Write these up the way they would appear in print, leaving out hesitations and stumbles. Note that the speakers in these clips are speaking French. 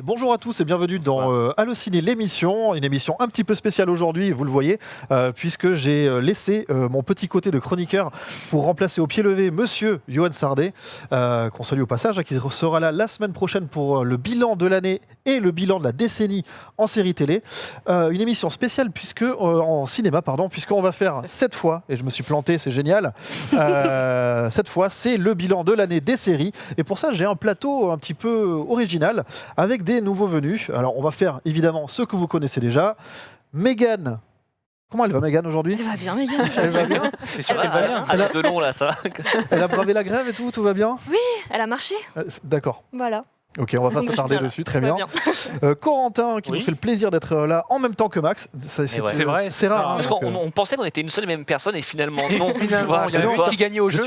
bonjour à tous et bienvenue dans Allociné, l'émission. Une émission un petit peu spéciale aujourd'hui, vous le voyez, puisque j'ai laissé mon petit côté de chroniqueur pour remplacer au pied levé Monsieur Johan Sardet, qu'on salue au passage, qui sera là la semaine prochaine pour le bilan de l'année et le bilan de la décennie en série télé. Une émission spéciale en cinéma, puisqu'on va faire cette fois, et je me suis planté, c'est génial, cette fois c'est le bilan de l'année des séries. Et pour ça, j'ai un plateau un petit peu original avec des nouveaux venus. Alors, on va faire évidemment ceux que vous connaissez déjà. Mégane. Comment elle va, Mégane, aujourd'hui ? Elle va bien, Mégane. Elle va bien ? C'est sûr qu'elle va bien. Elle a de long, là, ça. Elle a bravé la grève et tout va bien ? Oui, elle a marché. D'accord. Voilà. Ok, on va pas s'attarder dessus, très bien. Corentin, qui nous fait le plaisir d'être là en même temps que Max. C'est vrai. C'est rare. Parce qu'on pensait qu'on était une seule et même personne, et finalement, non. Finalement, il y en a une qui gagnait au jeu.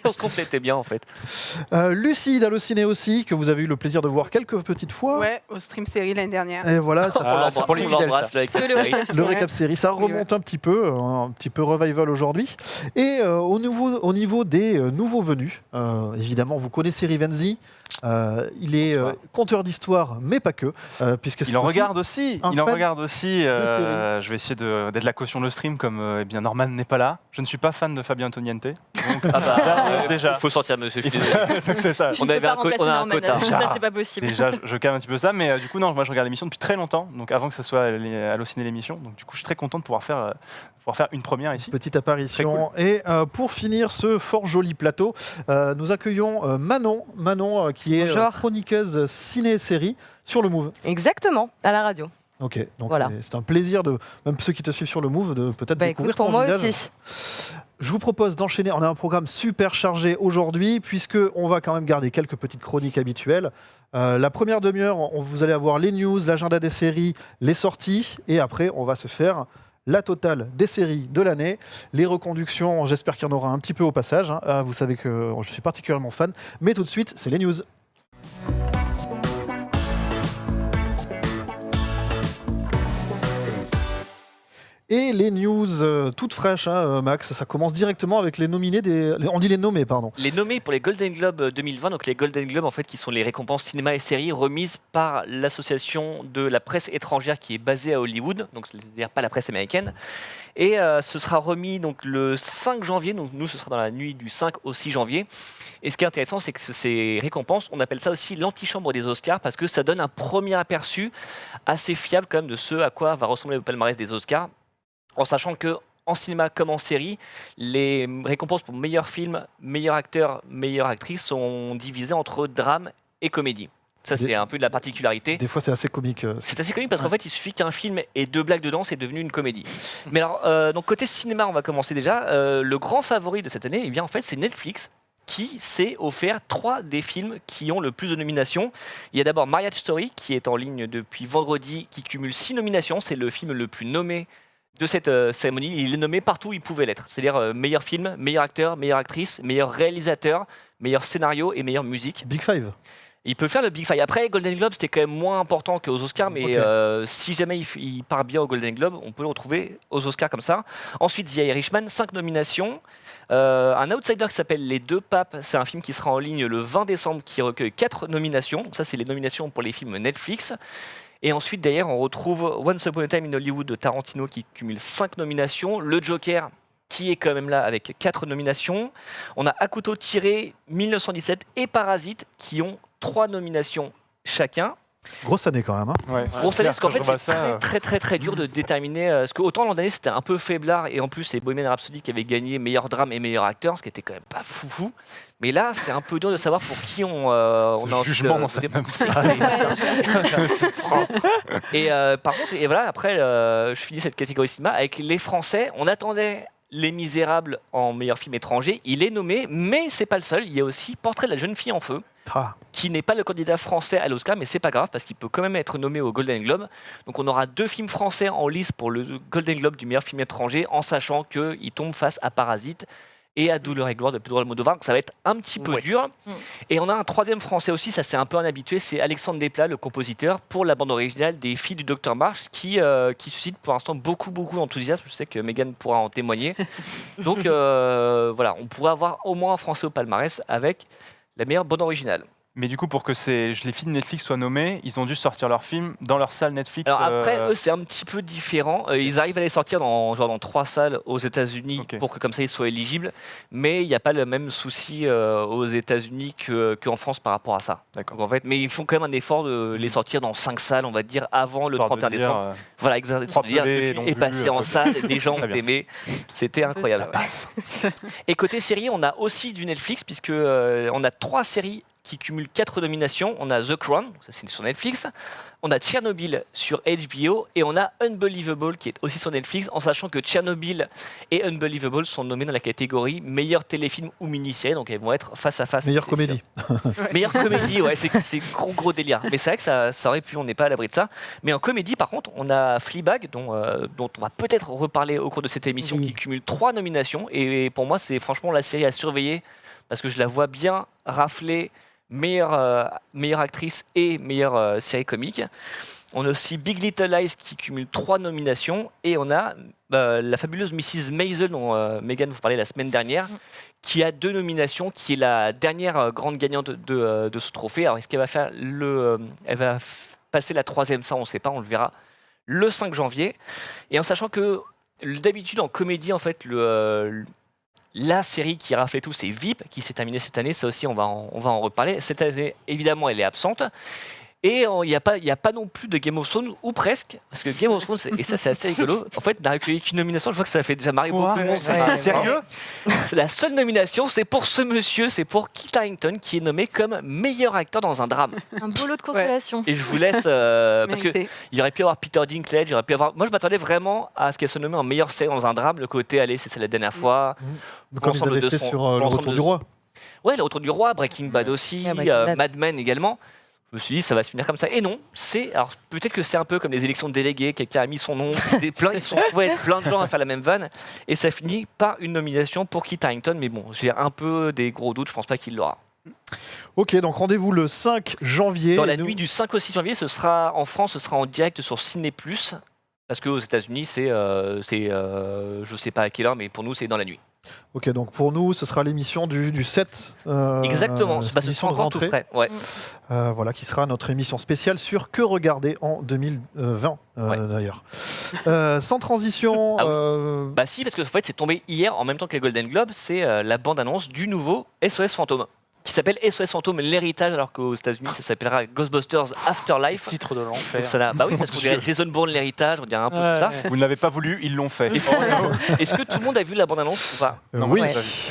On se complétait bien, en fait. Lucie d'Allociné aussi, que vous avez eu le plaisir de voir quelques petites fois. Ouais, au stream série l'année dernière. Et voilà, C'est pour les fidèles, le récap série, ça remonte un petit peu revival aujourd'hui. Et au niveau des nouveaux venus, évidemment, vous connaissez Rivenzi. Il est conteur d'histoire, mais pas que, puisque il en regarde aussi. Je vais essayer d'être la caution de le stream, comme Norman n'est pas là. Je ne suis pas fan de Fabien Antoniente. Donc, déjà, il faut sortir, monsieur. C'est ça. On a un quota. Ça, c'est pas possible. Déjà, je calme un petit peu ça, mais du coup, non, moi, je regarde l'émission depuis très longtemps, donc avant que ce soit Allociné l'émission. Donc, du coup, je suis très content de pouvoir faire une première ici. Petite apparition. Cool. Et pour finir ce fort joli plateau, nous accueillons Manon. Manon, qui est chroniqueuse ciné-série sur le Move. Exactement, à la radio. Ok, donc voilà. C'est un plaisir, même ceux qui te suivent sur le Move, de peut-être découvrir pour ton moi visage. aussi. Je vous propose d'enchaîner. On a un programme super chargé aujourd'hui, puisqu'on va quand même garder quelques petites chroniques habituelles. La première demi-heure, vous allez avoir les news, l'agenda des séries, les sorties, et après, on va se faire la totale des séries de l'année. Les reconductions, j'espère qu'il y en aura un petit peu au passage. Vous savez que je suis particulièrement fan. Mais tout de suite, c'est les news. Et les news toutes fraîches, Max, ça commence directement avec les nominés on dit les nommés, pardon. Les nommés pour les Golden Globes 2020, donc les Golden Globes en fait qui sont les récompenses cinéma et séries remises par l'association de la presse étrangère qui est basée à Hollywood, donc c'est-à-dire pas la presse américaine. Et ce sera remis donc le 5 janvier, donc nous ce sera dans la nuit du 5 au 6 janvier. Et ce qui est intéressant, c'est que ces récompenses, on appelle ça aussi l'antichambre des Oscars parce que ça donne un premier aperçu assez fiable quand même de ce à quoi va ressembler le palmarès des Oscars. En sachant que en cinéma comme en série, les récompenses pour meilleur film, meilleur acteur, meilleure actrice sont divisées entre drame et comédie. Ça, c'est un peu de la particularité. Des fois, c'est assez comique. C'est assez comique parce qu'en fait, il suffit qu'un film ait 2 blagues dedans, c'est devenu une comédie. Mais alors, donc côté cinéma, on va commencer déjà. Le grand favori de cette année, eh bien, en fait, c'est Netflix qui s'est offert 3 des films qui ont le plus de nominations. Il y a d'abord Marriage Story, qui est en ligne depuis vendredi, qui cumule 6 nominations. C'est le film le plus nommé de cette cérémonie. Il est nommé partout où il pouvait l'être. C'est-à-dire meilleur film, meilleur acteur, meilleure actrice, meilleur réalisateur, meilleur scénario et meilleure musique. Big Five. Il peut faire le Big Five. Après, Golden Globe, c'était quand même moins important qu'aux Oscars, mais si jamais il part bien au Golden Globe, on peut le retrouver aux Oscars comme ça. Ensuite, The Irishman, 5 nominations. Un outsider qui s'appelle Les Deux Papes, c'est un film qui sera en ligne le 20 décembre, qui recueille 4 nominations. Donc ça, c'est les nominations pour les films Netflix. Et ensuite, derrière, on retrouve Once Upon a Time in Hollywood de Tarantino qui cumule 5 nominations. Le Joker, qui est quand même là avec 4 nominations. On a À couteau tiré, 1917 et Parasite qui ont 3 nominations chacun. Grosse année quand même. Ouais, grosse année parce qu'en fait c'est très dur de déterminer. Parce qu'autant l'an dernier c'était un peu faiblard et en plus c'est Bohemian Rhapsody qui avait gagné meilleur drame et meilleur acteur, ce qui était quand même pas foufou. Mais là c'est un peu dur de savoir pour qui on a un jugement dans cette même Et par contre, et voilà, après je finis cette catégorie cinéma avec les Français. On attendait Les Misérables en meilleur film étranger. Il est nommé, mais c'est pas le seul. Il y a aussi Portrait de la jeune fille en feu, qui n'est pas le candidat français à l'Oscar, mais c'est pas grave parce qu'il peut quand même être nommé au Golden Globe. Donc on aura 2 films français en lice pour le Golden Globe du meilleur film étranger, en sachant qu'il tombe face à Parasite et à Douleur et gloire de Pedro Almodovar. Donc ça va être un petit peu dur. Et on a un 3e français aussi, ça c'est un peu inhabitué, c'est Alexandre Desplat, le compositeur, pour la bande originale des Filles du Docteur March, qui suscite pour l'instant beaucoup d'enthousiasme. Je sais que Mégane pourra en témoigner. Donc voilà, on pourrait avoir au moins un français au palmarès avec la meilleure bande originale. Mais du coup, pour que les films Netflix soient nommés, ils ont dû sortir leurs films dans leur salle Netflix. Alors après, eux, c'est un petit peu différent. Ils arrivent à les sortir dans 3 salles aux États-Unis pour que comme ça ils soient éligibles. Mais il n'y a pas le même souci aux États-Unis qu'en France par rapport à ça. D'accord. Donc, en fait, mais ils font quand même un effort de les sortir dans 5 salles, on va dire, avant le 31 décembre. Voilà, exactement. Et passé en salle, les gens ont aimé. C'était incroyable. Et côté série, on a aussi du Netflix, puisque on a 3 séries qui cumule 4 nominations. On a The Crown, ça c'est sur Netflix. On a Tchernobyl sur HBO et on a Unbelievable qui est aussi sur Netflix, en sachant que Tchernobyl et Unbelievable sont nommés dans la catégorie meilleur téléfilm ou mini-série, donc elles vont être face à face. Meilleure comédie. Meilleure comédie, ouais, c'est gros délire. Mais c'est vrai que ça aurait pu, on n'est pas à l'abri de ça. Mais en comédie, par contre, on a Fleabag, dont on va peut-être reparler au cours de cette émission, qui cumule 3 nominations. Et pour moi, c'est franchement la série à surveiller, parce que je la vois bien rafler meilleure actrice et meilleure série comique. On a aussi Big Little Lies qui cumule 3 nominations. Et on a la fabuleuse Mrs. Maisel, dont Megan vous parlait la semaine dernière, qui a 2 nominations, qui est la dernière grande gagnante de ce trophée. Alors, est-ce qu'elle va faire elle va passer la 3e, ça on ne sait pas, on le verra le 5 janvier. Et en sachant que d'habitude en comédie, en fait, la série qui raflait tout, c'est VIP, qui s'est terminée cette année. Ça aussi, on va en reparler. Cette année, évidemment, elle est absente. Et il n'y a pas non plus de Game of Thrones, ou presque, parce que Game of Thrones, et ça c'est assez rigolo, en fait, n'a recueilli qu'une nomination. Je vois que ça fait déjà marrer beaucoup de monde. Sérieux ? C'est la seule nomination, c'est pour ce monsieur, c'est pour Kit Harington, qui est nommé comme meilleur acteur dans un drame. Un beau lot de consolation. Et je vous laisse, parce qu'il y aurait pu avoir Peter Dinklage, moi je m'attendais vraiment à ce qu'elle soit nommée en meilleure série dans un drame, le côté, allez, c'est la dernière fois. Comme ils avaient fait sur Le Retour du Roi. Ouais, Le Retour du Roi, Breaking Bad aussi, Mad Men également. Je me suis dit, ça va se finir comme ça. Et non, alors peut-être que c'est un peu comme les élections de délégués, quelqu'un a mis son nom, ils sont plein de gens à faire la même vanne, et ça finit par une nomination pour Kit Harington, mais bon, j'ai un peu des gros doutes, je pense pas qu'il l'aura. Ok, donc rendez-vous le 5 janvier. Dans la nuit du 5 au 6 janvier, en France, ce sera en direct sur Ciné+, parce qu'aux États-Unis, je sais pas à quelle heure, mais pour nous, c'est dans la nuit. Ok, donc pour nous, ce sera l'émission du 7. Exactement, ce sera encore tout frais. Ouais. Voilà, qui sera notre émission spéciale sur Que regarder en 2020, d'ailleurs. Sans transition... Bah si, parce que en fait, c'est tombé hier, en même temps que les Golden Globes, c'est la bande-annonce du nouveau SOS Fantôme, qui s'appelle SOS Fantôme l'héritage, alors qu'aux États-Unis ça s'appellera Ghostbusters Afterlife. Titre de l'enfer. Bah oui, parce qu'on dirait Jason Bourne l'héritage, on dirait un peu tout ça. Vous ne l'avez pas voulu, ils l'ont fait. Est-ce que tout le monde a vu la bande-annonce ou pas? Oui.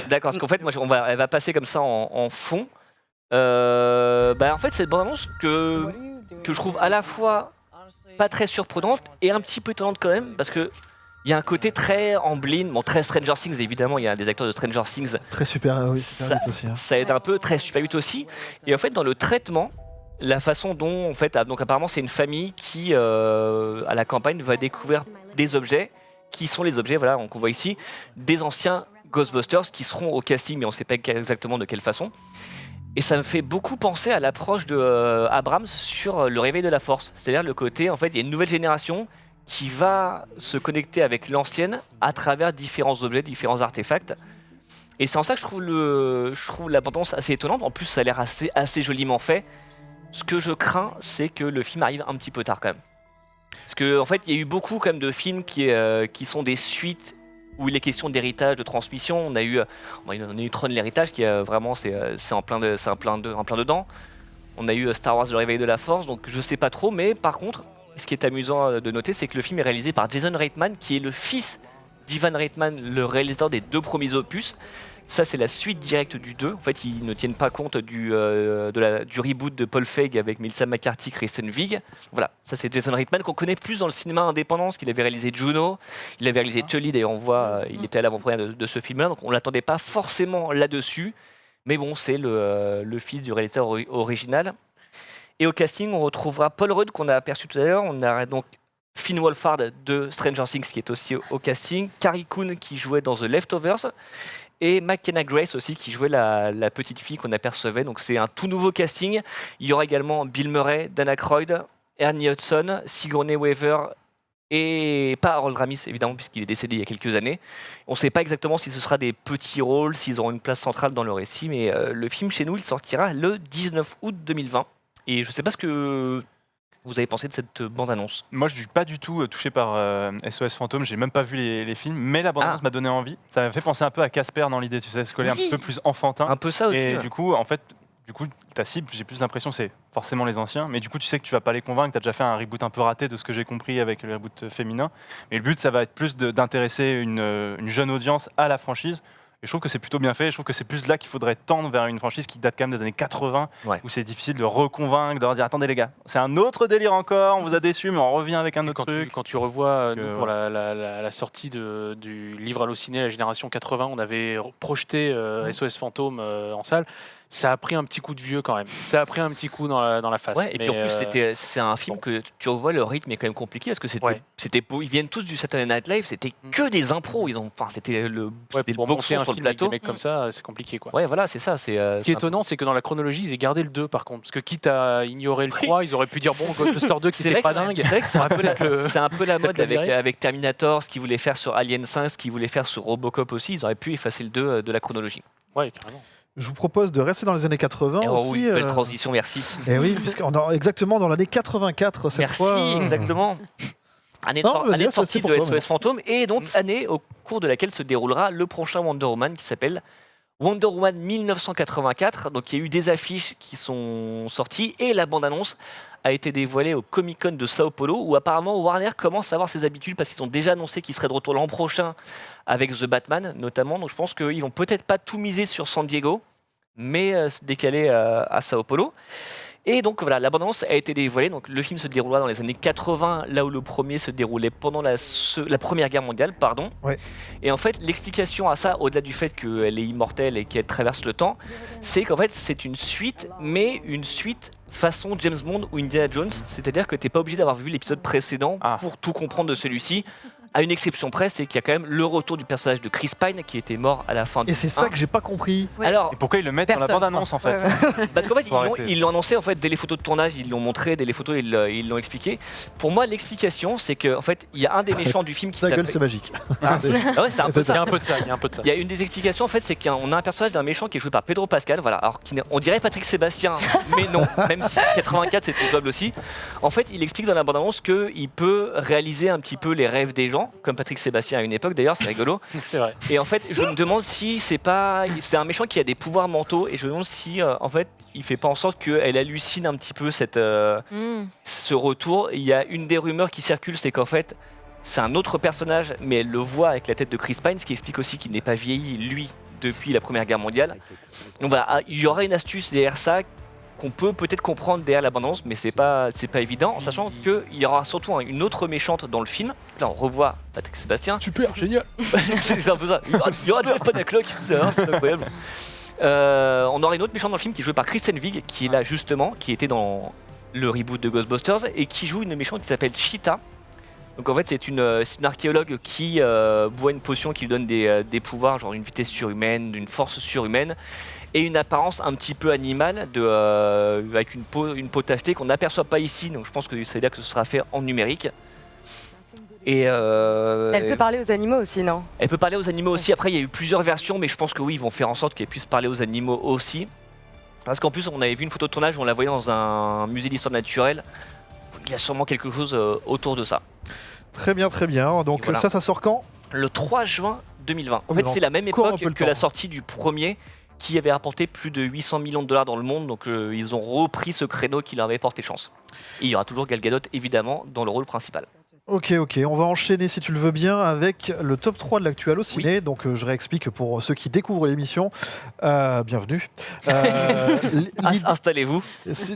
D'accord, parce qu'en fait, elle va passer comme ça en fond. En fait, c'est une bande-annonce que je trouve à la fois pas très surprenante et un petit peu étonnante quand même, parce que il y a un côté très Amblin, très Stranger Things, évidemment, il y a des acteurs de Stranger Things. Très super, Super 8 aussi. Ça aide un peu, très Super 8 aussi. Et en fait, dans le traitement, la façon dont, en fait, donc apparemment, c'est une famille qui, à la campagne, va découvrir des objets, qui sont les objets, voilà, qu'on voit ici, des anciens Ghostbusters qui seront au casting, mais on ne sait pas exactement de quelle façon. Et ça me fait beaucoup penser à l'approche de Abrams sur le réveil de la force. C'est-à-dire le côté, en fait, il y a une nouvelle génération qui va se connecter avec l'ancienne à travers différents objets, différents artefacts. Et c'est en ça que je trouve la bande-annonce assez étonnante. En plus, ça a l'air assez joliment fait. Ce que je crains, c'est que le film arrive un petit peu tard quand même. Parce qu'en fait, il y a eu beaucoup quand même de films qui sont des suites où il est question d'héritage, de transmission. On a eu Tron l'héritage qui vraiment c'est en plein dedans. On a eu Star Wars le réveil de la force, donc je sais pas trop, mais par contre, ce qui est amusant de noter, c'est que le film est réalisé par Jason Reitman, qui est le fils d'Ivan Reitman, le réalisateur des 2 premiers opus. Ça, c'est la suite directe du 2. En fait, ils ne tiennent pas compte du reboot de Paul Feig avec Melissa McCarthy, Kristen Wiig. Voilà, ça c'est Jason Reitman qu'on connaît plus dans le cinéma indépendant, parce qu'il avait réalisé Juno, il avait réalisé Tully, d'ailleurs on voit, il était à l'avant-première de ce film-là, donc on ne l'attendait pas forcément là-dessus. Mais bon, c'est le fils du réalisateur original. Et au casting, on retrouvera Paul Rudd qu'on a aperçu tout à l'heure. On a donc Finn Wolfhard de Stranger Things qui est aussi au casting. Carrie Coon qui jouait dans The Leftovers. Et McKenna Grace aussi qui jouait la petite fille qu'on apercevait. Donc c'est un tout nouveau casting. Il y aura également Bill Murray, Dan Aykroyd, Ernie Hudson, Sigourney Weaver Et pas Harold Ramis, évidemment, puisqu'il est décédé il y a quelques années. On ne sait pas exactement si ce sera des petits rôles, s'ils auront une place centrale dans le récit, mais le film, chez nous, il sortira le 19 août 2020. Et je ne sais pas ce que vous avez pensé de cette bande-annonce. Moi, je ne suis pas du tout touché par SOS Fantôme. J'ai même pas vu les films, mais la bande-annonce m'a donné envie. Ça m'a fait penser un peu à Casper dans l'idée, tu sais, ce côté un petit peu plus enfantin. Un peu ça aussi. Et du coup, ta cible, j'ai plus l'impression, c'est forcément les anciens. Mais du coup, tu sais que tu vas pas les convaincre. Tu as déjà fait un reboot un peu raté de ce que j'ai compris avec le reboot féminin. Mais le but, ça va être plus d'intéresser une jeune audience à la franchise. Et je trouve que c'est plutôt bien fait. Je trouve que c'est plus là qu'il faudrait tendre vers une franchise qui date quand même des années 80, où c'est difficile de reconvaincre, de leur dire attendez les gars, c'est un autre délire encore, on vous a déçus, mais on revient avec un autre truc. Quand tu revois, nous, pour la sortie du livre Allociné, la génération 80, on avait projeté SOS Fantôme en salle. Ça a pris un petit coup de vieux quand même. Ça a pris un petit coup dans la face. Ouais, et puis en plus, c'est un film que tu revois, le rythme est quand même compliqué parce que c'était beau. Ils viennent tous du Saturday Night Live, c'était que des impros. C'était le boxon sur le plateau. Des mecs comme ça, c'est compliqué quoi. Ouais, voilà, c'est ça. Ce qui est étonnant, c'est que dans la chronologie, ils aient gardé le 2 par contre. Parce que quitte à ignorer le 3, ils auraient pu dire bon, Ghostbusters 2 qui n'était pas dingue. C'est vrai que c'est un peu la mode avec Terminator, ce qu'ils voulaient faire sur Alien 5, ce qu'ils voulaient faire sur Robocop aussi. Ils auraient pu effacer le 2 de la chronologie. Ouais, carrément. Je vous propose de rester dans les années 80 aussi. Oui, belle transition, merci. Et oui, puisqu'on est exactement dans l'année 84 cette fois. Merci, exactement. Année de sortie de SOS Fantôme et donc année au cours de laquelle se déroulera le prochain Wonder Woman qui s'appelle Wonder Woman 1984. Donc il y a eu des affiches qui sont sorties et la bande-annonce a été dévoilée au Comic-Con de Sao Paulo où apparemment Warner commence à avoir ses habitudes parce qu'ils ont déjà annoncé qu'ils seraient de retour l'an prochain avec The Batman notamment. Donc je pense qu'ils vont peut-être pas tout miser sur San Diego mais se décaler à Sao Paulo. Et donc voilà, la bande-annonce a été dévoilée. Donc le film se déroulera dans les années 80, là où le premier se déroulait pendant la Première Guerre mondiale, pardon. Ouais. Et en fait, l'explication à ça, au-delà du fait qu'elle est immortelle et qu'elle traverse le temps, c'est qu'en fait c'est une suite, mais une suite façon James Bond ou Indiana Jones. C'est-à-dire que t'es pas obligé d'avoir vu l'épisode précédent pour tout comprendre de celui-ci. À une exception près, c'est qu'il y a quand même le retour du personnage de Chris Pine qui était mort à la fin du Et c'est ça que j'ai pas compris. Ouais. Alors, et pourquoi ils le mettent dans la bande-annonce en fait? Parce qu'en fait, ils l'ont annoncé en fait, dès les photos de tournage, ils l'ont montré, dès les photos, ils l'ont expliqué. Pour moi, l'explication, c'est qu'en fait, il y a un des méchants du film qui s'appelle... gueule, c'est magique. Ouais, c'est un peu ça. Il y a un peu de ça, Il y a une des explications, en fait, c'est qu'on a un personnage d'un méchant qui est joué par Pedro Pascal, voilà. Alors, on dirait Patrick Sébastien, mais non, même si 84, c'était jouable aussi. En fait, il explique dans la bande-annonce qu'il peut réaliser un petit peu les rêves des gens, comme Patrick Sébastien à une époque d'ailleurs, c'est rigolo. C'est vrai. Et en fait, je me demande si c'est un méchant qui a des pouvoirs mentaux et je me demande si en fait il fait pas en sorte qu'elle hallucine un petit peu ce retour. Il y a une des rumeurs qui circule, c'est qu'en fait c'est un autre personnage, mais elle le voit avec la tête de Chris Pine, ce qui explique aussi qu'il n'est pas vieilli lui depuis la Première Guerre mondiale. Donc voilà, il y aura une astuce derrière ça qu'on peut peut-être comprendre derrière l'abondance, mais c'est pas évident, en sachant qu'il y aura surtout une autre méchante dans le film. Là, on revoit Patrick Sébastien. Super, génial. C'est un peu ça. Il y aura Jeff Panaclock, c'est incroyable. On aura une autre méchante dans le film qui est jouée par Kristen Wiig, qui est là justement, qui était dans le reboot de Ghostbusters, et qui joue une méchante qui s'appelle Cheetah. Donc en fait, c'est une archéologue qui boit une potion qui lui donne des pouvoirs, genre une vitesse surhumaine, une force surhumaine, et une apparence un petit peu animale avec une peau tachetée qu'on n'aperçoit pas ici, donc je pense que c'est là que ce sera fait en numérique. Et elle peut parler aux animaux aussi, non? Elle peut parler aux animaux aussi, après il y a eu plusieurs versions, mais je pense que oui, ils vont faire en sorte qu'elle puisse parler aux animaux aussi. Parce qu'en plus, on avait vu une photo de tournage où on la voyait dans un musée d'histoire naturelle. Il y a sûrement quelque chose autour de ça. Très bien, très bien. Donc voilà. Ça sort quand? Le 3 juin 2020. En fait, c'est la même époque que la sortie du premier, qui avait rapporté plus de 800 millions de dollars dans le monde. Donc ils ont repris ce créneau qui leur avait porté chance. Et il y aura toujours Gal Gadot, évidemment, dans le rôle principal. Ok, on va enchaîner si tu le veux bien avec le top 3 de l'actu Allociné. Oui. Donc je réexplique pour ceux qui découvrent l'émission. Bienvenue. Installez-vous.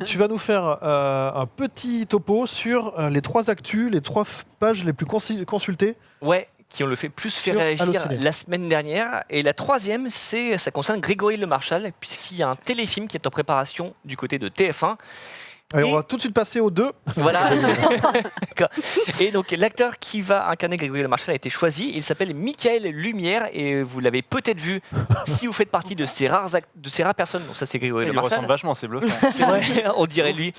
Tu vas nous faire un petit topo sur les 3 actus, les 3 pages les plus consultées. Ouais, qui ont le fait plus fait réagir la semaine dernière. Et la 3e, ça concerne Grégory Le Marchal, puisqu'il y a un téléfilm qui est en préparation du côté de TF1. Allez, on va tout de suite passer aux 2. Voilà. D'accord. Et donc l'acteur qui va incarner Grégory Le Marchal a été choisi. Il s'appelle Michael Lumière et vous l'avez peut-être vu si vous faites partie de ces rares personnes. Donc ça c'est Grégory Il Le lui Marchal. ressemble vachement, c'est bluffant. C'est vrai, on dirait lui.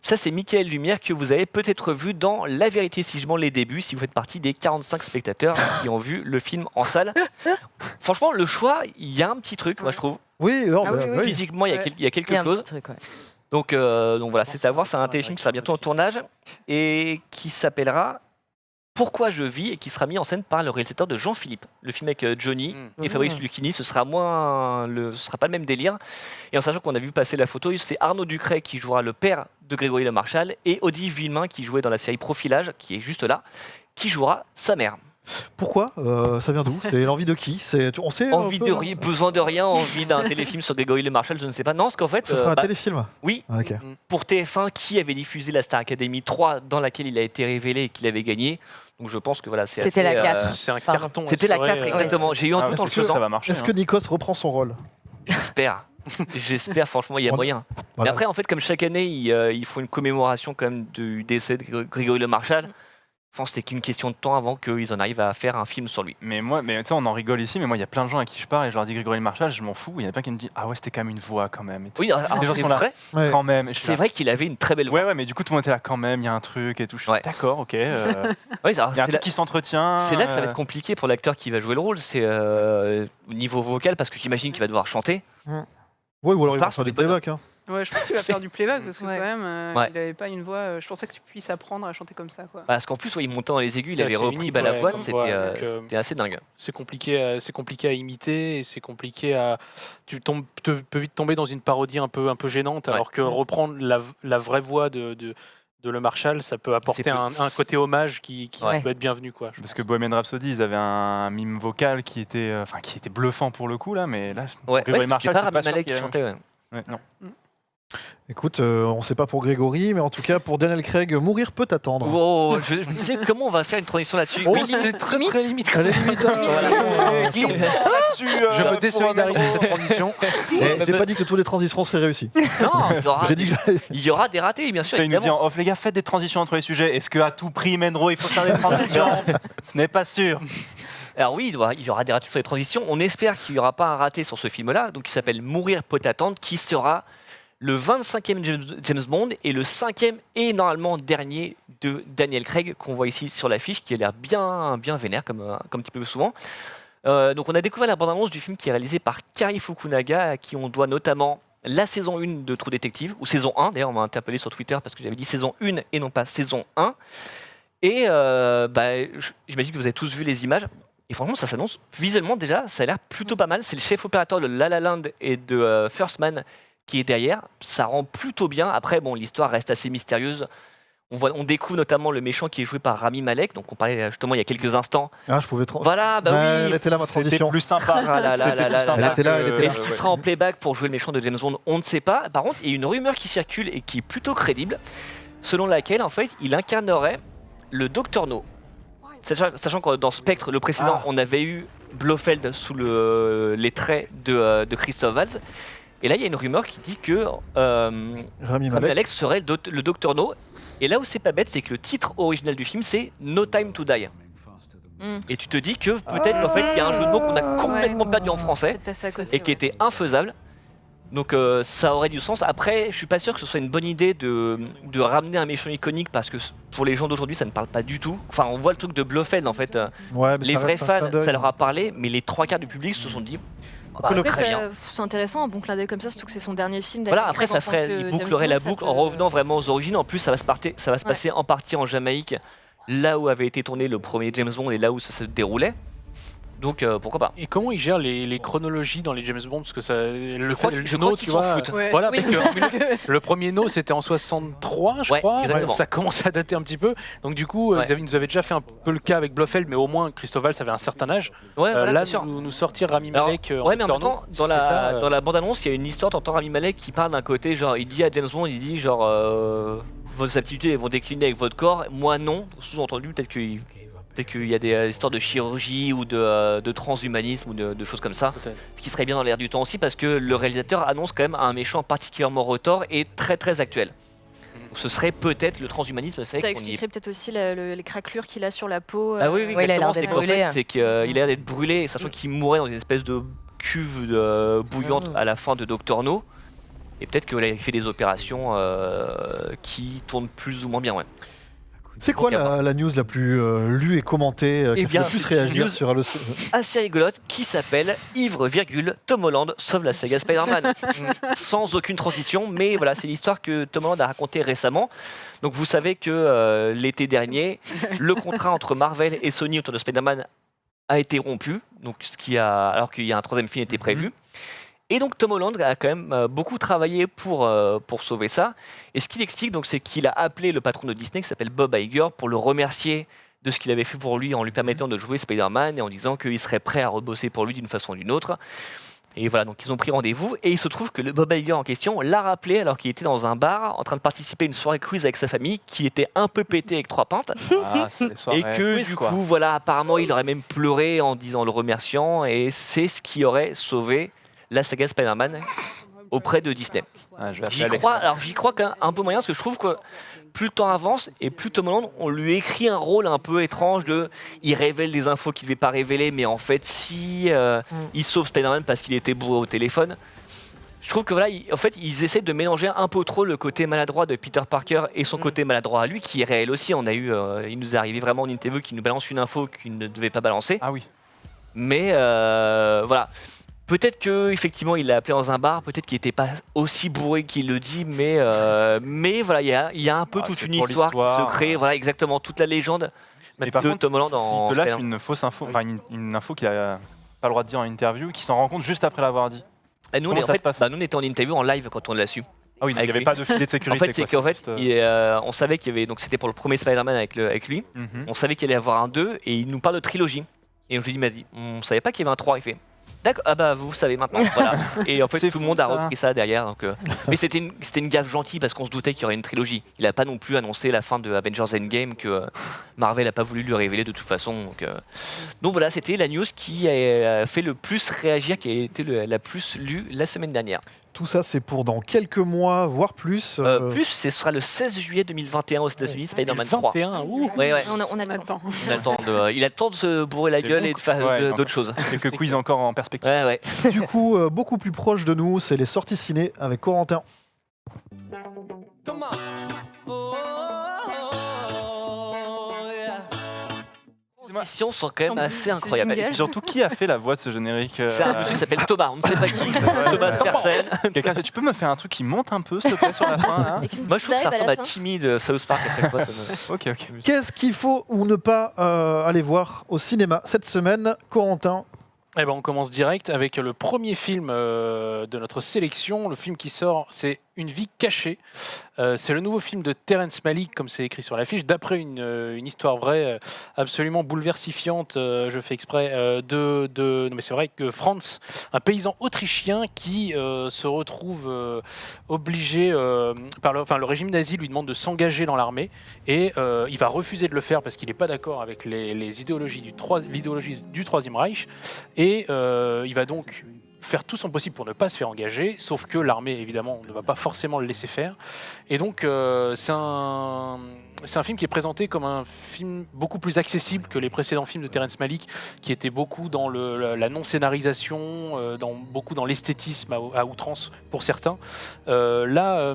Ça, c'est Michael Lumière que vous avez peut-être vu dans La Vérité si je mens les débuts, si vous faites partie des 45 spectateurs qui ont vu le film en salle. Franchement, le choix, il y a un petit truc, moi je trouve. Oui, non, Ah bah, oui, oui. Physiquement, il y a quelque Il y a un chose. petit truc, ouais. Donc voilà, c'est à voir. C'est un téléfilm qui sera bientôt en tournage et qui s'appellera Pourquoi je vis et qui sera mis en scène par le réalisateur de Jean-Philippe. Le film avec Johnny et Fabrice Lucchini, ce sera pas le même délire. Et en sachant qu'on a vu passer la photo, c'est Arnaud Ducret qui jouera le père de Grégory Le Marchal et Odile Villemain qui jouait dans la série Profilage, qui est juste là, qui jouera sa mère. Pourquoi Ça vient d'où C'est l'envie de qui On sait Envie un de peu, rien, besoin de rien, envie d'un téléfilm sur Grégory Le Marchal, je ne sais pas. Non, parce qu'en fait, Ce sera un téléfilm. oui, Ah, ok. pour TF1 qui avait diffusé la Star Academy 3 dans laquelle il a été révélé et qu'il avait gagné. Donc je pense que voilà, c'est C'était assez, la 4. C'est un Pardon. carton. C'était la assuré, 4 exactement. J'ai eu un Ah, doute en c'est sûr le que ça faisant. va marcher. Est-ce que Nikos reprend son rôle J'espère. J'espère, franchement, il y a moyen. Voilà. Mais après, en fait, comme chaque année, ils font une commémoration quand même du décès de Grégory Le Marchal. Je pense que c'était qu'une question de temps avant qu'ils en arrivent à faire un film sur lui. Mais tu sais, on en rigole ici, mais moi, il y a plein de gens à qui je parle et je leur dis Grégory Le Marchal, je m'en fous. Il y en a plein qui me disent ah ouais, c'était quand même une voix quand même. Et tout. Oui, alors, Les gens c'est sont là. vrai. Ouais. Quand même. Et je suis C'est là, vrai qu'il avait une très belle voix. Ouais, mais du coup, tout le monde était là quand même, il y a un truc et tout. Je suis Ouais. d'accord, ok. Oui, alors, Il y a un c'est truc là, qui s'entretient. c'est là que ça va être compliqué pour l'acteur qui va jouer le rôle. C'est au niveau vocal, parce que j'imagine qu'il va devoir chanter. Oui, ou alors il va Part faire sur du des bonnes playback. Hein. Ouais, je pense qu'il va faire du playback parce que Ouais. quand même, Ouais. il n'avait pas une voix. Je pensais que tu puisses apprendre à chanter comme ça, quoi. Parce qu'en plus, ouais, il montait dans les aigus, il C'était avait assez repris unique, Balavoine, comme c'était voix, donc, c'était assez dingue. c'est compliqué à imiter et c'est compliqué à. Peux vite tomber dans une parodie un peu gênante, Ouais. alors que reprendre la vraie voix de Le Marchal, ça peut apporter C'est un côté hommage qui Ouais. peut être bienvenu, quoi. Parce que Bohemian Rhapsody, ils avaient un mime vocal qui était bluffant pour le coup là, mais là, Ouais, Grégory ouais, Marchal, c'était pas c'est pas Rami sûr Malek qui qu'il y a- chantait. Ouais. Ouais, non. Écoute, on ne sait pas pour Grégory, mais en tout cas pour Daniel Craig, mourir peut attendre. Oh, je me disais comment on va faire une transition là-dessus. Oh, Oui, c'est très limite. Elle est limite, Je me désolidarise de cette transition. J'ai pas dit que toutes les transitions seraient réussies. non, J'ai dit que il y aura des ratés, bien sûr, Il nous dit évidemment. en off, les gars, faites des transitions entre les sujets. Est-ce qu'à tout prix, Menro, il faut faire des transitions Ce n'est pas sûr. Alors oui, il y aura des ratés sur les transitions. On espère qu'il n'y aura pas un raté sur ce film-là, donc qui s'appelle Mourir peut attendre, qui sera le 25e James Bond et le 5e et normalement dernier de Daniel Craig qu'on voit ici sur l'affiche, qui a l'air bien vénère comme un petit peu souvent. Donc on a découvert la bande-annonce du film qui est réalisé par Kari Fukunaga, à qui on doit notamment la saison 1 de True Detective, ou saison 1 d'ailleurs, on m'a interpellé sur Twitter parce que j'avais dit saison 1 et non pas saison 1. Et j'imagine que vous avez tous vu les images. Et franchement, ça s'annonce visuellement déjà, ça a l'air plutôt pas mal. C'est le chef opérateur de La La Land et de First Man qui est derrière. Ça rend plutôt bien. Après, bon, l'histoire reste assez mystérieuse. On découvre notamment le méchant qui est joué par Rami Malek, donc on parlait justement il y a quelques instants. Ah, je pouvais trop. Voilà, bah oui. Elle était là ma C'était transition. plus sympa. Ah là là C'était là plus là sympa là. Elle était là, que- elle était là. Est-ce qu'il sera en playback pour jouer le méchant de James Bond? On ne sait pas. Par contre, il y a une rumeur qui circule et qui est plutôt crédible, selon laquelle en fait il incarnerait le Dr No. Sachant que dans Spectre, le précédent, on avait eu Blofeld sous les traits de Christophe Waltz. Et là, il y a une rumeur qui dit que Rami Rami Malek. Malek serait le Dr No. Et là où c'est pas bête, c'est que le titre original du film, c'est No Time to Die. Mm. Et tu te dis que peut-être qu'en fait, il y a un jeu de mots qu'on a complètement perdu en français Peut-être passer à côté, et qui ouais. était infaisable. Donc ça aurait du sens. Après, je suis pas sûr que ce soit une bonne idée de ramener un méchant iconique parce que pour les gens d'aujourd'hui, ça ne parle pas du tout. Enfin, on voit le truc de Blofeld en fait. Ouais, mais Les ça vrais reste un clin fans, d'œil. ça leur a parlé, mais les 3/4 du public se sont dit. Bah, le Après, très bien. c'est intéressant, un bon clin d'œil comme ça, surtout que c'est son dernier film. Voilà, Daniel après Craig ça en tant ferait, que il James bouclerait Bond, la ça boucle peut- en revenant vraiment aux origines. En plus, ça va se passer en partie en Jamaïque, là où avait été tourné le premier James Bond et là où ça se déroulait. Donc pourquoi pas. Et comment ils gèrent les chronologies dans les James Bond? Parce que ça, le crois fait, qu'ils- je No, crois qu'ils tu s'en vois, foutent. Ouais. Voilà, Oui. parce que le premier No, c'était en 63, je Ouais, crois. exactement. Ça commence à dater un petit peu. Donc du coup, Ouais. ils nous avaient déjà fait un peu le cas avec Blofeld, mais au moins Christophe Waltz avait un certain âge. Ouais, voilà, Là, bien sûr. nous sortir Rami Alors, Malek. ouais, mais en même temps, dans ça, la bande-annonce, il y a une histoire, t'entends Rami Malek qui parle d'un côté, genre, il dit à James Bond, il dit genre, vos aptitudes elles vont décliner avec votre corps, moi non, sous-entendu, peut-être qu'il y a des histoires de chirurgie ou de transhumanisme ou de choses comme ça, Peut-être. ce qui serait bien dans l'air du temps aussi, parce que le réalisateur annonce quand même un méchant particulièrement retors et très très actuel. Ce serait peut-être le transhumanisme, c'est Ça vrai qu'on y est. expliquerait peut-être aussi les craquelures qu'il a sur la peau. Ah oui, oui, Ouais, il a l'air exactement. C'est d'être qu'en fait, brûlé. c'est qu'il a l'air d'être brûlé, sachant qu'il mourait dans une espèce de cuve bouillante à la fin de Doctor No. Et peut-être qu'il a fait des opérations qui tournent plus ou moins bien, ouais. C'est quoi la news la plus lue et commentée, qui Eh fait bien, le plus c'est une réagir news- sur Allociné? Assez rigolote qui s'appelle Ivre, virgule, Tom Holland sauve la saga Spider-Man. Sans aucune transition, mais voilà, c'est l'histoire que Tom Holland a racontée récemment. Donc vous savez que l'été dernier, le contrat entre Marvel et Sony autour de Spider-Man a été rompu, donc alors qu'il y a un troisième film était prévu. Et donc Tom Holland a quand même beaucoup travaillé pour sauver ça. Et ce qu'il explique, donc, c'est qu'il a appelé le patron de Disney, qui s'appelle Bob Iger, pour le remercier de ce qu'il avait fait pour lui en lui permettant de jouer Spider-Man et en disant qu'il serait prêt à rebosser pour lui d'une façon ou d'une autre. Et voilà, donc ils ont pris rendez-vous. Et il se trouve que le Bob Iger en question l'a rappelé alors qu'il était dans un bar en train de participer à une soirée quiz avec sa famille, qui était un peu pété avec 3 pintes. Ah, c'est les soirées Et que quiz, du quoi. coup, voilà, apparemment, il aurait même pleuré en disant le remerciant. Et c'est ce qui aurait sauvé la saga Spider-Man auprès de Disney. Ah, je vais J'y appeler Alex. crois, alors j'y crois un peu moyen, parce que je trouve que plus le temps avance et plus Tom Holland, on lui écrit un rôle un peu étrange de, il révèle des infos qu'il ne devait pas révéler, mais en fait si il sauve Spider-Man parce qu'il était bourré au téléphone. Je trouve que voilà, en fait, ils essaient de mélanger un peu trop le côté maladroit de Peter Parker et son côté maladroit à lui, qui est réel aussi. On a eu, il nous est arrivé vraiment en interview qu'il nous balance une info qu'il ne devait pas balancer. Ah oui. Mais voilà. Peut-être qu'effectivement il l'a appelé dans un bar, peut-être qu'il n'était pas aussi bourré qu'il le dit, mais voilà, il y a un peu Ah, toute c'est une pour histoire qui se l'histoire. crée, voilà exactement, toute la légende Mais par de contre, Tom Holland en s'il te lâche Spider-Man. une fausse info, enfin une info qu'il a pas le droit de dire en interview, qui s'en rend compte juste après l'avoir dit. Et nous, comment ça se passe nous on était en interview en live quand on l'a su. Ah oui, donc il Avec n'y avait lui. pas de filet de En sécurité. fait, c'est quoi, qu'en fait, juste, on savait qu'il y avait, donc c'était pour le premier Spider-Man avec lui, Mhm. on savait qu'il allait y avoir un 2 et il nous parle de trilogie. Et je lui dis, il m'a dit, on savait pas qu'il y avait un 3, il fait. D'accord, ah bah vous savez maintenant, voilà. Et en fait C'est tout le fou, monde a ça. repris ça derrière. Donc, mais c'était une gaffe gentille parce qu'on se doutait qu'il y aurait une trilogie. Il a pas non plus annoncé la fin de Avengers Endgame que Marvel a pas voulu lui révéler de toute façon. Donc voilà, c'était la news qui a fait le plus réagir, qui a été la plus lue la semaine dernière. Tout ça, c'est pour dans quelques mois, voire plus. Plus, ce sera le 16 juillet 2021 aux États-Unis, Spider-Man 3. 21, ouh. Ouais, ouais. On a On le temps. attend. Il a le temps de se bourrer la gueule et de faire Ouais, d'autres choses. Quelques quiz encore en perspective. Ouais, ouais. Du coup, beaucoup plus proche de nous, c'est les sorties ciné avec Corentin. Les transitions sont quand même assez C'est incroyables. génial. Et puis surtout, qui a fait la voix de ce générique C'est un monsieur qui s'appelle Thomas, on ne sait pas qui. Thomas Fersen. Quelqu'un, tu peux me faire un truc qui monte un peu, s'il te plaît, sur la fin là Moi je trouve que ça ressemble à Timmy de South Park à chaque fois. Ok, ok. Qu'est-ce qu'il faut ou ne pas aller voir au cinéma cette semaine, Corentin? Eh ben, on commence direct avec le premier film de notre sélection. Le film qui sort, c'est Une vie cachée. C'est le nouveau film de Terrence Malick, comme c'est écrit sur l'affiche, d'après une histoire vraie absolument bouleversifiante, je fais exprès, non, mais c'est vrai que Franz, un paysan autrichien qui se retrouve obligé, le régime nazi lui demande de s'engager dans l'armée et il va refuser de le faire parce qu'il n'est pas d'accord avec les idéologies l'idéologie du Troisième Reich et il va donc faire tout son possible pour ne pas se faire engager, sauf que l'armée, évidemment, ne va pas forcément le laisser faire. Et donc, c'est un film qui est présenté comme un film beaucoup plus accessible que les précédents films de Terrence Malick, qui étaient beaucoup dans la non-scénarisation, beaucoup dans l'esthétisme à outrance pour certains. Là...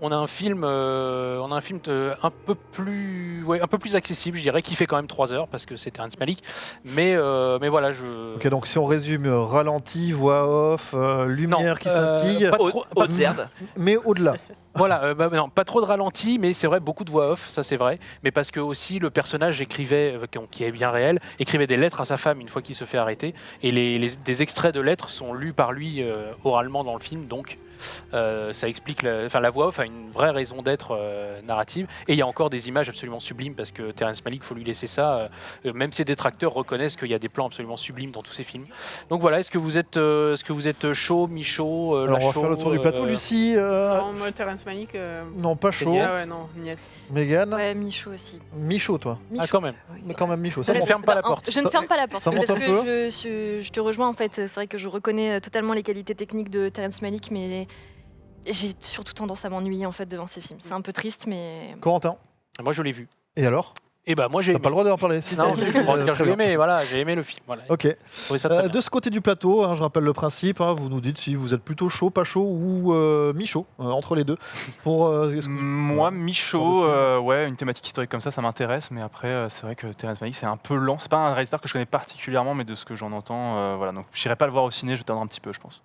on a un film un peu plus accessible, je dirais, qui fait quand même 3 heures parce que c'est Terrence Malick. Mais voilà, Ok, donc si on résume, ralenti, voix off, lumière qui scintille, pas trop- pas Hautes herbes. mais au-delà. Voilà, non, pas trop de ralenti, mais c'est vrai, beaucoup de voix off, ça c'est vrai. Mais parce que aussi le personnage écrivait, qui est bien réel, écrivait des lettres à sa femme une fois qu'il se fait arrêter. Et des extraits de lettres sont lus par lui oralement dans le film, donc ça explique. La voix off a une vraie raison d'être narrative. Et il y a encore des images absolument sublimes parce que Terrence Malick, faut lui laisser ça. Même ses détracteurs reconnaissent qu'il y a des plans absolument sublimes dans tous ses films. Donc voilà, est-ce que vous êtes chaud, mi-chaud, Alors on va faire le tour du plateau, Lucie. Non, moi, Terrence Malick. Non, pas chaud. Ah ouais, non, niette. Mégane, Ouais, Michaud aussi. mi-chaud, toi. Ah, quand même. Mais quand même mi-chaud. Ça Ça ne monte. ferme pas la porte. Je ne ferme pas la porte. Ça monte parce un que je te rejoins en fait. C'est vrai que je reconnais totalement les qualités techniques de Terrence Malick, mais J'ai surtout tendance à m'ennuyer en fait devant ces films. C'est un peu triste, mais Corentin. Moi, je l'ai vu. Et alors? Et bah, moi, j'ai T'as aimé. pas le droit d'en parler. Si Non, t'as j'ai aimé, le droit de dire très j'ai bien. aimé, voilà, j'ai aimé le film. Voilà. Ok. J'ai trouvé ça très bien. De ce côté du plateau, je rappelle le principe, vous nous dites si vous êtes plutôt chaud, pas chaud ou mi-chaud, entre les deux. Moi, mi-chaud, ouais, une thématique historique comme ça m'intéresse, mais après, c'est vrai que Terrence Malick, c'est un peu lent. C'est pas un réalisateur que je connais particulièrement, mais de ce que j'en entends, voilà. Donc, j'irai pas le voir au ciné, je t'attendrai un petit peu, je pense.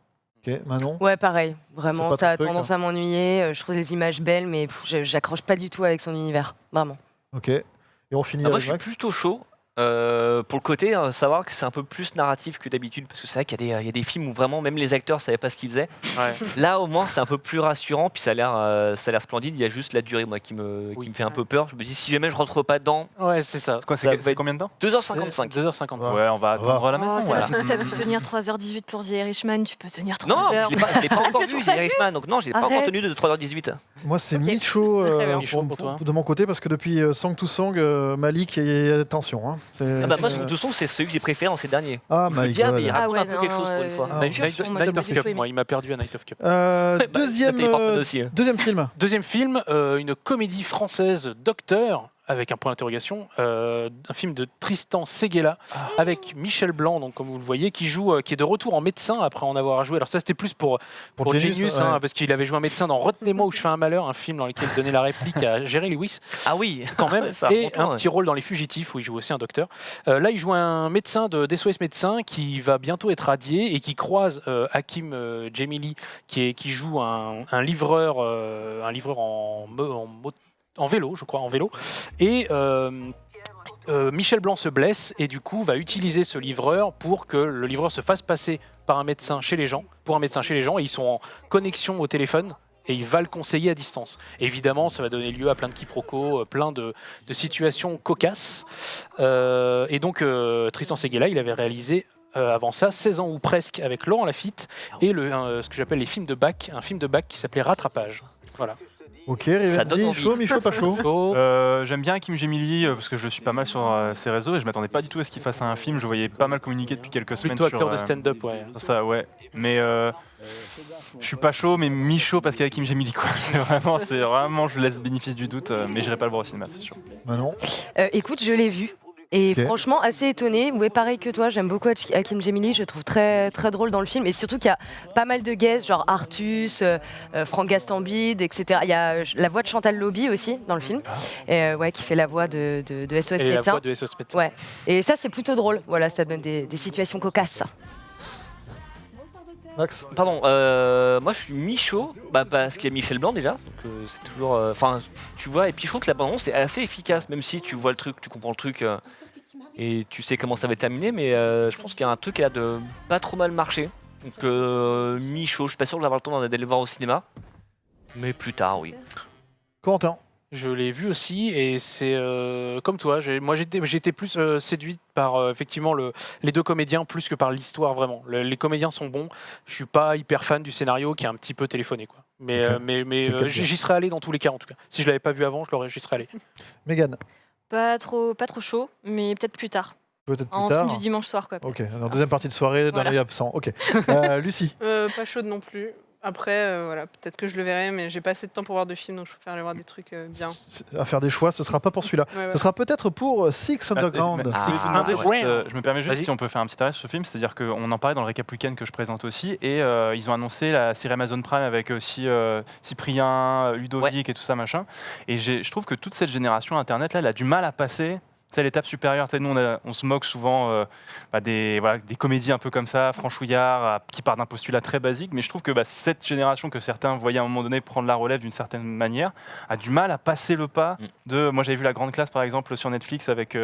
Ok, Manon. Ouais, pareil. C'est Vraiment, pas ça a ton truc, tendance à m'ennuyer. Je trouve les images belles, mais j'accroche pas du tout avec son univers. Vraiment. Ok. Et on finit Moi, avec je suis Max. plutôt chaud. Pour le côté, savoir que c'est un peu plus narratif que d'habitude, parce que c'est vrai qu'il y a des films où vraiment même les acteurs savaient pas ce qu'ils faisaient. Ouais. Là, au moins, c'est un peu plus rassurant, puis ça a l'air splendide. Il y a juste la durée, moi, qui me fait un peu peur. Je me dis, si jamais je rentre pas dedans, Ouais, c'est ça. C'est quoi, Ça va c'est être- combien de temps 2h55. 2h55. Ouais, on va attendre à la Oh, maison. t'as voilà. pu tenir 3h18 pour The Irishman, tu peux tenir 3 Non, heures. je l'ai pas encore vu, The Irishman, donc non, j'ai pas encore Arrête. tenu de 3h18. Moi, c'est Ok. mi-chaud Très bien. Mi-chaud pour toi. de mon côté, parce que depuis Song to Song, Malik, attention. Hein. Ah bah, moi, de toute façon, c'est celui que j'ai préféré en ces derniers. Ah, Je me my dis, ah, mais il God. raconte Ah un ouais, peu quelque chose pour une fois. Ah, Night, ouais. Night- Moi, Night j'ai of beaucoup Cup, aimé. moi, il m'a perdu à Night of Cup. Deuxième, Nathalie Portman aussi. deuxième film. Deuxième film, une comédie française Docteur, avec un point d'interrogation, un film de Tristan Seguela avec Michel Blanc, donc comme vous le voyez, qui est de retour en médecin après en avoir joué. Alors ça c'était plus pour Genius, ouais. parce qu'il avait joué un médecin dans Retenez-moi ou je fais un malheur, un film dans lequel il donnait la réplique à Jerry Lewis. Ah oui, Quand même, Ça et remonte loin, un petit rôle dans Les Fugitifs où il joue aussi un docteur. Là, il joue un médecin de SOS médecin qui va bientôt être radié et qui croise Hakim Djemili qui joue un livreur en vélo, je crois, en vélo. Et Michel Blanc se blesse et du coup va utiliser ce livreur pour que le livreur se fasse passer par un médecin chez les gens, et ils sont en connexion au téléphone. Et il va le conseiller à distance. Et évidemment, ça va donner lieu à plein de quiproquos, plein de situations cocasses. Et donc, Tristan Seguela, il avait réalisé avant ça 16 ans ou presque avec Laurent Lafitte et ce que j'appelle les films de bac, un film de bac qui s'appelait Rattrapage. Voilà. Ok, Ça donne Rivenzi, envie. chaud, mi-chaud, pas chaud. Oh, J'aime bien Hakim Djemili parce que je le suis pas mal sur ses réseaux et je m'attendais pas du tout à ce qu'il fasse un film. Je voyais pas mal communiquer depuis quelques semaines plutôt sur acteur de stand-up, ouais. sur ça, ouais. Mais je suis pas chaud, mais mi-chaud parce qu'il y a Hakim Djemili, quoi. C'est vraiment, je laisse le bénéfice du doute, mais j'irai pas le voir au cinéma, c'est sûr. Manon. Écoute, je l'ai vu. Et Ok. franchement, assez étonnée. Ouais, pareil que toi, j'aime beaucoup Hakim Djemili. Je le trouve très, très drôle dans le film. Et surtout qu'il y a pas mal de guests, genre Artus, Franck Gastambide, etc. Il y a la voix de Chantal Lobby aussi dans le film, ouais, qui fait la voix de SOS Et la Médecin. voix de SOS Médecin. Ouais. Et ça, c'est plutôt drôle. Voilà, ça donne des situations cocasses. Max. Pardon, moi je suis mi-chaud, parce qu'il y a Michel Blanc déjà, donc c'est toujours... Enfin, tu vois, et puis je trouve que la bande-annonce est assez efficace, même si tu vois le truc, tu comprends le truc, et tu sais comment ça va être terminé, mais je pense qu'il y a un truc qui a de pas trop mal marché. Donc mi-chaud, je suis pas sûr de l'avoir le temps d'aller le voir au cinéma, mais plus tard, oui. Corentin. Je l'ai vu aussi et c'est comme toi. Moi, j'étais plus séduite par effectivement les deux comédiens plus que par l'histoire vraiment. Les comédiens sont bons. Je suis pas hyper fan du scénario qui est un petit peu téléphoné, quoi. Mais, Ok. j'y serais allé dans tous les cas en tout cas. Si je l'avais pas vu avant, j'y serais allé. Mégane. Pas trop chaud, mais peut-être plus tard. Peut-être plus En tard. film du dimanche soir, quoi. Ok, alors deuxième partie de soirée, d'un Voilà. œil absent. Ok. Lucie. Pas chaude non plus. Après, voilà, peut-être que je le verrai, mais j'ai pas assez de temps pour voir de films, donc je préfère aller voir des trucs bien. À faire des choix, ce sera pas pour celui-là. Ouais, ouais. Ce sera peut-être pour Six Underground. Je me permets juste Vas-y. si on peut faire un petit arrêt sur ce film, c'est-à-dire qu'on en parlait dans le récap week-end que je présente aussi, et ils ont annoncé la série Amazon Prime avec aussi Cyprien, Ludovic et tout ça machin. Et je trouve que toute cette génération Internet là, elle a du mal à passer. C'est l'étape supérieure. Nous, on se moque souvent des comédies un peu comme ça, franchouillards, qui partent d'un postulat très basique. Mais je trouve que cette génération que certains voyaient à un moment donné prendre la relève d'une certaine manière a du mal à passer le pas de. Moi, j'avais vu La Grande Classe, par exemple, sur Netflix avec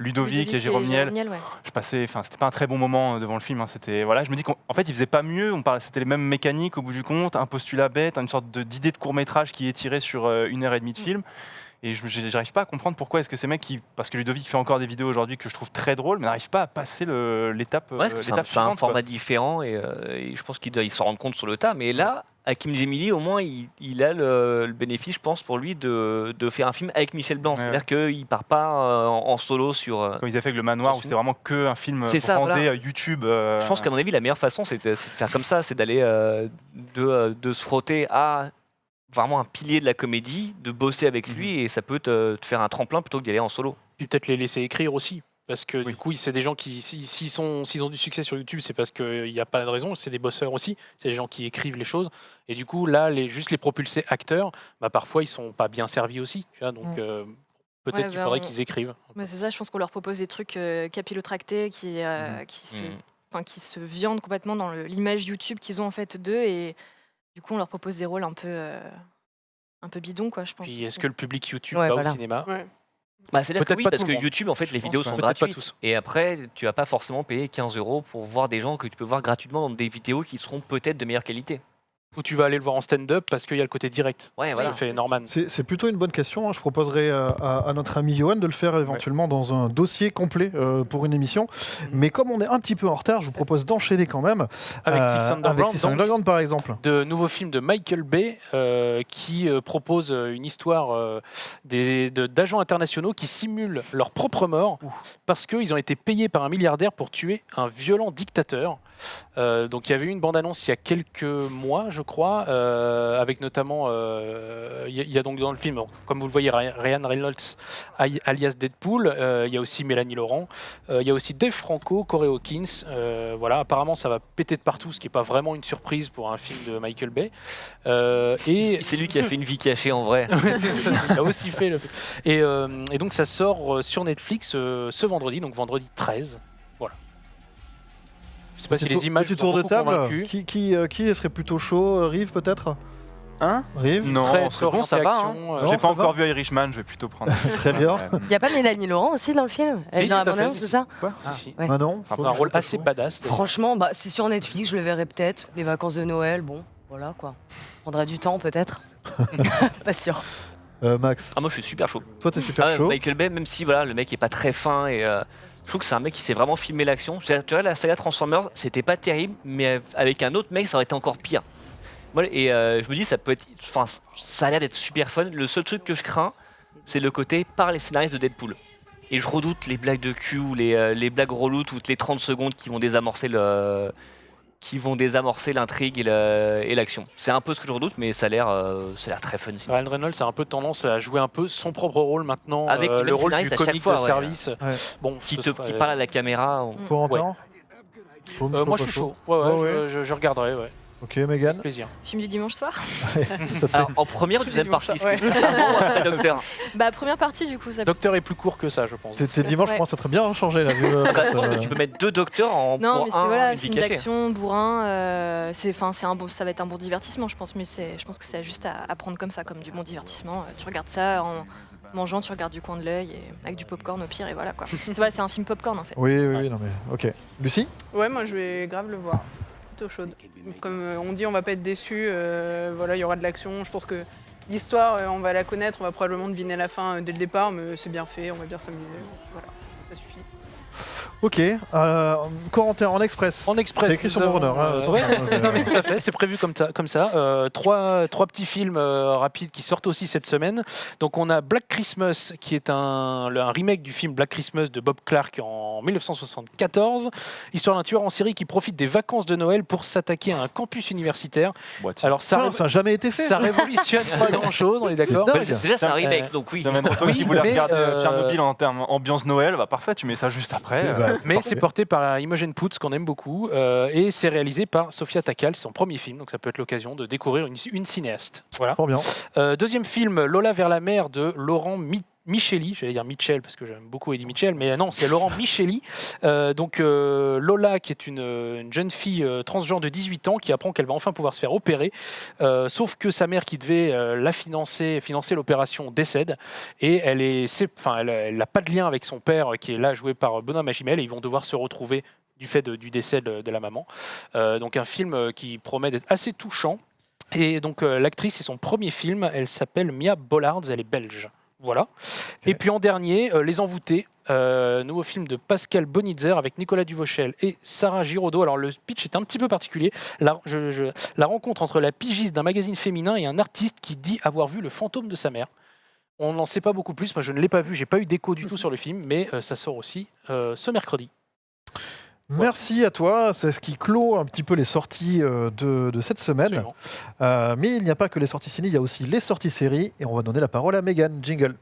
Ludovic et Jérôme Niel. Ouais. Je passais, c'était pas un très bon moment devant le film. C'était je me dis qu'en fait, ils faisaient pas mieux. C'était les mêmes mécaniques au bout du compte, un postulat bête, une sorte d'idée de court métrage qui est tirée sur 1h30 de film. Et j'arrive pas à comprendre pourquoi est-ce que ces mecs parce que Ludovic fait encore des vidéos aujourd'hui que je trouve très drôles, mais n'arrivent pas à passer l'étape Ouais, parce que c'est un suivante, format quoi. différent et je pense qu'ils s'en rendent compte sur le tas. Mais là, Hakim Djemili, au moins, il a le bénéfice, je pense, pour lui, de faire un film avec Michel Blanc. Ouais. C'est-à-dire qu'il part pas en solo sur. Comme ils avaient fait avec Le Manoir, où c'était vraiment que un film C'est ça, brandé voilà. YouTube. Je pense qu'à mon avis, la meilleure façon, c'est de faire comme ça, c'est d'aller de se frotter à vraiment un pilier de la comédie, de bosser avec lui, et ça peut te faire un tremplin plutôt que d'y aller en solo. Puis peut-être les laisser écrire aussi. Parce que Oui. du coup, c'est des gens qui, s'ils ont du succès sur YouTube, c'est parce qu'il n'y a pas de raison. C'est des bosseurs aussi. C'est des gens qui écrivent les choses. Et du coup, là, juste les propulser acteurs, bah, parfois, ils sont pas bien servis aussi. Tu vois, donc, peut-être Ouais, qu'il bah, faudrait qu'ils écrivent. Ouais, c'est ça, je pense qu'on leur propose des trucs capillotractés qui se viandent complètement dans l'image YouTube qu'ils ont en fait d'eux, et du coup on leur propose des rôles un peu bidons, quoi, je pense. Puis, aussi. est-ce que le public YouTube Ouais, va voilà. au cinéma? Ouais. C'est-à-dire que Peut-être oui, pas parce tout que le monde. YouTube, en fait, les vidéos sont Peut-être pas gratuites. tous. Et après, tu vas pas forcément payer 15 € pour voir des gens que tu peux voir gratuitement dans des vidéos qui seront peut-être de meilleure qualité. Ou tu vas aller le voir en stand-up parce qu'il y a le côté direct. Ouais, Ça voilà. fait Norman. C'est plutôt une bonne question. Je proposerai à notre ami Johan de le faire éventuellement dans un dossier complet pour une émission. Mais comme on est un petit peu en retard, je vous propose d'enchaîner quand même Avec Six Underground, avec Six donc. Underground, par exemple. De nouveaux films de Michael Bay qui propose une histoire d'agents internationaux qui simulent leur propre mort parce qu'ils ont été payés par un milliardaire pour tuer un violent dictateur. Donc il y avait eu une bande-annonce il y a quelques mois, je crois, avec notamment, il y a donc dans le film, comme vous le voyez, Ryan Reynolds alias Deadpool, il y a aussi Mélanie Laurent, il y a aussi Dave Franco, Corey Hawkins, voilà, apparemment ça va péter de partout, ce qui n'est pas vraiment une surprise pour un film de Michael Bay. Et C'est lui qui a fait une vie cachée en vrai. c'est ça, il a aussi fait le et donc ça sort sur Netflix ce vendredi, donc vendredi 13. Voilà. Je sais pas si les images Petit vous tour ont de beaucoup table. convaincu. Qui serait plutôt chaud? Rive peut-être? Hein Rive? Non, Très c'est bon, orienté ça va. Hein. action, Non, J'ai ça pas va. encore vu Irishman, je vais plutôt prendre. Très bien. Il n'y a pas Mélanie Laurent aussi dans le film? Elle Si, est dans la tout à fait, bande-annonce, si, c'est si. ça? Quoi Si, si. Ouais. Ah non? C'est un rôle assez badass. d'ailleurs. Franchement, c'est sur Netflix, je le verrai peut-être. Les vacances de Noël, bon, voilà quoi. Prendrait du temps peut-être. Pas sûr. Max, Ah, moi, je suis super chaud. toi t'es super Ah ouais, chaud. Michael Bay, même si voilà, le mec est pas très fin, et je trouve que c'est un mec qui sait vraiment filmer l'action. Tu vois, la saga Transformers, c'était pas terrible, mais avec un autre mec, ça aurait été encore pire. Voilà, et je me dis, ça peut être, enfin, ça a l'air d'être super fun. Le seul truc que je crains, c'est le côté par les scénaristes de Deadpool. Et je redoute les blagues de cul ou les blagues reloues toutes les 30 secondes qui vont désamorcer l'intrigue et l'action. C'est un peu ce que je redoute, mais ça a l'air très fun. Aussi. Ryan Reynolds a un peu tendance à jouer un peu son propre rôle maintenant, Avec le le même rôle du scénariste à chaque comique fois, de ouais. service. Ouais. Bon, Qui ce parle serait- à la caméra. Corentin? Chaud, Moi pas je suis chaud. Ouais, Ah ouais. je regarderai, ouais. Ok, Megan. Plaisir. Film du dimanche soir. Ça te fait- Alors, en première ou deuxième partie, Ouais. Docteur. Bah première partie du coup, ça. Docteur est plus court que ça, je pense. T'es dimanche, je Ouais. pense que ça serait bien changé là. Bah, je pense que tu peux mettre 2 docteurs Non, mais pour c'est voilà, une vie film cachée. d'action, bourrin. Ça va être un bon divertissement, je pense. Mais je pense que c'est juste à prendre comme ça, comme du bon divertissement. Tu regardes ça en mangeant, tu regardes du coin de l'œil, et avec du popcorn au pire, et voilà quoi. C'est un film popcorn en fait. Oui, non mais ok. Lucie? Ouais, moi je vais grave le voir. Plutôt chaude. Comme on dit, on va pas être déçus. Voilà, il y aura de l'action. Je pense que l'histoire, on va la connaître. On va probablement deviner la fin dès le départ, mais c'est bien fait. On va bien s'amuser. Voilà, ça suffit. Ok. Corentin en express. En express. C'est écrit sur nous mon runner. avons, Hein, ouais, attention, non, mais tout à fait, c'est prévu comme ça. Trois petits films rapides qui sortent aussi cette semaine. Donc on a Black Christmas, qui est un remake du film Black Christmas de Bob Clark en 1974. Histoire d'un tueur en série qui profite des vacances de Noël pour s'attaquer à un campus universitaire. Alors Ah, ça n'a jamais été fait. ça révolutionne pas grand-chose, on est d'accord. Dingue. Déjà, c'est un remake, donc oui. Il y a même toi Oui, qui voulais mais, regarder Tchernobyl en termes ambiance Noël, bah parfait, tu mets ça juste après. Mais c'est porté par Imogen Poots, qu'on aime beaucoup, et c'est réalisé par Sofia Takal, c'est son premier film, donc ça peut être l'occasion de découvrir une cinéaste. Voilà. Fort bien. Deuxième film, Lola vers la mer de Laurent Micheli, j'allais dire Mitchell parce que j'aime beaucoup Eddie Mitchell, mais non, c'est Laurent Micheli. Lola, qui est une jeune fille transgenre de 18 ans qui apprend qu'elle va enfin pouvoir se faire opérer, sauf que sa mère qui devait la financer l'opération décède, et elle n'a pas de lien avec son père qui est là joué par Benoît Magimel, et ils vont devoir se retrouver du fait du décès de la maman. Donc un film qui promet d'être assez touchant. Et donc l'actrice, c'est son premier film, elle s'appelle Mia Bollards, elle est belge. Voilà. Et puis en dernier, Les Envoûtés, nouveau film de Pascal Bonitzer avec Nicolas Duvauchel et Sarah Giraudot. Alors le pitch est un petit peu particulier. La rencontre entre la pigiste d'un magazine féminin et un artiste qui dit avoir vu le fantôme de sa mère. On n'en sait pas beaucoup plus. Moi, je ne l'ai pas vu. J'ai pas eu d'écho du tout sur le film, mais ça sort aussi ce mercredi. Merci à toi, c'est ce qui clôt un petit peu les sorties de cette semaine. Mais il n'y a pas que les sorties ciné, il y a aussi les sorties séries. Et on va donner la parole à Megan. Jingle.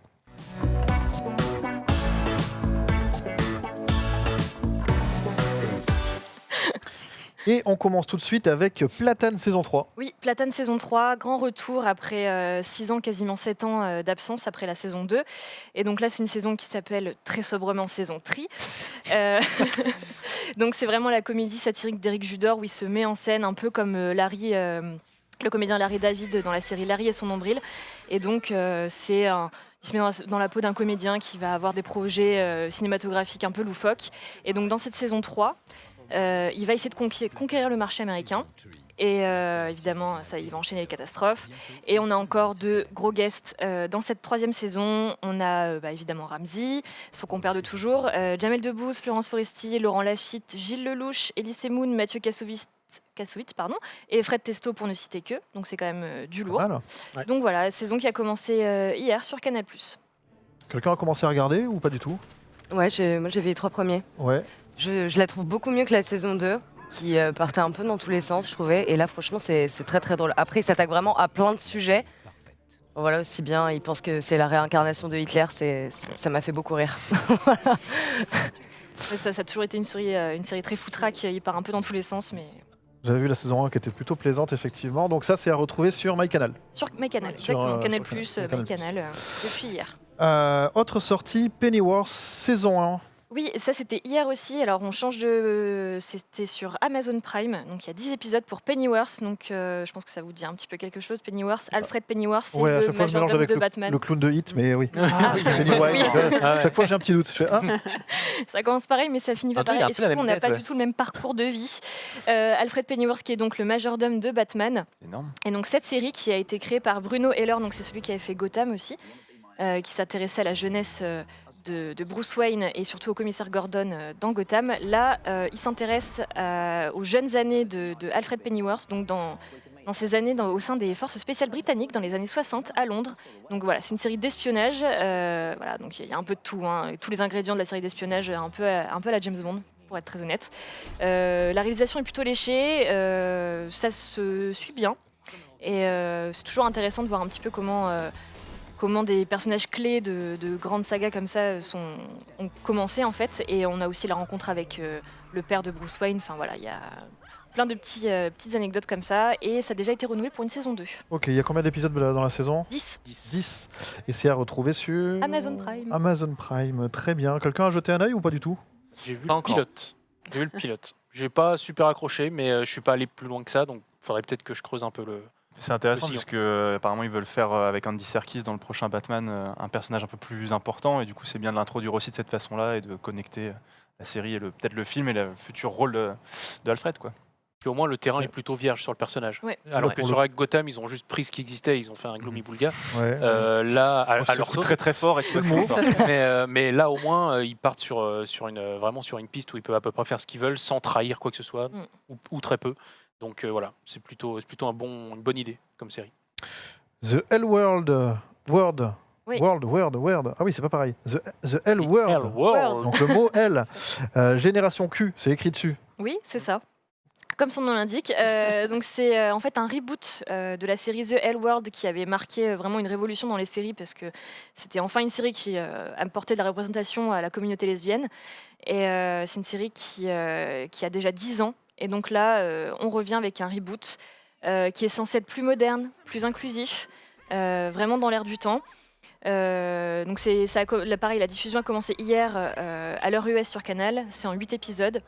Et on commence tout de suite avec Platane saison 3. Oui, Platane saison 3, grand retour après 6 ans, quasiment 7 ans d'absence après la saison 2. Et donc là, c'est une saison qui s'appelle très sobrement saison Tri. Donc c'est vraiment la comédie satirique d'Éric Judor où il se met en scène un peu comme Larry, le comédien Larry David dans la série Larry et son nombril. Et donc il se met dans la peau d'un comédien qui va avoir des projets cinématographiques un peu loufoques. Et donc dans cette saison 3, il va essayer de conquérir le marché américain. Et évidemment, il va enchaîner les catastrophes. Et on a encore de gros guests dans cette 3e saison. On a évidemment Ramzy, son compère de toujours, Jamel Debbouze, Florence Foresti, Laurent Lafitte, Gilles Lelouch, Elie Semoun, Mathieu Kassovitz, et Fred Testo pour ne citer que. Donc c'est quand même du lourd. Voilà. Ouais. Donc voilà, saison qui a commencé hier sur Canal+. Quelqu'un a commencé à regarder ou pas du tout? Ouais, moi j'ai vu les 3 premiers. Ouais. Je la trouve beaucoup mieux que la saison 2, qui partait un peu dans tous les sens, je trouvais. Et là, franchement, c'est très très drôle. Après, il s'attaque vraiment à plein de sujets. Voilà, aussi bien, il pense que c'est la réincarnation de Hitler, ça m'a fait beaucoup rire. Voilà. Ça a toujours été une série très foutraque, il part un peu dans tous les sens, mais... J'avais vu la saison 1 qui était plutôt plaisante, effectivement. Donc ça, c'est à retrouver sur MyCanal. Sur MyCanal, Sur, exactement. Canal+, sur Canal+. MyCanal, depuis hier. Autre sortie, Pennyworth saison 1. Oui, ça c'était hier aussi. Alors on change de... C'était sur Amazon Prime. Donc il y a 10 épisodes pour Pennyworth. Donc je pense que ça vous dit un petit peu quelque chose. Pennyworth, Alfred Pennyworth, c'est Ouais, à le chaque fois je mélange majordome avec de Batman. le clown de Hit, mais oui. Ah, Pennyworth, oui. chaque fois j'ai un petit doute. Je fais, ah. Ça commence pareil, mais ça finit pas Un truc, il y pareil. a un Et peu la surtout, même on n'a tête, pas ouais. du tout le même parcours de vie. Alfred Pennyworth, qui est donc le majordome de Batman. Énorme. Et donc cette série qui a été créée par Bruno Heller, donc c'est celui qui avait fait Gotham aussi, qui s'intéressait à la jeunesse de Bruce Wayne et surtout au commissaire Gordon dans Gotham. Là, il s'intéresse aux jeunes années de Alfred Pennyworth, donc dans ces années au sein des forces spéciales britanniques dans les années 60 à Londres. Donc voilà, c'est une série d'espionnage. Voilà, donc il y a un peu de tout, hein, tous les ingrédients de la série d'espionnage, un peu à la James Bond, pour être très honnête. La réalisation est plutôt léchée, ça se suit bien. Et c'est toujours intéressant de voir un petit peu comment des personnages clés de grandes sagas comme ça ont commencé en fait. Et on a aussi la rencontre avec le père de Bruce Wayne. Enfin voilà, il y a plein de petites anecdotes comme ça. Et ça a déjà été renouvelé pour une saison 2. Ok, il y a combien d'épisodes dans la saison? 10. 10. Et c'est à retrouver sur Amazon Prime. Amazon Prime, très bien. Quelqu'un a jeté un œil ou pas du tout? J'ai vu Pas le encore. pilote. J'ai vu le pilote. J'ai pas super accroché, mais je suis pas allé plus loin que ça, donc il faudrait peut-être que je creuse un peu le. C'est intéressant Aussi, parce que apparemment ils veulent faire avec Andy Serkis dans le prochain Batman un personnage un peu plus important et du coup c'est bien de l'introduire aussi de cette façon-là et de connecter la série et peut-être le film et le futur rôle de Alfred quoi. Puis au moins le terrain est plutôt vierge sur le personnage. Ouais. Alors Ouais. que sur avec Gotham, ils ont juste pris ce qui existait, ils ont fait un Gloomy Boulga. Ouais. Là, à leur Surtout sauce. très très fort et mais là au moins ils partent vraiment sur une piste où ils peuvent à peu près faire ce qu'ils veulent sans trahir quoi que ce soit ou très peu. Donc voilà, c'est plutôt une bonne idée comme série. The Hell World. Oui. World. Ah oui, c'est pas pareil. The Hell World. World. Donc le mot L. Génération Q, c'est écrit dessus. Oui, c'est ça. Comme son nom l'indique. Donc c'est en fait un reboot de la série The Hell World qui avait marqué vraiment une révolution dans les séries parce que c'était enfin une série qui apportait de la représentation à la communauté lesbienne. Et c'est une série qui a déjà 10 ans. Et donc là, on revient avec un reboot qui est censé être plus moderne, plus inclusif, vraiment dans l'air du temps. Donc pareil, la diffusion a commencé hier à l'heure US sur Canal. C'est en 8 épisodes.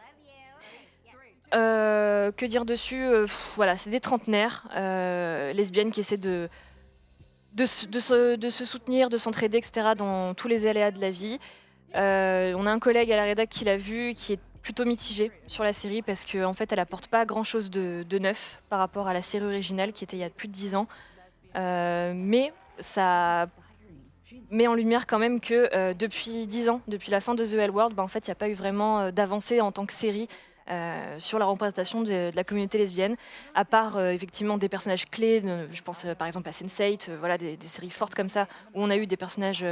Que dire dessus voilà, c'est des trentenaires lesbiennes qui essaient de se soutenir, de s'entraider, etc. dans tous les aléas de la vie. On a un collègue à la rédac qui l'a vu, qui est plutôt mitigé sur la série parce qu'en fait, elle apporte pas grand-chose de neuf par rapport à la série originale qui était il y a plus de 10 ans. Mais ça met en lumière quand même que depuis 10 ans, depuis la fin de The L World, en fait, il n'y a pas eu vraiment d'avancée en tant que série sur la représentation de la communauté lesbienne, à part effectivement des personnages clés, je pense par exemple à Sense8, voilà, des séries fortes comme ça, où on a eu des personnages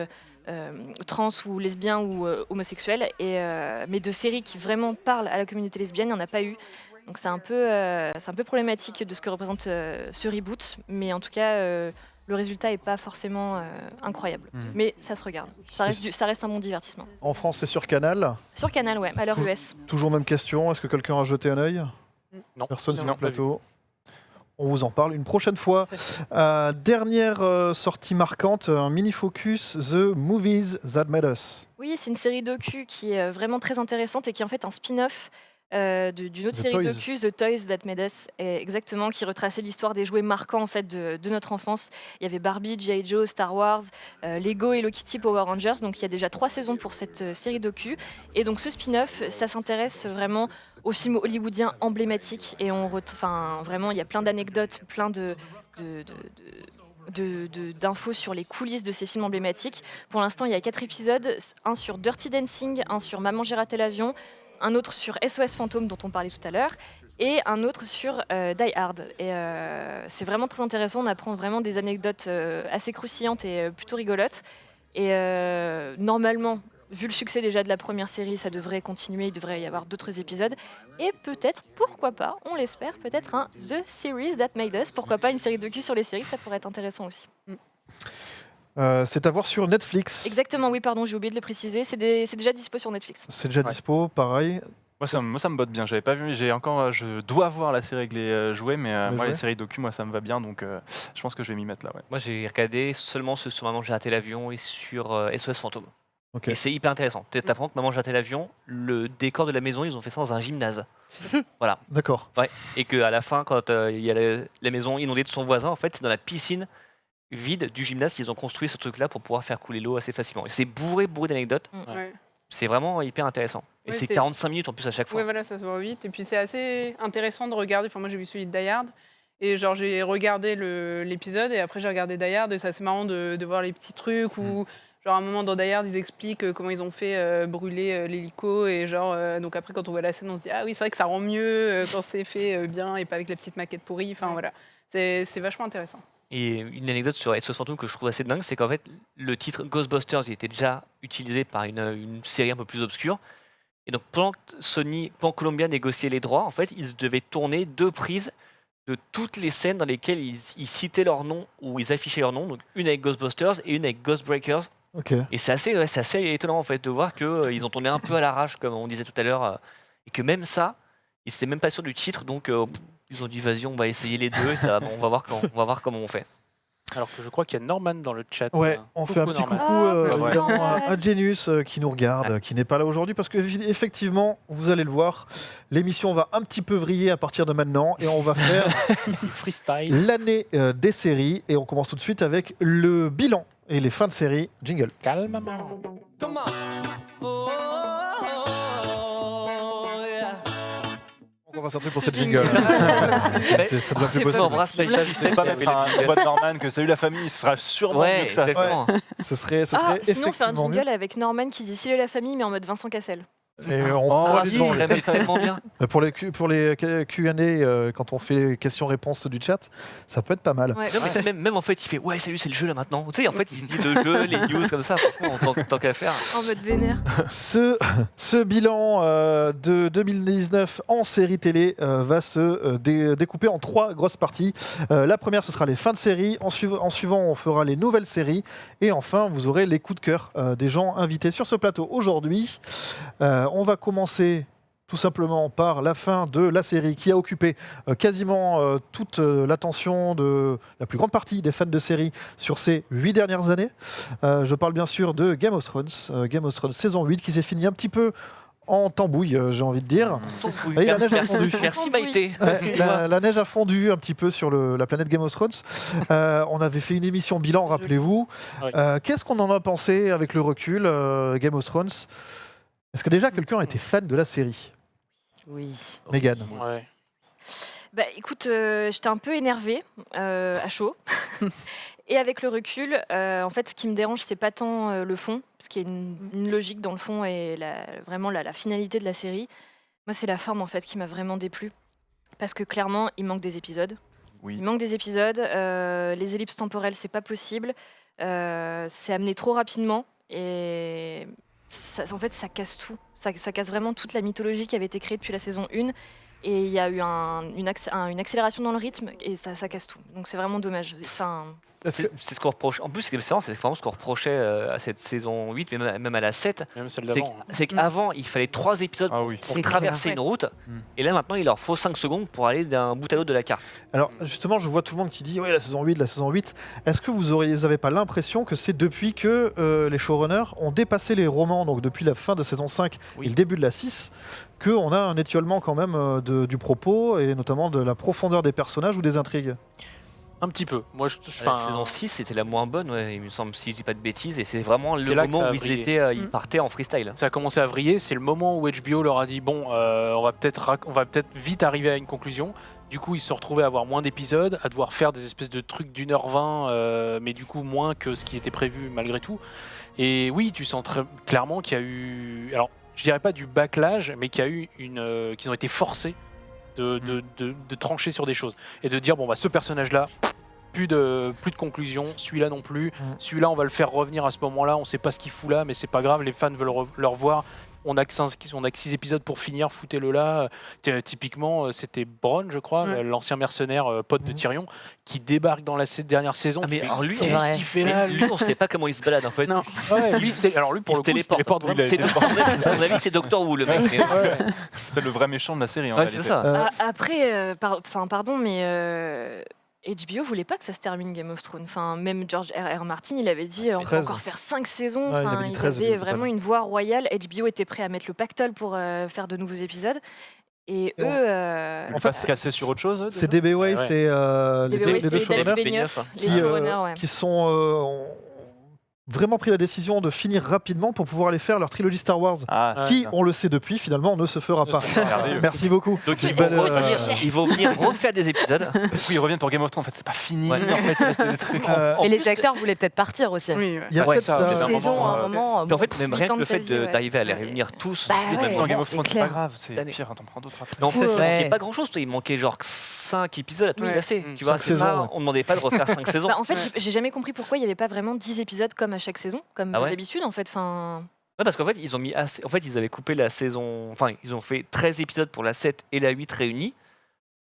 trans ou lesbiens ou homosexuels, mais de séries qui vraiment parlent à la communauté lesbienne, il n'y en a pas eu. Donc c'est un peu problématique de ce que représente ce reboot, mais en tout cas le résultat n'est pas forcément incroyable. Mais ça se regarde, ça reste un bon divertissement. En France, c'est sur Canal. Sur Canal, ouais, à l'heure US. Toujours même question, est-ce que quelqu'un a jeté un œil? Non. Personne sur Non, le plateau. On vous en parle une prochaine fois. Dernière sortie marquante, un mini-focus, The Movies That Made Us. Oui, c'est une série docu qui est vraiment très intéressante et qui est en fait un spin-off d'une autre The série Toys. docu, The Toys That Made Us, exactement, qui retraçait l'histoire des jouets marquants en fait de notre enfance. Il y avait Barbie, G.I. Joe, Star Wars, Lego, Hello Kitty, Power Rangers. Donc il y a déjà 3 saisons pour cette série docu. Et donc ce spin-off, ça s'intéresse vraiment aux films hollywoodiens emblématiques. Et vraiment, il y a plein d'anecdotes, plein d'infos sur les coulisses de ces films emblématiques. Pour l'instant, il y a 4 épisodes, un sur Dirty Dancing, un sur Maman j'ai raté l'avion, un autre sur SOS Fantôme dont on parlait tout à l'heure, et un autre sur Die Hard. Et c'est vraiment très intéressant, on apprend vraiment des anecdotes assez croustillantes et plutôt rigolotes. Et normalement, vu le succès déjà de la première série, ça devrait continuer, il devrait y avoir d'autres épisodes. Et peut-être, pourquoi pas, on l'espère, peut-être un The Series That Made Us, pourquoi pas une série docu sur les séries, ça pourrait être intéressant aussi. C'est à voir sur Netflix. Exactement, oui, pardon, j'ai oublié de le préciser, c'est déjà dispo sur Netflix. C'est déjà dispo, pareil. Moi, ça me botte bien. J'avais pas vu. Je dois voir la série avec les jouets, mais moi, les séries docu, moi, ça me va bien. Donc, je pense que je vais m'y mettre là. Ouais. Moi, j'ai regardé seulement ceux sur Maman j'ai raté l'avion et sur SOS Fantôme. Okay. Et c'est hyper intéressant. Tu apprends que Maman j'ai raté l'avion, le décor de la maison, ils ont fait ça dans un gymnase. Voilà. D'accord. Ouais. Et qu'à la fin, quand il y a la maison inondée de son voisin, en fait, c'est dans la piscine vide du gymnase qu'ils ont construit ce truc-là pour pouvoir faire couler l'eau assez facilement. Et c'est bourré d'anecdotes. Ouais. C'est vraiment hyper intéressant. Et Ouais, c'est c'est- 45 minutes en plus à chaque fois. Ouais, voilà, ça se voit vite. Et puis c'est assez intéressant de regarder. Enfin, moi, j'ai vu celui de Die Hard. Et genre, j'ai regardé l'épisode et après, j'ai regardé Die Hard. Et c'est assez marrant de voir les petits trucs où, genre, à un moment dans Die Hard, ils expliquent comment ils ont fait brûler l'hélico. Et genre, donc après, quand on voit la scène, on se dit, ah oui, c'est vrai que ça rend mieux quand c'est fait bien et pas avec la petite maquette pourrie. Enfin, voilà. C'est vachement intéressant. Et une anecdote sur SOS Fantôme que je trouve assez dingue, c'est qu'en fait, le titre Ghostbusters il était déjà utilisé par une série un peu plus obscure. Et donc, pendant que Columbia négociait les droits, en fait, ils devaient tourner 2 prises de toutes les scènes dans lesquelles ils citaient leur nom ou ils affichaient leur nom. Donc, une avec Ghostbusters et une avec Ghostbreakers. Ok. Et c'est assez étonnant, en fait, de voir qu'ils ont tourné un peu à l'arrache, comme on disait tout à l'heure. Et que même ça, ils n'étaient même pas sûrs du titre. Donc, ils ont dit, vas-y, on va essayer les deux. On va voir comment on fait. Alors que je crois qu'il y a Norman dans le chat. Ouais, on fait un petit Norman. coucou Ah, évidemment ouais. à Genius qui nous regarde, qui n'est pas là aujourd'hui parce que effectivement, vous allez le voir, l'émission va un petit peu vriller à partir de maintenant et on va faire Freestyle. l'année des séries et on commence tout de suite avec le bilan et les fins de série. Jingle. Calme, maman. On va sortir pour cette jingle. Ça devient plus On possible. embrasse Là, si c'était pas mettre un voix de Norman que salut la famille, ce sera sûrement Ouais, mieux que ça. exactement. Ce serait Sinon, on fait un effectivement mieux. jingle avec Norman qui dit salut la famille, mais en mode Vincent Cassel. Et on Oh, prend Ah, les ça devants. serait tellement bien. Pour les Q&A, quand on fait les questions-réponses du chat, ça peut être pas mal. Ouais. Non, mais c'est même en fait, il fait ouais, salut, c'est le jeu là maintenant. Tu sais, en fait, il dit le jeu, les news comme ça. Franchement, tant qu'à faire. En mode vénère. Ce bilan de 2019 en série télé va se découper en 3 grosses parties. La première, ce sera les fins de série. En suivant, on fera les nouvelles séries. Et enfin, vous aurez les coups de cœur des gens invités sur ce plateau aujourd'hui. On va commencer tout simplement par la fin de la série qui a occupé quasiment toute l'attention de la plus grande partie des fans de série sur ces 8 dernières années. Je parle bien sûr de Game of Thrones saison 8 qui s'est finie un petit peu en tambouille, j'ai envie de dire. Et la neige a fondu. Merci Maïté. Ouais, la neige a fondu un petit peu sur la planète Game of Thrones. On avait fait une émission bilan, rappelez-vous. Oui. Qu'est-ce qu'on en a pensé avec le recul, Game of Thrones? Est-ce que déjà quelqu'un a été fan de la série? Oui. Mégane. Ouais. Bah écoute, j'étais un peu énervée, à chaud. Et avec le recul, en fait, ce qui me dérange, c'est pas tant le fond, parce qu'il y a une logique dans le fond et vraiment la finalité de la série. Moi, c'est la forme en fait qui m'a vraiment déplu, parce que clairement, il manque des épisodes. Oui. Il manque des épisodes. Les ellipses temporelles, c'est pas possible. C'est amené trop rapidement et en fait, ça casse tout. Ça casse vraiment toute la mythologie qui avait été créée depuis la saison 1. Et il y a eu une accélération dans le rythme et ça casse tout. Donc c'est vraiment dommage. Enfin, C'est ce qu'on reproche. En plus, c'est vraiment ce qu'on reprochait à cette saison 8, mais même à la 7. Même celle C'est d'avant. c'est qu'avant, il fallait 3 épisodes Ah oui. pour C'est traverser clair. une route. Mm. Et là, maintenant, il leur faut 5 secondes pour aller d'un bout à l'autre de la carte. Alors justement, je vois tout le monde qui dit oui, la saison 8, la saison 8. Est-ce que vous n'avez pas l'impression que c'est depuis que les showrunners ont dépassé les romans, donc depuis la fin de saison 5 Oui. et le début de la 6, qu'on a un étiolement quand même du propos et notamment de la profondeur des personnages ou des intrigues? Un petit peu. Moi, La saison 6, c'était la moins bonne, ouais, il me semble, si je dis pas de bêtises. Et c'est vraiment C'est le là que moment ça a où vrillé. ils partaient en freestyle. Ça a commencé à vriller. C'est le moment où HBO leur a dit bon, on va peut-être vite arriver à une conclusion. Du coup, ils se sont retrouvés à avoir moins d'épisodes, à devoir faire des espèces de trucs d'1h20, mais du coup moins que ce qui était prévu malgré tout. Et oui, tu sens très clairement qu'il y a eu, alors je dirais pas du backlash, mais qu'il y a eu qu'ils ont été forcés de trancher sur des choses et de dire bon bah ce personnage-là. Plus de conclusion, celui-là non plus. Celui-là, on va le faire revenir à ce moment-là. On sait pas ce qu'il fout là, mais c'est pas grave. Les fans veulent le revoir. On a que 6 épisodes pour finir. Foutez-le là. Typiquement, c'était Bronn, je crois, l'ancien mercenaire pote de Tyrion, qui débarque dans la dernière saison. Ah, mais alors lui, C'est qu'est-ce vrai. qu'il fait là lui, on sait pas comment il se balade en fait. Non. Ouais, lui, alors lui, pour Il le se coup, il se téléporte vraiment. C'est à son avis, c'est Doctor Who, le mec. c'est- C'était le vrai méchant de la série en Ouais, réalité. c'est ça. Après, pardon, mais HBO voulait pas que ça se termine Game of Thrones. Enfin, même George R.R. Martin, il avait dit on va 13. encore faire 5 saisons. Ouais, il Enfin, avait dit il 13 avait au total. vraiment une voix royale. HBO était prêt à mettre le pactole pour faire de nouveaux épisodes. Et Bon. eux, En fait, se casser sur autre chose. C'est DB Way, Ouais. c'est les DB Weiss, deux c'est David showrunners Benioff, les qui, showrunners, ouais. qui ont vraiment pris la décision de finir rapidement pour pouvoir aller faire leur trilogie Star Wars, Ah, qui, on le sait depuis, finalement, ne se fera pas. Merveilleux. Merci beaucoup. Donc Une ils belle, vont, ils vont venir refaire des épisodes. Oui, ils reviennent pour Game of Thrones. En fait, c'est pas fini. Ouais. En fait, il reste des trucs. Et les acteurs voulaient peut-être partir aussi. Oui, ouais. il y a Ouais, peut-être ça, ça. mais d'un Saison moment, à un moment. Puis en fait, même rien que temps le de ta fait vie, ouais. d'arriver à les réunir tous. Bah suite, ouais. maintenant, Non, Game of c'est Thrones, c'est clair. pas grave. C'est D'année. pire, t'en prends d'autres après. Mais en fait, il Ouais. manquait pas grand chose. Il manquait genre 5 épisodes à tout Ouais. casser. Tu vois, 5 c'est pas- saisons, ouais. on demandait pas de refaire 5 saisons. Bah, en fait, j'ai jamais compris pourquoi il n'y avait pas vraiment 10 épisodes comme à chaque saison, comme Ah ouais d'habitude en fait. Enfin, Ouais, parce qu'en fait, ils ont mis assez... En fait, ils avaient coupé la saison. Enfin, ils ont fait 13 épisodes pour la 7 et la 8 réunis.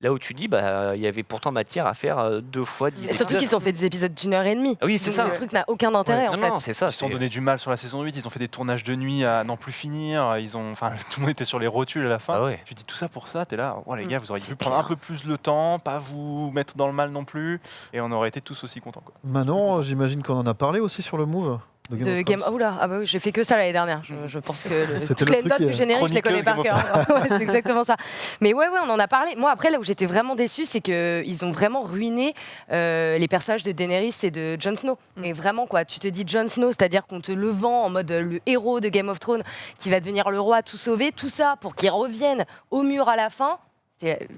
Là où tu dis, bah, il y avait pourtant matière à faire 2 fois 10 Et surtout épisodes. qu'ils ont fait des épisodes d'1h30. Ah oui, c'est Donc ça. le truc n'a aucun intérêt en Non, fait. non, c'est ça. Ils se sont c'est- donné du mal sur la saison 8, ils ont fait des tournages de nuit à n'en plus finir, ils ont, enfin, tout le monde était sur les rotules à la fin. Ah ouais. Tu dis tout ça pour ça, t'es là, oh, les Mm. gars, vous auriez C'est dû prendre un clair. peu plus le temps, pas vous mettre dans le mal non plus, et on aurait été tous aussi contents. Quoi. Manon, j'imagine qu'on en a parlé aussi sur le move de Game De of Game... Thrones. Oh là, ah bah oui, j'ai fait que ça l'année dernière. Je pense que C'était toutes le les truc notes qui du est générique, je les connais par chroniqueuse cœur. Ouais, c'est exactement ça. Mais ouais, on en a parlé. Moi, après, là où j'étais vraiment déçue, c'est qu'ils ont vraiment ruiné les personnages de Daenerys et de Jon Snow. Et vraiment, quoi, tu te dis Jon Snow, c'est-à-dire qu'on te le vend en mode le héros de Game of Thrones qui va devenir le roi, tout sauver, tout ça pour qu'il revienne au mur à la fin.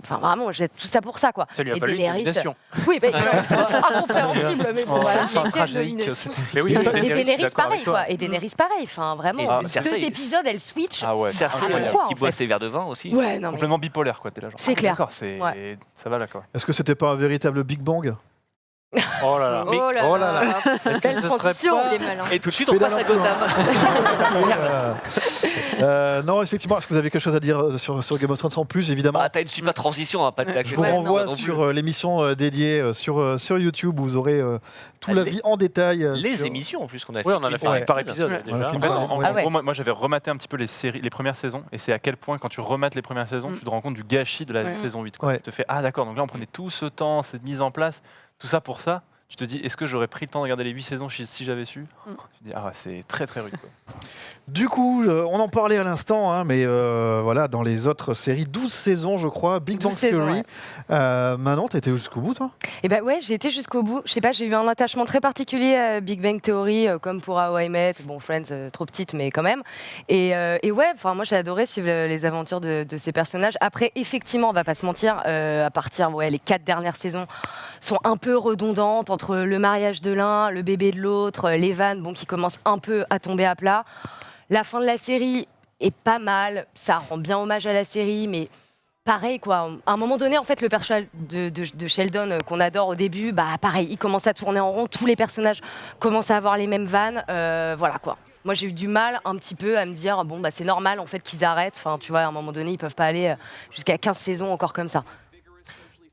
Enfin, vraiment, j'ai tout ça pour ça, quoi. Ça lui a Et fallu une Daenerys, nomination. Oui, mais incompréhensible, mais bon, voilà. Fin Mais tragique, quelle c'était. Mais oui, Et Daenerys, je suis Daenerys, d'accord pareil, avec toi. quoi. Et Daenerys, pareil. Enfin, vraiment, Et deux Cersei, épisodes, elle switch. Ah ouais, Cersei, Ah, qui en boit fait. ses verres de vin aussi. Ouais, non, mais... complètement bipolaire, quoi. T'es là, genre, C'est ah, clair. D'accord, c'est, Ouais. ça va là, quoi. Est-ce que c'était pas un véritable Big Bang? Oh là là. Mais- oh là oh là là, Est-ce que Belle ce serait transition. pas- il est malin. Et tout de suite, on passe à Gotham. Non, effectivement, est-ce que vous avez quelque chose à dire sur Game of Thrones en plus, évidemment? Bah, t'as une super transition, hein, pas de Je vous renvoie sur l'émission dédiée sur YouTube où vous aurez tout Ah, l'avis en détail. Les sur- émissions en plus qu'on a fait. Oui, on en a fait Ouais. un par épisode Ouais, déjà. on a fait En fait, Ah, en ah ouais. gros, moi j'avais rematé un petit peu les séries, les premières saisons, et c'est à quel point quand tu remates les premières saisons, tu te rends compte du gâchis de la Ouais. saison 8. Quoi. Ouais. Tu te fais, ah d'accord, donc là on prenait tout ce temps, cette mise en place, tout ça pour ça. Tu te dis, est-ce que j'aurais pris le temps de regarder les 8 saisons si j'avais su? Tu te dis, ah ouais, c'est très très rude. Quoi. Du coup, on en parlait à l'instant, hein, mais voilà, dans les autres séries, 12 saisons, je crois, Big 12 Bang saisons, Theory. ouais. Manon, t'as été jusqu'au bout, toi? Et ben ouais, j'ai été jusqu'au bout. Je sais pas, j'ai eu un attachement très particulier à Big Bang Theory, comme pour How I Met. Bon, Friends, trop petite, mais quand même. Et ouais, enfin moi j'ai adoré suivre les aventures de ces personnages. Après, effectivement, on va pas se mentir, à partir les 4 dernières saisons, sont un peu redondantes entre le mariage de l'un, le bébé de l'autre, les vannes qui commencent un peu à tomber à plat. La fin de la série est pas mal, ça rend bien hommage à la série, mais pareil quoi. À un moment donné, en fait, le personnage de Sheldon qu'on adore au début, pareil, il commence à tourner en rond, tous les personnages commencent à avoir les mêmes vannes, voilà quoi. Moi, j'ai eu du mal un petit peu à me dire c'est normal en fait qu'ils arrêtent. Enfin, tu vois, à un moment donné, ils peuvent pas aller jusqu'à 15 saisons encore comme ça.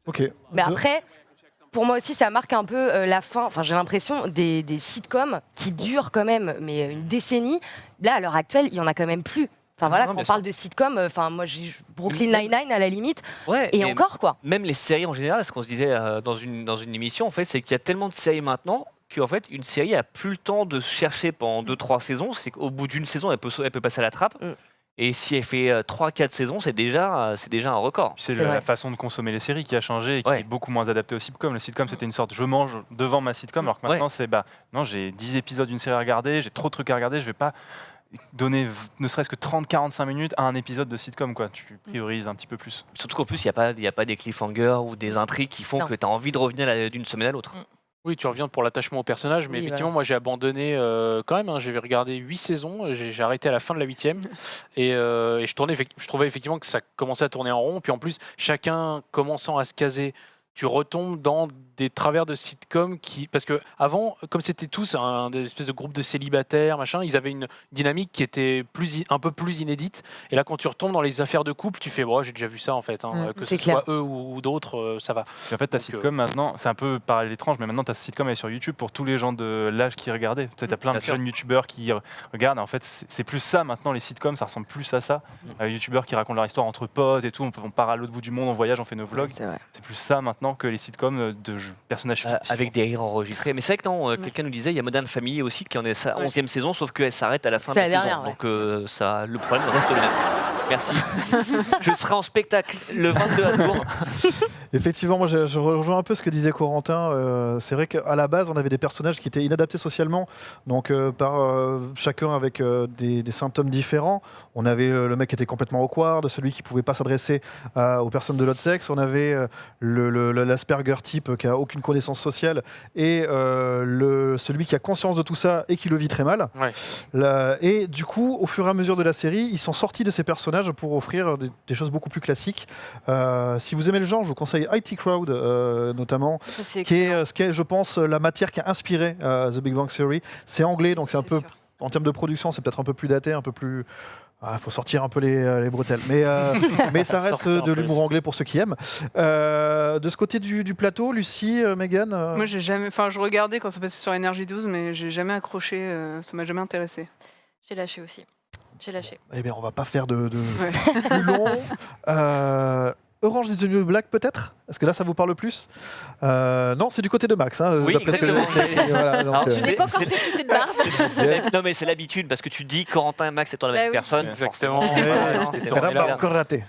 Ok. Mais après, pour moi aussi, ça marque un peu la fin. Enfin, j'ai l'impression des sitcoms qui durent quand même, mais une décennie. Là, à l'heure actuelle, il y en a quand même plus. Enfin voilà, quand on parle de sitcom, moi j'ai Brooklyn Nine-Nine à la limite, et encore quoi. Même les séries en général, ce qu'on se disait dans une émission, en fait, c'est qu'il y a tellement de séries maintenant qu'en fait, une série a plus le temps de se chercher pendant 2-3 saisons. C'est qu'au bout d'une saison, elle peut passer à la trappe. Et si elle fait 3-4 saisons, c'est déjà un record. C'est la façon de consommer les séries qui a changé et qui est beaucoup moins adaptée au sitcom. Le sitcom, c'était une sorte je mange devant ma sitcom, alors que maintenant, c'est non, j'ai 10 épisodes d'une série à regarder, j'ai trop de trucs à regarder, je vais pas donner ne serait-ce que 30-45 minutes à un épisode de sitcom, quoi. Tu priorises un petit peu plus. Surtout qu'en plus, il n'y a pas des cliffhangers ou des intrigues qui font que tu as envie de revenir d'une semaine à l'autre. Oui, tu reviens pour l'attachement au personnage, mais effectivement, moi j'ai abandonné quand même. J'avais regardé 8 saisons, j'ai arrêté à la fin de la 8e, et je trouvais effectivement que ça commençait à tourner en rond. Puis en plus, chacun commençant à se caser, tu retombes dans des travers de sitcom parce que avant, comme c'était tous des espèces de groupes de célibataires, machin, ils avaient une dynamique qui était un peu plus inédite. Et là, quand tu retombes dans les affaires de couple, tu fais j'ai déjà vu ça en fait, que ce soit eux ou d'autres, ça va. Et en fait, ta sitcom maintenant, c'est un peu parallèle étrange, mais maintenant ta sitcom elle est sur YouTube pour tous les gens de l'âge qui regardaient. Tu as plein de jeunes youtubeurs qui regardent. En fait, c'est plus ça maintenant, les sitcoms, ça ressemble plus à ça. Youtubeurs qui racontent leur histoire entre potes et tout. On part à l'autre bout du monde, on voyage, on fait nos vlogs. C'est plus ça maintenant que les sitcoms de personnages fictifs. Avec des rires enregistrés. Mais c'est vrai que non, quelqu'un nous disait, il y a Modern Family aussi qui en est sa 11e saison, sauf qu'elle s'arrête à la fin de la saison. Donc le problème reste le même. Merci. Je serai en spectacle le 22 à Tours. Effectivement, moi je rejoins un peu ce que disait Corentin. C'est vrai qu'à la base, on avait des personnages qui étaient inadaptés socialement, donc chacun avec des symptômes différents. On avait le mec qui était complètement awkward, celui qui pouvait pas s'adresser aux personnes de l'autre sexe. On avait l'Asperger type qui a aucune connaissance sociale et celui qui a conscience de tout ça et qui le vit très mal. Et du coup, au fur et à mesure de la série, ils sont sortis de ces personnages pour offrir des choses beaucoup plus classiques. Si vous aimez le genre, je vous conseille IT Crowd notamment, qui est, je pense, la matière qui a inspiré The Big Bang Theory. C'est anglais, donc c'est un peu, en termes de production, c'est peut-être un peu plus daté, un peu plus... Il faut sortir un peu les bretelles, mais ça reste de l'humour anglais pour ceux qui aiment. De ce côté du plateau, Lucie, Megan Moi, j'ai jamais... je regardais quand ça passait sur Énergie 12, mais j'ai jamais accroché, ça m'a jamais intéressé. J'ai lâché aussi. Eh bien, on va pas faire de plus long. Orange is the New Black, peut-être? Est-ce que là, ça vous parle plus? Non, c'est du côté de Max. Oui, exactement. Je n'ai pas encore fait pousser de barbe. Non, mais c'est l'habitude, parce que tu dis Corentin et Max étant la même personne. Exactement. On a encore raté.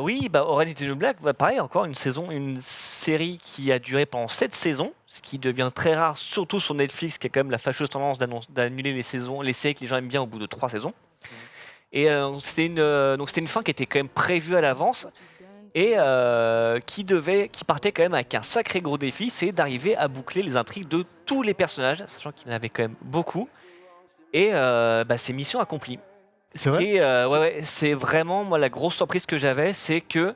Oui, Orange is the New Black, pareil, encore une série qui a duré pendant 7 saisons, ce qui devient très rare, surtout sur Netflix, qui a quand même la fâcheuse tendance d'annuler les séries que les gens aiment bien au bout de 3 saisons. Et c'était une fin qui était quand même prévue à l'avance et qui partait quand même avec un sacré gros défi, c'est d'arriver à boucler les intrigues de tous les personnages, sachant qu'il y en avait quand même beaucoup. Et c'est mission accomplie. C'est vraiment moi la grosse surprise que j'avais, c'est que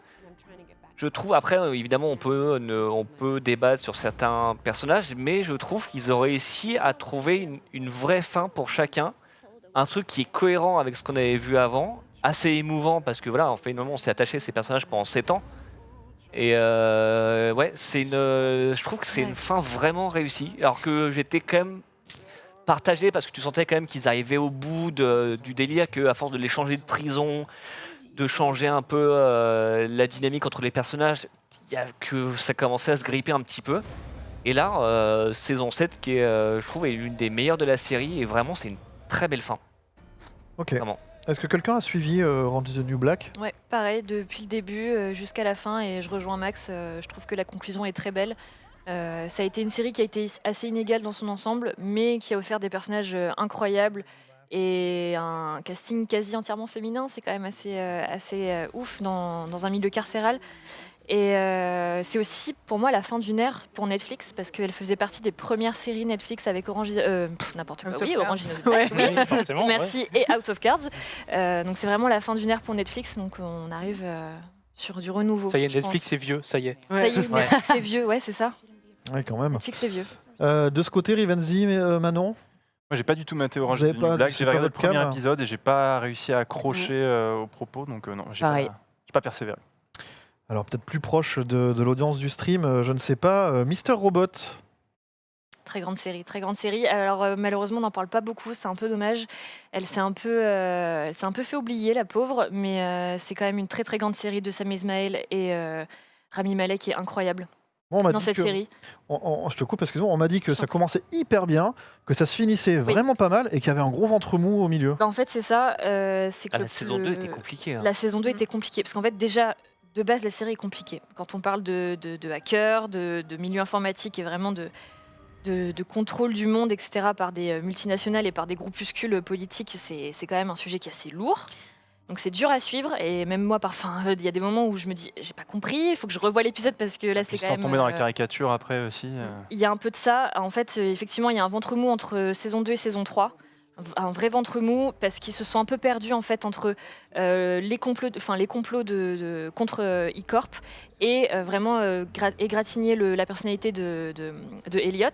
je trouve, après évidemment on peut débattre sur certains personnages, mais je trouve qu'ils ont réussi à trouver une vraie fin pour chacun. Un truc qui est cohérent avec ce qu'on avait vu avant, assez émouvant parce que voilà, on s'est attaché à ces personnages pendant 7 ans. Et je trouve que c'est une fin vraiment réussie. Alors que j'étais quand même partagé parce que tu sentais quand même qu'ils arrivaient au bout du délire, qu'à force de les changer de prison, de changer un peu la dynamique entre les personnages, que ça commençait à se gripper un petit peu. Et là, saison 7 qui est, je trouve, est l'une des meilleures de la série et vraiment c'est une très belle fin. Ok. Vraiment. Est-ce que quelqu'un a suivi Orange is the New Black? Ouais, pareil, depuis le début jusqu'à la fin, et je rejoins Max, je trouve que la conclusion est très belle. Ça a été une série qui a été assez inégale dans son ensemble, mais qui a offert des personnages incroyables et un casting quasi entièrement féminin. C'est quand même assez ouf dans un milieu carcéral. Et c'est aussi pour moi la fin d'une ère pour Netflix parce qu'elle faisait partie des premières séries Netflix avec n'importe quoi. House of Oui, Cards. Orange is the New Black, Ouais. oui. Oui, forcément. ouais. Merci, et House of Cards. Donc c'est vraiment la fin d'une ère pour Netflix, donc on arrive sur du renouveau. Ça y est, je Netflix pense. est vieux, ça y est. Ça y est, Netflix est vieux, ouais, c'est ça. Ouais, quand même. Netflix est vieux. De ce côté, Rivenzi, Manon. Moi, j'ai pas du tout maté Orange Vous avez is the New pas- Black. c'est J'ai pas regardé le votre cam premier épisode et j'ai pas réussi à accrocher aux propos, donc non, j'ai Pareil. pas persévéré. Alors peut-être plus proche de l'audience du stream, je ne sais pas. Mister Robot. Très grande série, très grande série. Alors malheureusement, on n'en parle pas beaucoup, c'est un peu dommage. Elle s'est un peu fait oublier, la pauvre, mais c'est quand même une très très grande série de Sam Ismail et Rami Malek qui est incroyable Moi, on m'a dans dit cette que- série. je te coupe, excuse-moi, on m'a dit que ça commençait hyper bien, que ça se finissait vraiment pas mal et qu'il y avait un gros ventre mou au milieu. Bah, en fait, c'est ça. C'est que La saison 2 était compliquée. hein. La saison 2 était compliquée parce qu'en fait déjà de base la série est compliquée. Quand on parle de hackers, de milieu informatique et vraiment de contrôle du monde, etc. par des multinationales et par des groupuscules politiques, c'est quand même un sujet qui est assez lourd. Donc c'est dur à suivre et même moi parfois il y a des moments où je me dis j'ai pas compris, il faut que je revoie l'épisode parce que là c'est Puis quand sans même tomber dans la caricature après aussi. il y a un peu de ça. En fait, effectivement, il y a un ventre mou entre saison 2 et saison 3. Un vrai ventre mou parce qu'ils se sont un peu perdus en fait entre les complots contre E-Corp et vraiment égratigner la personnalité de Elliot.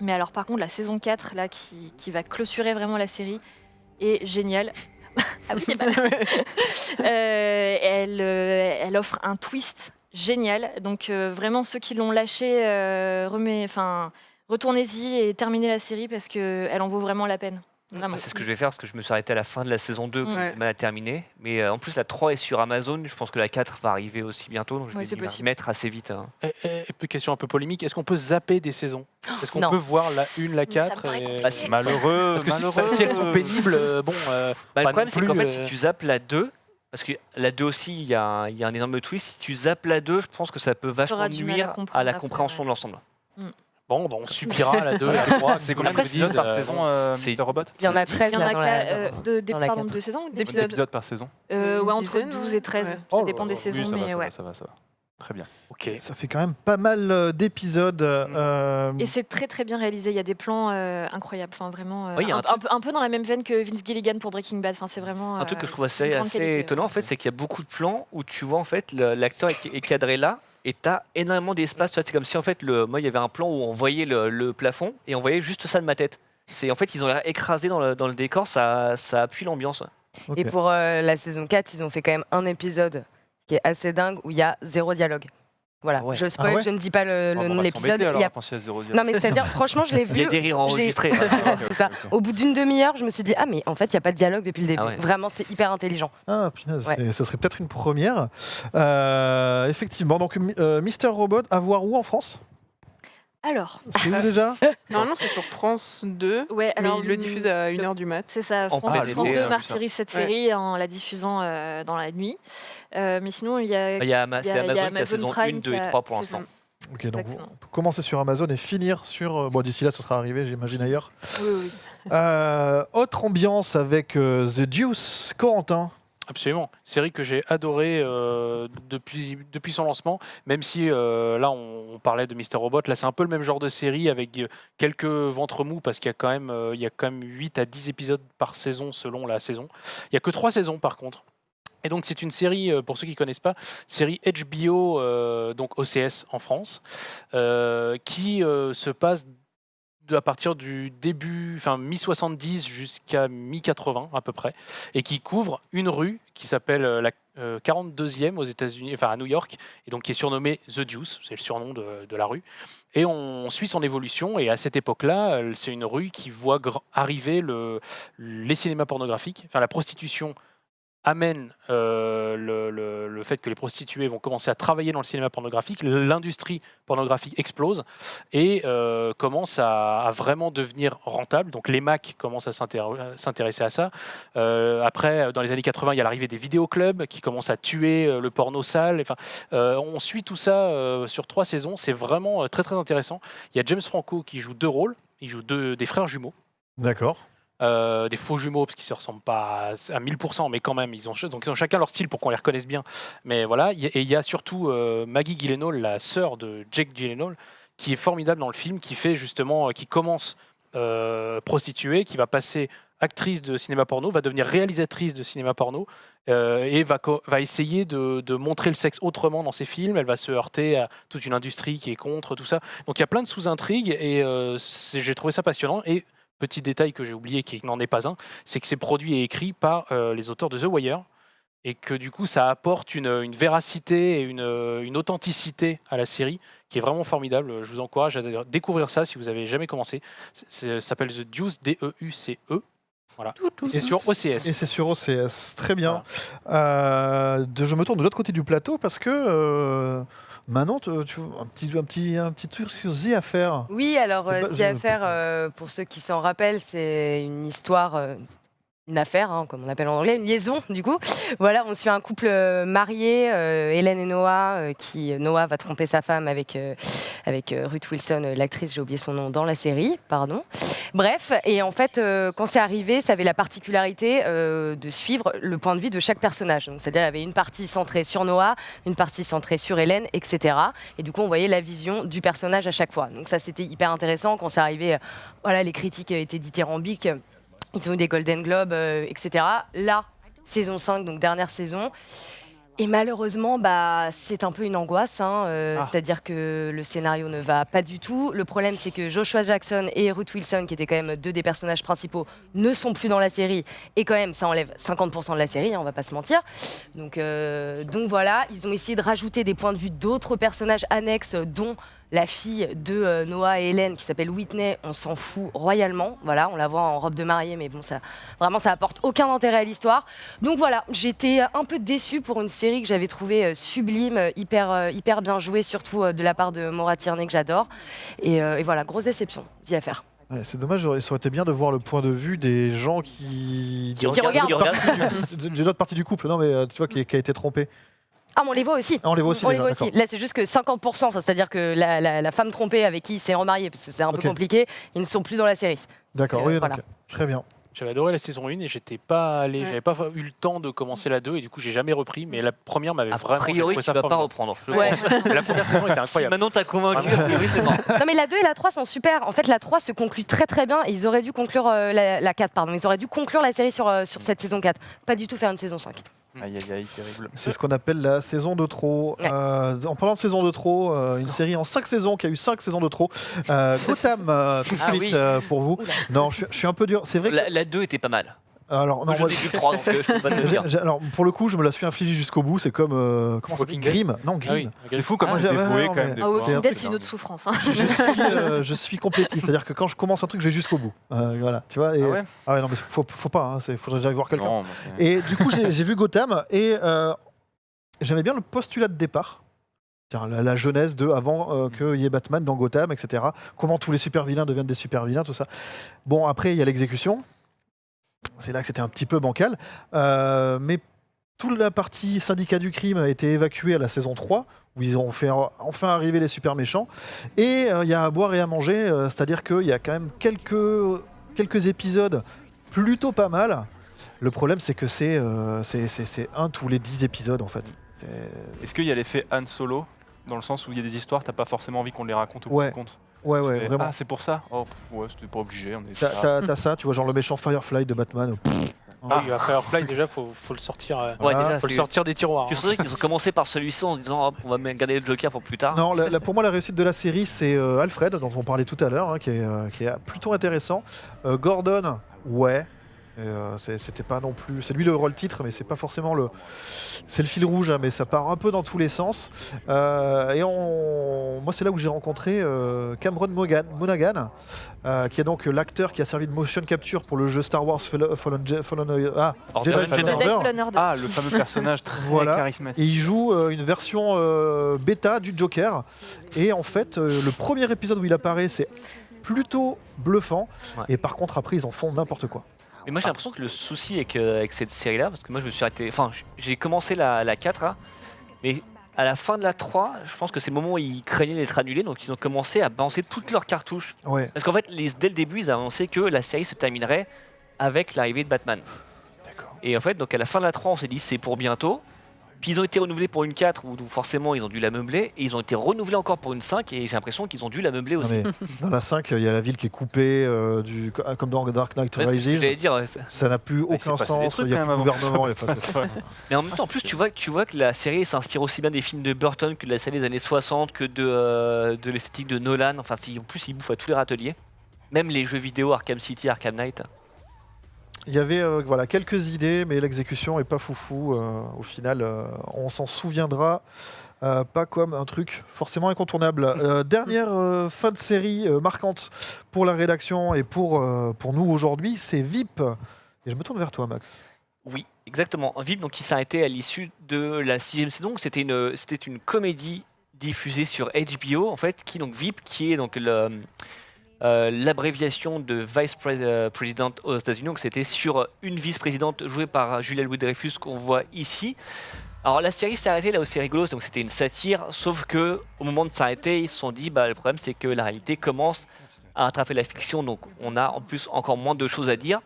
Mais alors par contre la saison 4 là qui va clôturer vraiment la série est géniale. Ah oui, c'est pas elle offre un twist génial. Donc vraiment ceux qui l'ont lâché, retournez-y et terminez la série parce qu'elle en vaut vraiment la peine. Vraiment. Moi, c'est ce que je vais faire parce que je me suis arrêté à la fin de la saison 2 pour Ouais. mal à terminer. Mais en plus, la 3 est sur Amazon. Je pense que la 4 va arriver aussi bientôt. Donc je Ouais, vais c'est m'y possible. mettre assez vite. hein. Question un peu polémique, est-ce qu'on peut zapper des saisons? Est-ce qu'on non. peut voir la 1, la Mais ça me 4 paraît et- compliqué. Bah, si. Malheureux. Parce que malheureux. si elles sont pénibles, bon. Bah, pas le problème, non c'est plus, qu'en fait, si tu zappes la 2, parce que la 2 aussi, il y a un énorme twist. Si tu zappes la 2, je pense que ça peut vachement T'auras du mal à nuire comprendre à la après, compréhension ouais. de l'ensemble. Bon, bah, on subira la 2 et la 3. C'est combien d'épisodes par saison, c'est- Mr. Robot? Il y en a 13 Il y en là, a dans la- de la pardon, 4. de saisons ou D'épisodes. d'épisodes D'épisodes par saison? Ouais, Une entre dizaine, 12 et 13. ouais. Ça Oh dépend là des là, saisons, Oui, ça va, mais ça ouais. va, ça va, ça va. Très bien. Ok. Ça fait quand même pas mal d'épisodes. Et c'est très très bien réalisé. Il y a des plans incroyables. Enfin, vraiment, Oui, il y a un peu dans la même veine que Vince Gilligan pour Breaking Bad. Enfin, c'est vraiment. Un truc que je trouve une assez, grande assez qualité, étonnant, en fait, c'est qu'il y a beaucoup de plans où tu vois en fait l'acteur est cadré là et tu as énormément d'espace. Tu vois, c'est comme si en fait, moi, il y avait un plan où on voyait le plafond et on voyait juste ça de ma tête. En fait, ils ont l'air écrasés dans le décor, ça appuie l'ambiance. ouais. Ok. Et pour la saison 4, ils ont fait quand même un épisode qui est assez dingue où il y a 0 dialogue. Voilà, Ah ouais. je spoil, Ah ouais je ne dis pas le On nom va de l'épisode. s'embêter, alors, Il y a- à penser à 0 Non mais c'est-à-dire, franchement, je l'ai vu. Il y a des rires enregistrés. j'ai- C'est ça. Au bout d'une demi-heure, je me suis dit, ah mais en fait, il n'y a pas de dialogue depuis le début. Ah ouais. Vraiment, c'est hyper intelligent. Ah, punaise, Ouais. ça serait peut-être une première. Effectivement, donc Mister Robot, à voir où en France? Alors, C'est où déjà? Normalement, c'est sur France 2, ouais, mais alors ils le diffusent à 1h du mat. C'est ça, En France, plein France été, 2 hein, martyrise cette Ouais. série en la diffusant dans la nuit. Mais sinon, il y a. Il y a c'est il y a Amazon qui a Amazon saison Prime 1, 2 qui et a- 3 pour c'est ça. l'instant. Ok, donc Exactement. on peut commencer sur Amazon et finir sur. Bon, d'ici là, ce sera arrivé, j'imagine ailleurs. Oui, oui. Autre ambiance avec The Deuce, Corentin. Absolument. Série que j'ai adorée depuis son lancement, même si là on parlait de Mister Robot, là c'est un peu le même genre de série avec quelques ventres mous parce qu'il y a quand même 8 à 10 épisodes par saison selon la saison. Il n'y a que 3 saisons par contre. Et donc c'est une série, pour ceux qui ne connaissent pas, série HBO, donc OCS en France, qui se passe à partir du début, enfin mi-70 jusqu'à mi-80 à peu près, et qui couvre une rue qui s'appelle la 42e aux États-Unis, enfin à New York, et donc qui est surnommée The Deuce, c'est le surnom de la rue. Et on suit son évolution, et à cette époque-là, c'est une rue qui voit arriver les cinémas pornographiques, enfin la prostitution amène le fait que les prostituées vont commencer à travailler dans le cinéma pornographique, l'industrie pornographique explose et commence à vraiment devenir rentable. Donc les Mac commencent à s'intéresser à ça. Après, dans les années 80, il y a l'arrivée des vidéoclubs qui commencent à tuer le porno sale. Enfin, on suit tout ça sur 3 saisons. C'est vraiment très très intéressant. Il y a James Franco qui joue 2 rôles. Il joue des frères jumeaux. D'accord. des faux jumeaux parce qu'ils se ressemblent pas à 1000%, mais quand même ils ont chacun leur style pour qu'on les reconnaisse bien. Mais voilà, et il y a surtout Maggie Gyllenhaal, la sœur de Jake Gyllenhaal, qui est formidable dans le film, qui fait justement, qui commence prostituée, qui va passer actrice de cinéma porno, va devenir réalisatrice de cinéma porno et va essayer de montrer le sexe autrement dans ses films. Elle va se heurter à toute une industrie qui est contre tout ça. Donc il y a plein de sous-intrigues et j'ai trouvé ça passionnant. Et petit détail que j'ai oublié, qui n'en est pas un, c'est que c'est produit et écrit par les auteurs de The Wire et que du coup ça apporte une véracité et une authenticité à la série qui est vraiment formidable. Je vous encourage à découvrir ça si vous avez jamais commencé. Ça s'appelle The Deuce, D-E-U-C-E. Voilà. Et c'est sur OCS. Et c'est sur OCS, très bien. Voilà. Je me tourne de l'autre côté du plateau parce que Manon, tu un petit truc sur The Affair. Oui, alors The Affair, pour ceux qui s'en rappellent, c'est une histoire, une affaire, hein, comme on appelle en anglais, une liaison du coup. Voilà, on suit un couple marié, Hélène et Noah, Noah va tromper sa femme avec Ruth Wilson, l'actrice, j'ai oublié son nom, dans la série, pardon. Bref, et en fait, quand c'est arrivé, ça avait la particularité de suivre le point de vue de chaque personnage. Donc, c'est-à-dire, il y avait une partie centrée sur Noah, une partie centrée sur Hélène, etc. Et du coup, on voyait la vision du personnage à chaque fois. Donc ça, c'était hyper intéressant. Quand c'est arrivé, voilà, les critiques étaient dithyrambiques. Ils ont eu des Golden Globes, etc. Là, saison 5, donc dernière saison. Et malheureusement, c'est un peu une angoisse. C'est-à-dire que le scénario ne va pas du tout. Le problème, c'est que Joshua Jackson et Ruth Wilson, qui étaient quand même 2 des personnages principaux, ne sont plus dans la série. Et quand même, ça enlève 50% de la série, hein, on va pas se mentir. Donc voilà, ils ont essayé de rajouter des points de vue d'autres personnages annexes, dont la fille de Noah et Hélène, qui s'appelle Whitney. On s'en fout royalement. Voilà, on la voit en robe de mariée, mais bon, ça apporte aucun intérêt à l'histoire. Donc voilà, j'étais un peu déçue pour une série que j'avais trouvée sublime, hyper bien jouée, surtout de la part de Maura Tierney, que j'adore. Et voilà, grosse déception, d'y faire. Ouais, c'est dommage, ça aurait été bien de voir le point de vue des gens qui regardent. de l'autre partie du couple, non mais tu vois, qui a été trompé. Ah, mais on les voit aussi. Ah, on les voit aussi. Là, c'est juste que 50%, c'est-à-dire que la femme trompée avec qui il s'est remarié, parce que c'est un peu compliqué, ils ne sont plus dans la série. D'accord, oui, voilà. Très bien. J'avais adoré la saison 1 et j'étais pas allé, j'avais pas eu le temps de commencer la 2 et du coup j'ai jamais repris, mais la première m'avait vraiment. A priori, tu vas pas reprendre. Ouais. La première saison était incroyable. Si maintenant t'as convaincu, a priori c'est bon. Non mais la 2 et la 3 sont super. En fait, la 3 se conclut très très bien et ils auraient dû conclure la 4, pardon. Ils auraient dû conclure la série sur cette saison 4. Pas du tout faire une saison 5. Aïe, aïe, aïe, terrible. C'est ce qu'on appelle la saison de trop. Ouais. En parlant de saison de trop, une série en 5 saisons qui a eu 5 saisons de trop. Gotham, tout de suite pour vous. Non, je suis un peu dur. C'est vrai que... La 2 était pas mal. Alors, non, Je n'ai vu que 3, donc je peux pas te le dire. alors, pour le coup, je me la suis infligée jusqu'au bout. C'est comme. Comment ça s'appelle, Grimm. Non, Grimm. C'est fou comment Ah, j'ai ouais, dévoué non, quand même mais- des Ah, fois. Walking un Dead, truc, c'est une autre souffrance. Hein. Je suis complétiste. C'est-à-dire que quand je commence un truc, je vais jusqu'au bout. Voilà, tu vois. Et... Ah ouais Ah ouais, non, mais faut pas. Faudrait que j'aille voir quelqu'un. Non, moi, c'est- Et du coup, j'ai vu Gotham et j'aimais bien le postulat de départ. La jeunesse de avant qu'il y ait Batman dans Gotham, etc. Comment tous les super vilains deviennent des super vilains, tout ça. Bon, après, il y a l'exécution. C'est là que c'était un petit peu bancal. Mais toute la partie syndicat du crime a été évacuée à la saison 3, où ils ont fait enfin arriver les super méchants. Et il y a à boire et à manger, c'est-à-dire qu'il y a quand même quelques épisodes plutôt pas mal. Le problème, c'est que c'est un tous les 10 épisodes, en fait. Est-ce qu'il y a l'effet Han Solo, dans le sens où il y a des histoires, t'as pas forcément envie qu'on les raconte ou qu'on Ouais. les compte? Ouais, Tu ouais, fais, vraiment. Ah, c'est pour ça? Oh, ouais, c'était pas obligé. On est... T'as ça, tu vois, genre le méchant Firefly de Batman. Ah, il va faire Firefly déjà, faut le sortir. Ouais, Ah, déjà, Faut le c'est- sortir des tiroirs. Tu hein. sais qu'ils ont commencé par celui-ci en se disant hop, on va même garder le Joker pour plus tard. Non, pour moi, la réussite de la série, c'est Alfred, dont on parlait tout à l'heure, hein, qui est plutôt intéressant. Gordon, ouais. C'était pas non plus. C'est lui le rôle titre, mais c'est pas forcément le. C'est le fil rouge, hein, mais ça part un peu dans tous les sens. Moi, c'est là où j'ai rencontré Cameron Monaghan, qui est donc l'acteur qui a servi de motion capture pour le jeu Star Wars Fallen Order. Jedi Fallen Jedi Order. Fallen Order. Ah, le fameux personnage très Voilà. Et charismatique. il joue une version bêta du Joker. Et en fait, le premier épisode où il apparaît, c'est plutôt bluffant. Ouais. Et par contre, après, ils en font n'importe quoi. Mais moi j'ai l'impression que le souci avec cette série-là, parce que moi je me suis arrêté. Enfin, j'ai commencé la 4, là, mais à la fin de la 3, je pense que c'est le moment où ils craignaient d'être annulés, donc ils ont commencé à balancer toutes leurs cartouches. Ouais. Parce qu'en fait, dès le début, ils ont annoncé que la série se terminerait avec l'arrivée de Batman. D'accord. Et en fait, donc à la fin de la 3, on s'est dit c'est pour bientôt. Puis ils ont été renouvelés pour une 4 où forcément ils ont dû la meubler. Et ils ont été renouvelés encore pour une 5 et j'ai l'impression qu'ils ont dû la meubler Non, aussi. mais dans la 5, il y a la ville qui est coupée, comme dans Dark Knight Ouais, c'est ce que Rises. j'allais dire. Ouais, Ça n'a plus il s'est aucun passé des sens, trucs il n'y a quand plus de même avant que ça gouvernement. il y a pas de- Mais en même temps, en plus, tu vois que la série s'inspire aussi bien des films de Burton que de la série des années 60, que de l'esthétique de Nolan. Enfin, en plus, ils bouffent à tous les râteliers. Même les jeux vidéo Arkham City, Arkham Knight. Il y avait voilà, quelques idées, mais l'exécution est pas foufou. Au final, on s'en souviendra pas comme un truc forcément incontournable. Dernière fin de série marquante pour la rédaction et pour nous aujourd'hui, c'est VIP. Et je me tourne vers toi, Max. Oui, exactement. VIP, donc, qui s'est arrêté à l'issue de la 6e saison. C'était une comédie diffusée sur HBO, en fait, donc VIP, qui est donc l'abréviation de Vice President aux États-Unis. Donc c'était sur une vice-présidente jouée par Julia Louis-Dreyfus qu'on voit ici. Alors la série s'est arrêtée là où c'est rigolo, donc c'était une satire, sauf que au moment de s'arrêter, ils se sont dit le problème c'est que la réalité commence à rattraper la fiction, donc on a en plus encore moins de choses à dire.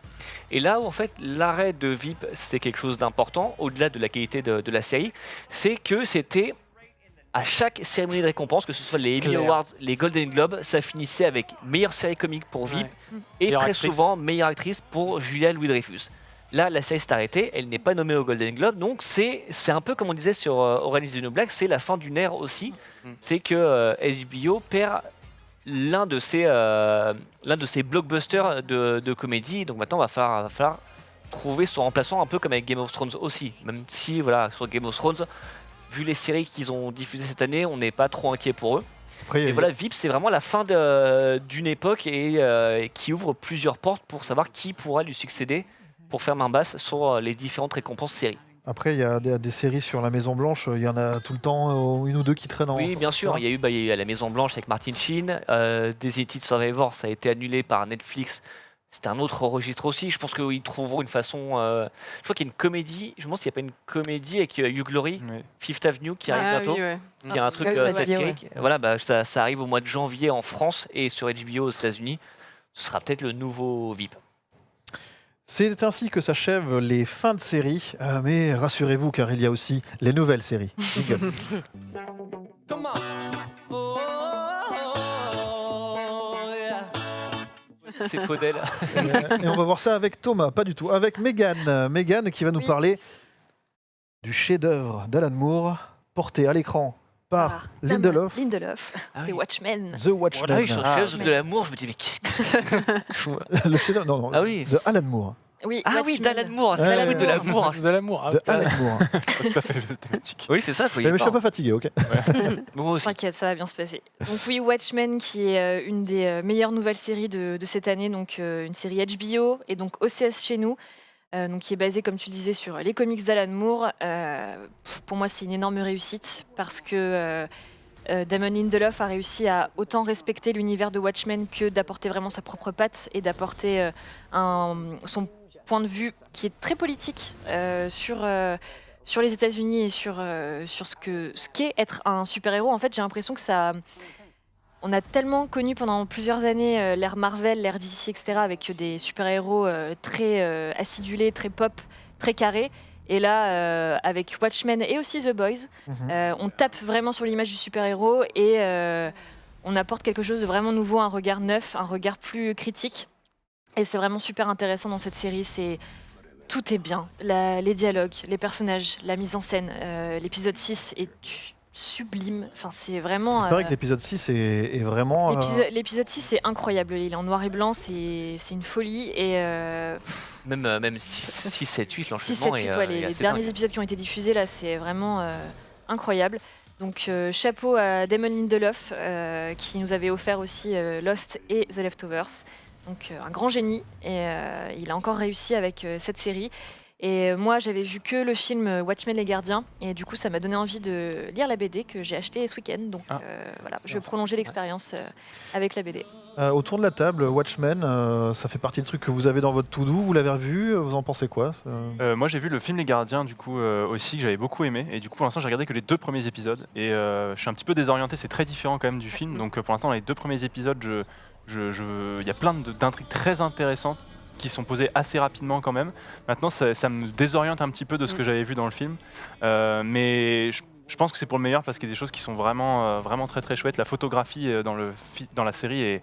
Et là où en fait l'arrêt de VIP c'est quelque chose d'important, au-delà de la qualité de la série, c'est que c'était à chaque cérémonie de récompense, que ce soit les Emmy Claire. Awards, les Golden Globes, ça finissait avec meilleure série comique pour VIP et Meilleure très actrice. souvent meilleure actrice pour Julia Louis-Dreyfus. Là, la série s'est arrêtée, elle n'est pas nommée au Golden Globe, donc c'est un peu comme on disait sur Orange is the New Black, c'est la fin d'une ère aussi. C'est que HBO perd l'un de ses blockbusters de comédie, donc maintenant va falloir trouver son remplaçant un peu comme avec Game of Thrones aussi, même si voilà, sur Game of Thrones, vu les séries qu'ils ont diffusées cette année, on n'est pas trop inquiet pour eux. Après, il y a- Et voilà, VIP, c'est vraiment la fin d'une époque et qui ouvre plusieurs portes pour savoir qui pourra lui succéder pour faire main basse sur les différentes récompenses séries. Après, il y a des séries sur la Maison Blanche, il y en a tout le temps une ou deux qui traînent en. Oui, bien sûr, il y a eu à la Maison Blanche avec Martin Sheen, Designated Survivor, ça a été annulé par Netflix. C'était un autre registre aussi. Je pense qu'ils trouveront une façon. Je crois qu'il y a une comédie. Je me demande s'il n'y a pas une comédie avec Hugh Laurie, Oui. Fifth Avenue, qui arrive Ah bientôt. oui, ouais. Il y a un truc ouais, ça va être bien, satirique. Voilà, ça arrive au mois de janvier en France et sur HBO aux États-Unis. Ce sera peut-être le nouveau VIP. C'est ainsi que s'achèvent les fins de série, mais rassurez-vous car il y a aussi les nouvelles séries. Jingle. C'est Faudel. Et on va voir ça avec Thomas, pas du tout, avec Megan. Megan qui va nous Oui. parler du chef-d'œuvre d'Alan Moore, porté à l'écran par Lindelof, Lindelof, Ah c'est oui. Watchmen. The Watchmen. Ah oui, sur Ah. Chaise de l'amour, je me dis, mais qu'est-ce que c'est Le chef-d'œuvre, non, Ah oui. de Alan Moore. Oui, Ah oui, Watchmen. d'Alan Moore. Ouais, Ah oui, ouais, de l'amour. De l'amour. Ah, De putain. Alan Moore. C'est tout à fait le thématique. Oui, c'est ça, je voyais Mais je pas. suis pas fatigué, ok. Moi aussi. T'inquiète, ça va bien se passer. Donc oui, Watchmen, qui est une des meilleures nouvelles séries de cette année, donc une série HBO et donc OCS chez nous, donc qui est basée, comme tu disais, sur les comics d'Alan Moore. Pour moi, c'est une énorme réussite parce que Damon Lindelof a réussi à autant respecter l'univers de Watchmen que d'apporter vraiment sa propre patte et d'apporter son point de vue qui est très politique sur les États-Unis et sur ce qu'est être un super-héros. En fait, j'ai l'impression que ça. On a tellement connu pendant plusieurs années l'ère Marvel, l'ère DC, etc., avec des super-héros très acidulés, très pop, très carrés. Et là, avec Watchmen et aussi The Boys, on tape vraiment sur l'image du super-héros et on apporte quelque chose de vraiment nouveau, un regard neuf, un regard plus critique. Et c'est vraiment super intéressant dans cette série. Tout est bien. Les dialogues, les personnages, la mise en scène. L'épisode 6 est sublime. Enfin, c'est vraiment. C'est vrai que l'épisode 6 est vraiment. L'épisode 6 est incroyable. Il est en noir et blanc, c'est une folie. Et Même 6, 7, 8, 6, l'enchaînement 7, 8, est, ouais, est les assez derniers dingue. épisodes qui ont été diffusés là, c'est vraiment incroyable. Donc chapeau à Damon Lindelof qui nous avait offert aussi Lost et The Leftovers. Donc un grand génie et il a encore réussi avec cette série. Et moi, j'avais vu que le film Watchmen les Gardiens et du coup, ça m'a donné envie de lire la BD que j'ai achetée ce week-end. Donc voilà, je vais prolonger l'expérience avec la BD. Autour de la table, Watchmen, ça fait partie des trucs que vous avez dans votre to-do. Vous l'avez revu, vous en pensez quoi Moi j'ai vu le film Les Gardiens du coup aussi que j'avais beaucoup aimé et du coup pour l'instant j'ai regardé que les 2 premiers épisodes et je suis un petit peu désorienté, c'est très différent quand même du film donc pour l'instant les 2 premiers épisodes il y a plein d'intrigues très intéressantes qui sont posées assez rapidement quand même. Maintenant, ça me désoriente un petit peu de ce que j'avais vu dans le film. Mais je pense que c'est pour le meilleur parce qu'il y a des choses qui sont vraiment, vraiment très très chouettes. La photographie dans la série est...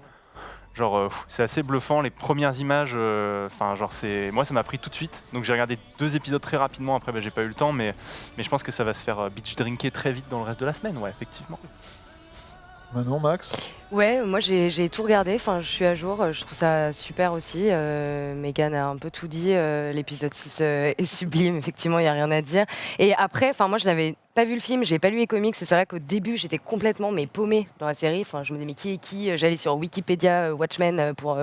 c'est assez bluffant, les premières images, moi ça m'a pris tout de suite, donc j'ai regardé 2 épisodes très rapidement, après j'ai pas eu le temps, mais je pense que ça va se faire binge drinker très vite dans le reste de la semaine, ouais, effectivement. Manon, Max? Ouais, moi j'ai tout regardé, enfin je suis à jour, je trouve ça super aussi. Megan a un peu tout dit, l'épisode 6 est sublime, effectivement, il n'y a rien à dire. Et après, moi je n'avais pas vu le film, j'ai pas lu les comics, et c'est vrai qu'au début j'étais complètement paumée dans la série, je me disais mais qui est qui, j'allais sur Wikipédia Watchmen pour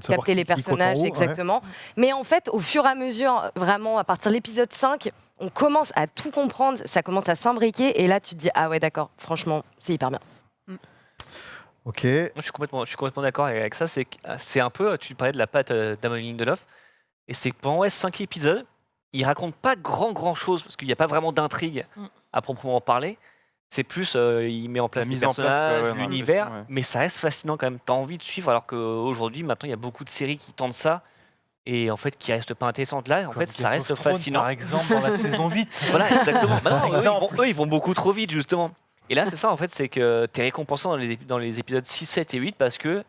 capter les personnages, exactement. Ouais. Mais en fait, au fur et à mesure, vraiment à partir de l'épisode 5, on commence à tout comprendre, ça commence à s'imbriquer, et là tu te dis ah ouais d'accord, franchement c'est hyper bien. Ok. Je suis complètement d'accord avec ça. C'est un peu, tu parlais de la patte d'Amon Lindelof, et c'est que pendant 5 épisodes, il raconte pas grand chose parce qu'il n'y a pas vraiment d'intrigue à proprement parler. C'est plus, il met en place les personnages, l'univers, mais ça reste fascinant quand même. T'as envie de suivre, alors qu'aujourd'hui, maintenant, il y a beaucoup de séries qui tentent ça. Et en fait, qui restent pas intéressantes là, en fait, ça reste fascinant. Par exemple, dans la saison 8. Voilà, exactement. Eux, ils vont beaucoup trop vite, justement. Et là, c'est ça, en fait, c'est que tu es récompensant dans les épisodes 6, 7 et 8 parce que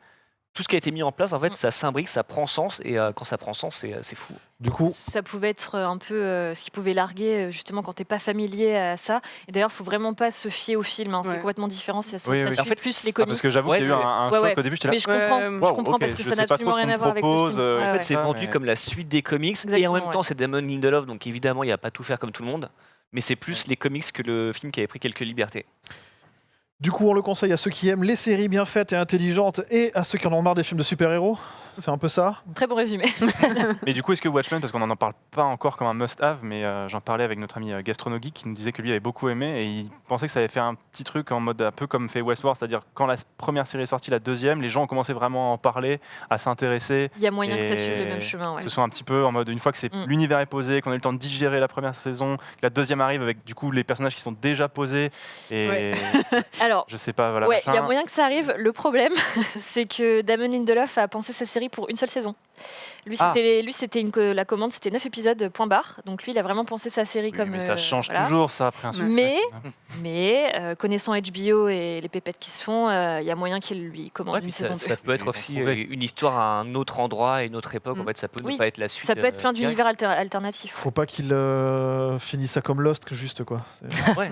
tout ce qui a été mis en place, en fait, ça s'imbrique, ça prend sens, et quand ça prend sens, c'est fou. Du coup, ça pouvait être un peu ce qui pouvait larguer, justement, quand t'es pas familier à ça. Et d'ailleurs, faut vraiment pas se fier au film, hein. C'est complètement différent, ça suit en fait, plus les comics. Parce que j'avoue qu'il y a eu un choc au début, j'étais là. Mais je comprends parce que ça n'a absolument rien à voir avec le film. En fait, c'est vendu comme la suite des comics, et en même temps, c'est Damon Lindelof, donc évidemment, il n'y a pas tout faire comme tout le monde, mais c'est plus les comics que le film qui avait pris quelques libertés. Du coup, on le conseille à ceux qui aiment les séries bien faites et intelligentes et à ceux qui en ont marre des films de super-héros. C'est un peu ça. Très bon résumé. Mais du coup, est-ce que Watchmen, parce qu'on n'en parle pas encore comme un must-have, mais j'en parlais avec notre ami Gastronogeek qui nous disait que lui avait beaucoup aimé et il pensait que ça avait fait un petit truc en mode un peu comme fait Westworld, c'est-à-dire quand la première série est sortie, la deuxième, les gens ont commencé vraiment à en parler, à s'intéresser. Il y a moyen que ça suive le même chemin. Ouais. Ce soit un petit peu en mode une fois que l'univers est posé, qu'on a eu le temps de digérer la première saison, que la deuxième arrive avec du coup les personnages qui sont déjà posés et alors, je sais pas, voilà. Ouais, il y a moyen que ça arrive. Le problème, c'est que Damon Lindelof a pensé sa série pour une seule saison. Lui, c'était la commande, c'était 9 épisodes, point barre. Donc lui, il a vraiment pensé sa série comme. Mais ça change toujours, ça, après un succès. Mais connaissant HBO et les pépettes qui se font, il y a moyen qu'il lui commande une saison 2. Ça peut être aussi une histoire à un autre endroit et une autre époque. En fait, ça peut ne pas être la suite. Ça peut être plein d'univers alternatifs. Faut pas qu'il finisse ça comme Lost, juste quoi. Ouais.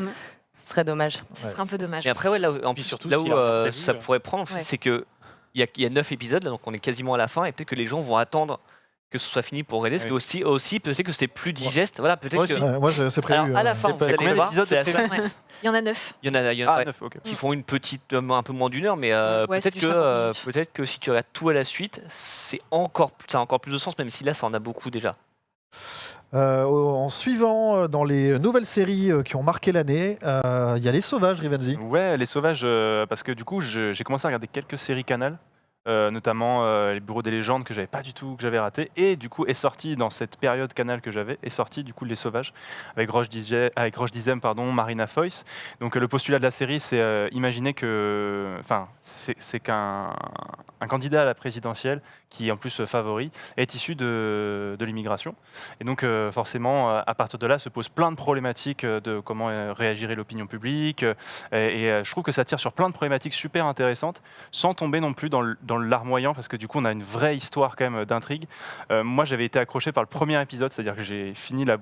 Ce serait dommage. Ce serait un peu dommage. Et après, là où ça pourrait prendre, c'est que il y a 9 épisodes, là, donc on est quasiment à la fin, et peut-être que les gens vont attendre que ce soit fini pour regarder, parce que aussi peut-être que c'est plus digeste. Voilà, peut-être que. Moi, c'est prévu. Alors, à la fin, vous allez voir, il y en a 9. Il y en a 9 qui font une petite, un peu moins d'une heure, mais peut-être que si tu regardes tout à la suite, ça a encore plus de sens, même si là, ça en a beaucoup déjà. En suivant dans les nouvelles séries qui ont marqué l'année, il y a Les Sauvages, Rivenzi. Ouais, Les Sauvages, parce que du coup, j'ai commencé à regarder quelques séries Canal, notamment Les Bureaux des légendes que j'avais raté, et du coup est sorti dans cette période Canal que j'avais, est sorti du coup Les Sauvages avec Roche Dizem, Marina Foïs. Donc le postulat de la série, c'est imaginer que, c'est qu'un candidat à la présidentielle qui est en plus favori, est issu de l'immigration. Et donc forcément, à partir de là, se posent plein de problématiques de comment réagirait l'opinion publique. Et je trouve que ça tire sur plein de problématiques super intéressantes, sans tomber non plus dans le larmoyant, parce que du coup, on a une vraie histoire quand même d'intrigue. Moi, j'avais été accroché par le premier épisode, c'est-à-dire que j'ai fini le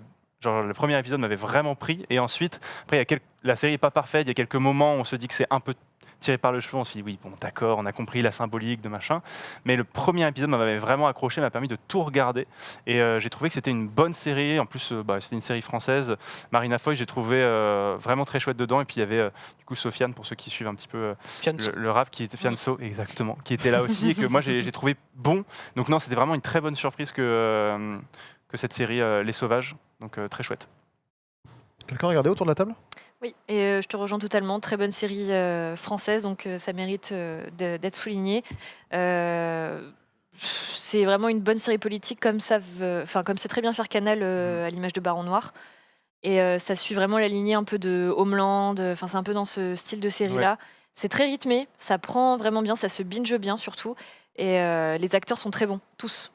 premier épisode m'avait vraiment pris. Et ensuite, après, la série n'est pas parfaite, il y a quelques moments où on se dit que c'est un peu tiré par le cheveu, on se dit oui, bon d'accord, on a compris la symbolique de machin, mais le premier épisode m'avait vraiment accroché, m'a permis de tout regarder, et j'ai trouvé que c'était une bonne série. En plus c'était une série française. Marina Foïs, j'ai trouvé vraiment très chouette dedans, et puis il y avait du coup Sofiane, pour ceux qui suivent un petit peu le rap, qui était Fianso, exactement, qui était là aussi, et que moi j'ai trouvé bon. Donc non, c'était vraiment une très bonne surprise que cette série Les Sauvages, donc très chouette. Quelqu'un a regardé autour de la table ? Oui, et je te rejoins totalement. Très bonne série française, donc ça mérite d'être souligné. C'est vraiment une bonne série politique, comme c'est très bien faire Canal à l'image de Baron Noir. Et ça suit vraiment la lignée un peu de Homeland. C'est un peu dans ce style de série-là. Ouais. C'est très rythmé, ça prend vraiment bien, ça se binge bien surtout. Et les acteurs sont très bons, tous.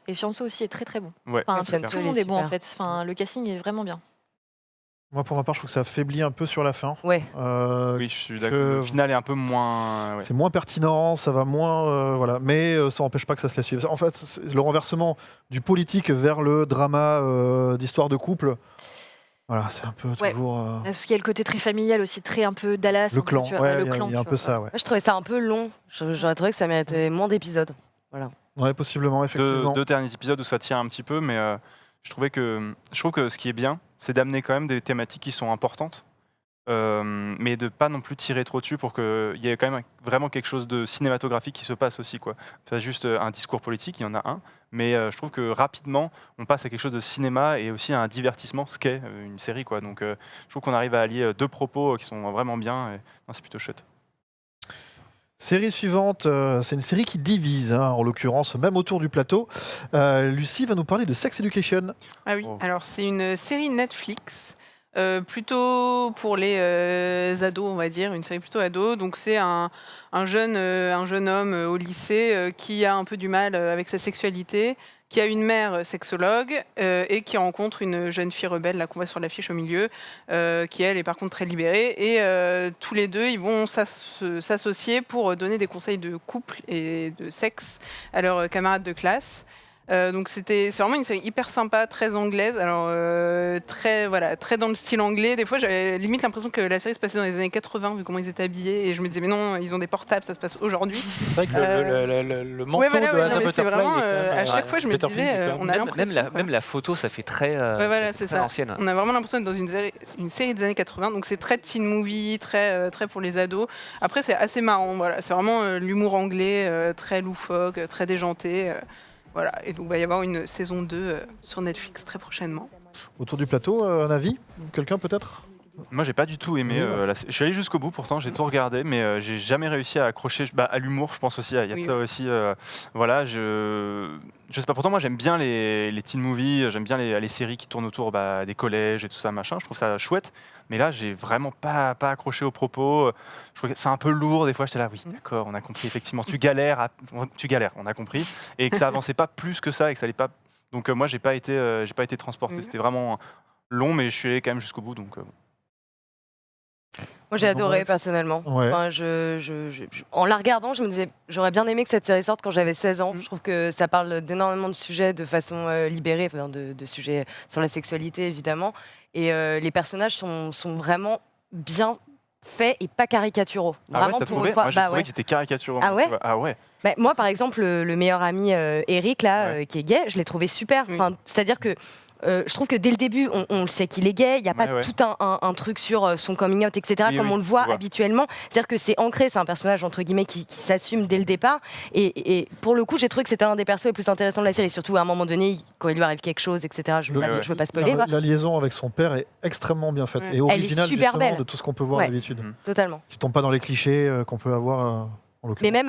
Et Fianso aussi est très très bon. Ouais, Enfin, c'est Fianso, tout le il monde est est bon en super. fait. Enfin, le casting est vraiment bien. Moi, pour ma part, je trouve que ça affaiblit un peu sur la fin. Ouais. Oui, je suis d'accord. que- Le final est un peu moins. Ouais. C'est moins pertinent, ça va moins. Voilà. Mais ça n'empêche pas que ça se laisse suivre. En fait, c'est le renversement du politique vers le drama d'histoire de couple. Voilà, c'est un peu Ouais. toujours. Parce qu'il y a le côté très familial aussi, très un peu Dallas. Le un peu, clan, tu vois, ouais, le il y a- clan, il y a un tu peu vois. ça, ouais. Moi, je trouvais ça un peu long. J'aurais trouvé que ça méritait moins d'épisodes. Ouais, possiblement, effectivement. Deux derniers épisodes où ça tient un petit peu, mais je trouve que ce qui est bien, c'est d'amener quand même des thématiques qui sont importantes, mais de pas non plus tirer trop dessus pour qu'il y ait quand même vraiment quelque chose de cinématographique qui se passe aussi, quoi. Pas juste un discours politique, il y en a un, mais je trouve que rapidement, on passe à quelque chose de cinéma et aussi à un divertissement, ce qu'est une série, quoi. Donc je trouve qu'on arrive à allier deux propos qui sont vraiment bien, et non, c'est plutôt chouette. Série suivante, c'est une série qui divise, hein, en l'occurrence, même autour du plateau. Lucie va nous parler de Sex Education. Ah oui, Oh. alors c'est une série Netflix, plutôt pour les ados, on va dire, une série plutôt ado. Donc c'est un jeune homme au lycée qui a un peu du mal avec sa sexualité, qui a une mère sexologue et qui rencontre une jeune fille rebelle, là qu'on voit sur l'affiche au milieu, qui elle est par contre très libérée. Et tous les deux, ils vont s'associer pour donner des conseils de couple et de sexe à leurs camarades de classe. Donc c'est vraiment une série hyper sympa, très anglaise, alors très dans le style anglais. Des fois j'avais limite l'impression que la série se passait dans les années 80 vu comment ils étaient habillés, et je me disais mais non, ils ont des portables, ça se passe aujourd'hui. C'est vrai que le manteau Ouais, voilà, de ouais, Asa non, mais c'est Butterfly vraiment, est quand même, à chaque fois je me Butterfly disais, est quand on même- a Même, l'impression, quoi. même la photo, ça fait très, Ouais, voilà, très c'est ça. ancienne. On a vraiment l'impression d'être dans une série des années 80, donc c'est très teen movie, très pour les ados. Après, c'est assez marrant, voilà. C'est vraiment l'humour anglais, très loufoque, très déjanté. Voilà, et donc il va y avoir une saison 2 sur Netflix très prochainement. Autour du plateau, un avis? Quelqu'un peut-être? Moi, j'ai pas du tout aimé. Oui, Je suis allé jusqu'au bout, pourtant, j'ai tout regardé, mais j'ai jamais réussi à accrocher. À l'humour, je pense aussi. Il y a Oui. de ça aussi. Voilà, je sais pas. Pourtant, moi, j'aime bien les teen movies, j'aime bien les séries qui tournent autour des collèges et tout ça, machin. Je trouve ça chouette. Mais là, j'ai vraiment pas accroché aux propos. Je trouve que c'est un peu lourd. Des fois, j'étais là, oui, d'accord, on a compris. Effectivement, tu galères, on a compris. Et que ça avançait pas plus que ça et que ça allait pas. Donc, moi, j'ai pas été transporté. Mhm. C'était vraiment long, mais je suis allé quand même jusqu'au bout. Donc, Moi, j'ai Bon, adoré ouais. personnellement. Ouais. Enfin, en la regardant, je me disais, j'aurais bien aimé que cette série sorte quand j'avais 16 ans. Je trouve que ça parle d'énormément de sujets de façon libérée, enfin, de sujets sur la sexualité évidemment. Et les personnages sont vraiment bien faits et pas caricaturaux. ah ouais, Vraiment t'as pour trouvé? une fois. Moi, j'ai Bah trouvé ouais. que c'était caricaturaux. Ah ouais? Ah ouais. Bah, moi, par exemple, le meilleur ami Eric, là, Ouais. qui est gay, je l'ai trouvé super. Oui. Enfin, c'est-à-dire que je trouve que dès le début, on le sait qu'il est gay. Il n'y a pas Ouais. tout un truc sur son coming out, etc., Oui, comme oui, on le voit je vois. habituellement. C'est-à-dire que c'est ancré, c'est un personnage, entre guillemets, qui s'assume dès le départ. Et pour le coup, j'ai trouvé que c'était un des persos les plus intéressants de la série. Surtout à un moment donné, quand il lui arrive quelque chose, etc. Je ne Ouais, veux pas spoiler, La liaison avec son père est extrêmement bien faite Ouais. et Elle est originale super justement belle. de tout ce qu'on peut voir Ouais. d'habitude. totalement. Qui tombe pas dans les clichés qu'on peut avoir en l'occurrence. Mais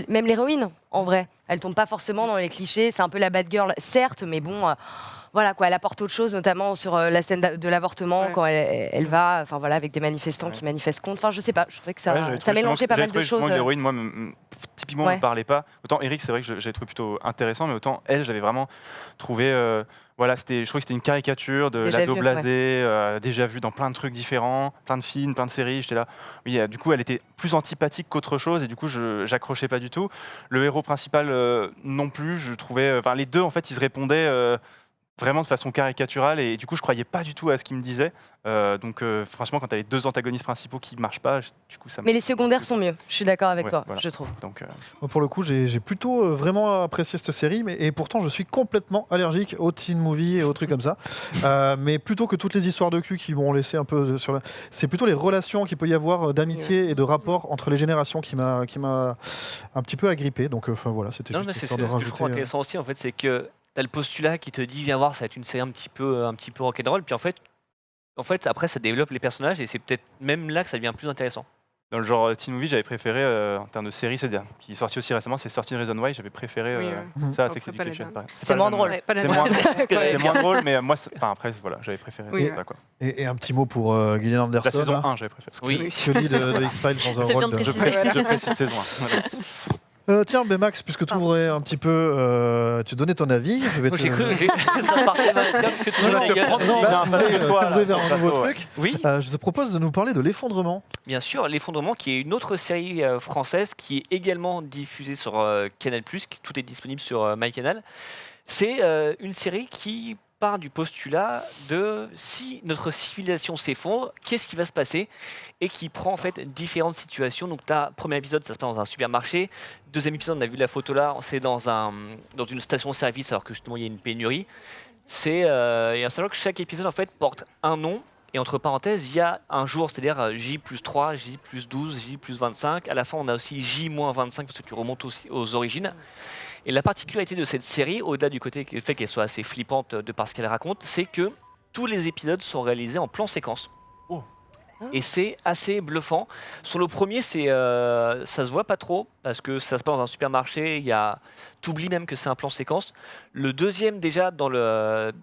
même l'héroïne, en vrai, elle tombe pas forcément dans les clichés. C'est un peu la bad girl, certes, mais bon, voilà quoi, elle apporte autre chose, notamment sur la scène de l'avortement Ouais. quand elle va, enfin voilà, avec des manifestants qui manifestent contre. Enfin, je sais pas, je trouvais que Ouais, j'avais ça trouvé mélangeait pas j'avais mal de trouvé justement choses. que l'héroïne, moi, typiquement, Ouais. me parlait pas. Autant Eric, c'est vrai que j'avais trouvé plutôt intéressant, mais autant elle, j'avais vraiment trouvé. Voilà, je trouvais que c'était une caricature de Déjà l'ado vu, blasé, déjà vu dans plein de trucs différents, plein de films, plein de séries. J'étais là. Oui, du coup, elle était plus antipathique qu'autre chose, et du coup, j'accrochais pas du tout. Le héros principal non plus, je trouvais. Enfin, les deux, en fait, ils se répondaient. Vraiment de façon caricaturale, et du coup je croyais pas du tout à ce qu'il me disait, donc franchement quand t'as les deux antagonistes principaux qui marchent pas, du coup ça me... Mais les secondaires sont mieux, je suis d'accord avec Ouais, toi, voilà. je trouve. Donc, Moi, pour le coup, j'ai plutôt vraiment apprécié cette série, et pourtant je suis complètement allergique aux teen movies et aux trucs comme ça. Mais plutôt que toutes les histoires de cul qui m'ont laissé un peu sur la... C'est plutôt les relations qu'il peut y avoir d'amitié et de rapport entre les générations qui m'a un petit peu agrippé. Donc enfin voilà, c'était Non, juste mais c'est histoire ce de que je rajouter. trouve intéressant aussi, en fait, c'est que t'as le postulat qui te dit viens voir, ça va être une série un petit peu rock'n'roll, puis en fait après ça développe les personnages et c'est peut-être même là que ça devient plus intéressant. dans le genre teen movie, j'avais préféré en termes de série, qui est sorti aussi récemment, c'est Sorti Reason Why, j'avais préféré Oui, ça à Alors, Sex c'est pas la Education. même. pareil. C'est pas moins le même, drôle. Ouais, pas la C'est même. moins, Ce que j'allais c'est dire. moins drôle, mais moi, après, voilà, j'avais préféré Oui, ça, quoi. Et un petit mot pour Gillian La Anderson. saison là. 1, j'avais préféré. Oui. Scully de X-Files dans un C'est bien rôle de de... Je préciser. précise saison 1. Voilà. Tiens, Max, puisque tu ouvrais un petit peu, tu donnais ton avis, je vais Moi, te... j'ai cru que ça partait mal, parce que tu Non, vois, non, il y a- non, c'est un tu parce que voulais toi, là, t'ouvrir vers sur un le nouveau plateau, ouais. truc. Oui, Je te propose de nous parler de l'effondrement. bien sûr, L'Effondrement, qui est une autre série française qui est également diffusée sur Canal+, tout est disponible sur MyCanal. C'est une série qui part du postulat de si notre civilisation s'effondre, qu'est-ce qui va se passer, et qui prend en fait différentes situations. Donc, premier épisode, ça se passe dans un supermarché. Deuxième épisode, on a vu la photo là, c'est dans une station-service, alors que justement il y a une pénurie. Et en sachant que chaque épisode en fait porte un nom. Et entre parenthèses, il y a un jour, c'est-à-dire J+3, J+12, J+25. À la fin, on a aussi J-25 parce que tu remontes aussi aux origines. Et la particularité de cette série, au-delà du fait qu'elle soit assez flippante de par ce qu'elle raconte, c'est que tous les épisodes sont réalisés en plan séquence. Et c'est assez bluffant. Sur le premier, ça se voit pas trop parce que ça se passe dans un supermarché. T'oublies même que c'est un plan séquence. Le deuxième, déjà dans la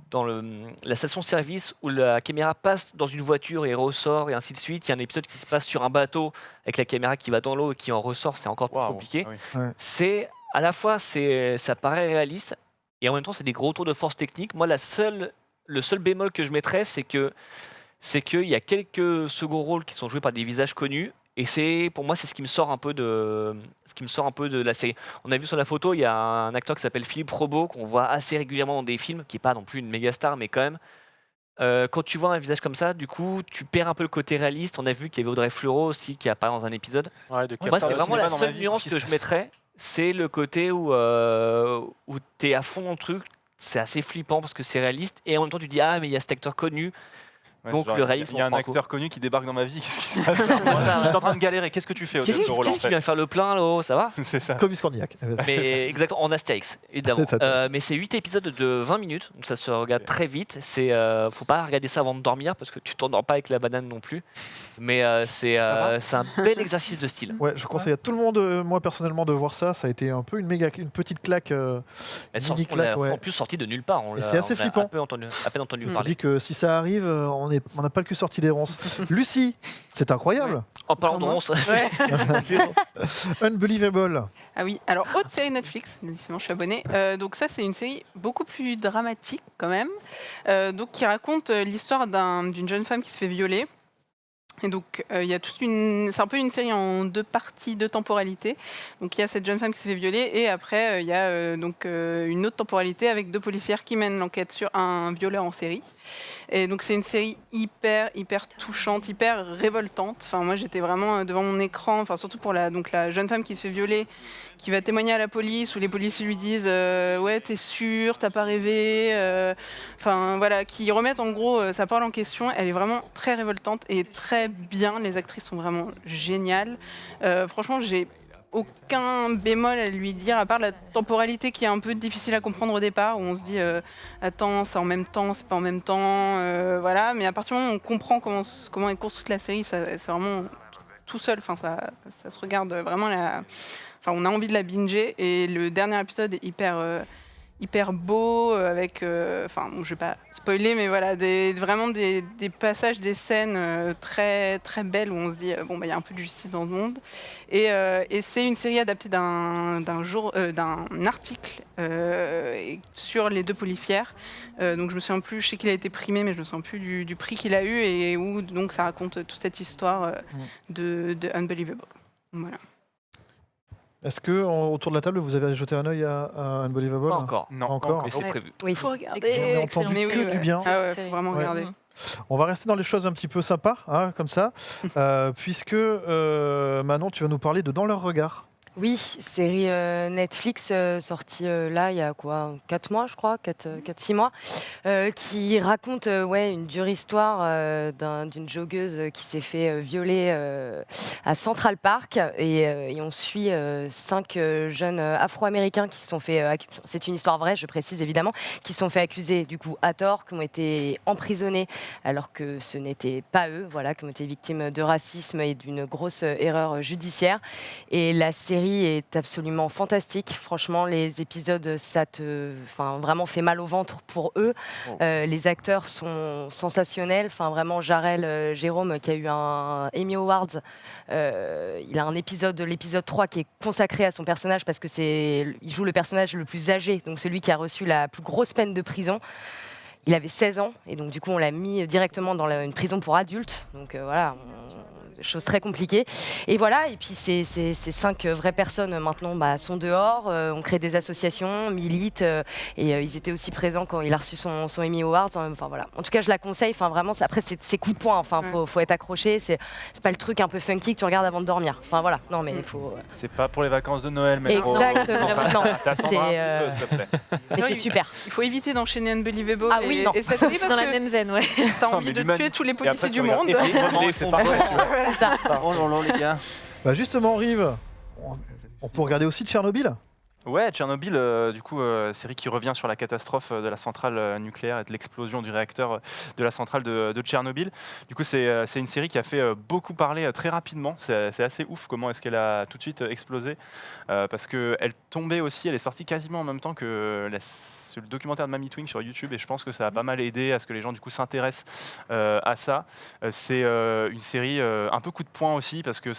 station-service où la caméra passe dans une voiture et ressort et ainsi de suite. Il y a un épisode qui se passe sur un bateau avec la caméra qui va dans l'eau et qui en ressort. C'est encore plus compliqué. Ah oui. C'est à la fois ça paraît réaliste et en même temps c'est des gros tours de force techniques. Moi, le seul bémol que je mettrais, c'est qu'il y a quelques seconds rôles qui sont joués par des visages connus. Et pour moi, c'est ce qui me sort un peu de la série. On a vu sur la photo, il y a un acteur qui s'appelle Philippe Robot, qu'on voit assez régulièrement dans des films, qui n'est pas non plus une méga star, mais quand même. Quand tu vois un visage comme ça, du coup, tu perds un peu le côté réaliste. On a vu qu'il y avait Audrey Fleurot aussi qui apparaît dans un épisode. Ouais, de Moi, c'est au vraiment cinéma, la dans ma seule vie, nuance qu'est-ce qui que se je passe mettrais. C'est le côté où tu es à fond dans le truc. C'est assez flippant parce que c'est réaliste. Et en même temps, tu dis, ah, mais il y a cet acteur connu. Ouais, Donc, genre, le réalisme, il y a on un prend acteur connu qui débarque dans ma vie. Qu'est-ce qui se passe ça, Je suis en train de galérer. Qu'est-ce que tu fais au Qu'est-ce ce rôle en qui fait vient faire le plein là-haut, ça va? C'est ça. Clovis Cornillac. Mais exactement, en Astérix, évidemment. C'est ça. Mais c'est 8 épisodes de 20 minutes, donc ça se regarde très vite. Faut pas regarder ça avant de dormir parce que tu t'endors pas avec la banane non plus. Mais c'est un bel exercice de style. Ouais, je conseille à tout le monde, moi personnellement, de voir ça. Ça a été un peu une petite claque. On Mini l'a claque, ouais. en plus sorti de nulle part. Et c'est assez flippant. À peine entendu On parler. dit que si ça arrive, on n'a pas le cul sorti des ronces. Lucie, c'est incroyable. En parlant de Comment ronces, Ouais. Unbelievable. Ah oui, alors autre série Netflix, décidément je suis abonnée. Donc ça c'est une série beaucoup plus dramatique quand même, donc qui raconte l'histoire d'une jeune femme qui se fait violer. Et donc il y a c'est un peu une série en 2 parties, 2 temporalités. Donc il y a cette jeune femme qui se fait violer et après il y a une autre temporalité avec 2 policières qui mènent l'enquête sur un violeur en série. Et donc c'est une série hyper touchante, hyper révoltante. Enfin moi j'étais vraiment devant mon écran, enfin surtout pour la jeune femme qui se fait violer, qui va témoigner à la police où les policiers lui disent ouais t'es sûr, t'as pas rêvé, enfin voilà, qui remettent en gros sa parole en question. Elle est vraiment très révoltante et très bien. Les actrices sont vraiment géniales. Franchement j'ai aucun bémol à lui dire, à part la temporalité qui est un peu difficile à comprendre au départ, où on se dit attends, c'est en même temps, c'est pas en même temps, voilà. Mais à partir du moment où on comprend comment est construite la série, c'est vraiment tout seul. Enfin, ça se regarde vraiment. Enfin, on a envie de la binger. Et le dernier épisode est hyper beau, avec, enfin, bon, je vais pas spoiler, mais voilà, vraiment des passages, des scènes très belles où on se dit bon bah il y a un peu de justice dans le monde. Et c'est une série adaptée d'un article sur les 2 policières. Donc je me souviens plus, je sais qu'il a été primé, mais je me souviens plus du prix qu'il a eu et où donc ça raconte toute cette histoire de Unbelievable. Voilà. Est-ce que autour de la table, vous avez jeté un œil à Unbelievable? Pas encore. Non, Encore. Mais c'est prévu. Oui. Faut regarder. J'en ai entendu Mais que du bien. Ah ouais, C'est- faut vraiment Ouais. regarder. On va rester dans les choses un petit peu sympas, hein, comme ça, puisque Manon, tu vas nous parler de Dans leur regard. Oui, série Netflix sortie là il y a quoi 4 mois je crois, 4-6 mois, qui raconte une dure histoire d'une joggeuse qui s'est fait violer à Central Park et on suit 5 jeunes afro-américains qui se sont fait, c'est une histoire vraie je précise évidemment, qui se sont fait accuser du coup à tort, qui ont été emprisonnés alors que ce n'était pas eux, voilà, qui ont été victimes de racisme et d'une grosse erreur judiciaire. Et la série série est absolument fantastique. Franchement, les épisodes, ça te vraiment fait mal au ventre pour eux. Les acteurs sont sensationnels. Enfin, vraiment, Jarel Jérôme, qui a eu un Emmy Awards, il a un épisode, l'épisode 3, qui est consacré à son personnage parce que il joue le personnage le plus âgé, donc celui qui a reçu la plus grosse peine de prison. Il avait 16 ans et donc du coup on l'a mis directement dans une prison pour adultes. Donc voilà, chose très compliquée. Et voilà, et puis ces 5 vraies personnes maintenant sont dehors, on crée des associations, militent, et ils étaient aussi présents quand il a reçu son Emmy Awards. Enfin voilà. En tout cas, je la conseille. Enfin vraiment, après c'est coup de poing. Enfin, faut être accroché. C'est pas le truc un peu funky que tu regardes avant de dormir. Enfin voilà. Non mais il faut. C'est pas pour les vacances de Noël, mais Exactement. Non, t'attendras un petit peu, s'il te plaît. mais c'est super. Il faut éviter d'enchaîner Unbelievable Ah oui, non. et cette série C'est dans la parce que même veine, ouais. t'as Non, envie mais de l'humanité. tuer tous les Et après, policiers tu du regardes monde. effectivement, c'est pas vrai, tu vois. C'est ça. Oh lolo, les gars. Bah justement, Rive, on peut regarder aussi Tchernobyl. Ouais, Tchernobyl, du coup, série qui revient sur la catastrophe de la centrale nucléaire et de l'explosion du réacteur de la centrale de Tchernobyl. Du coup, c'est une série qui a fait beaucoup parler très rapidement. C'est assez ouf comment est-ce qu'elle a tout de suite explosé. Parce qu'elle tombait aussi, elle est sortie quasiment en même temps que le documentaire de Mamie Twink sur YouTube. Et je pense que ça a pas mal aidé à ce que les gens, du coup, s'intéressent à ça. C'est une série un peu coup de poing aussi parce que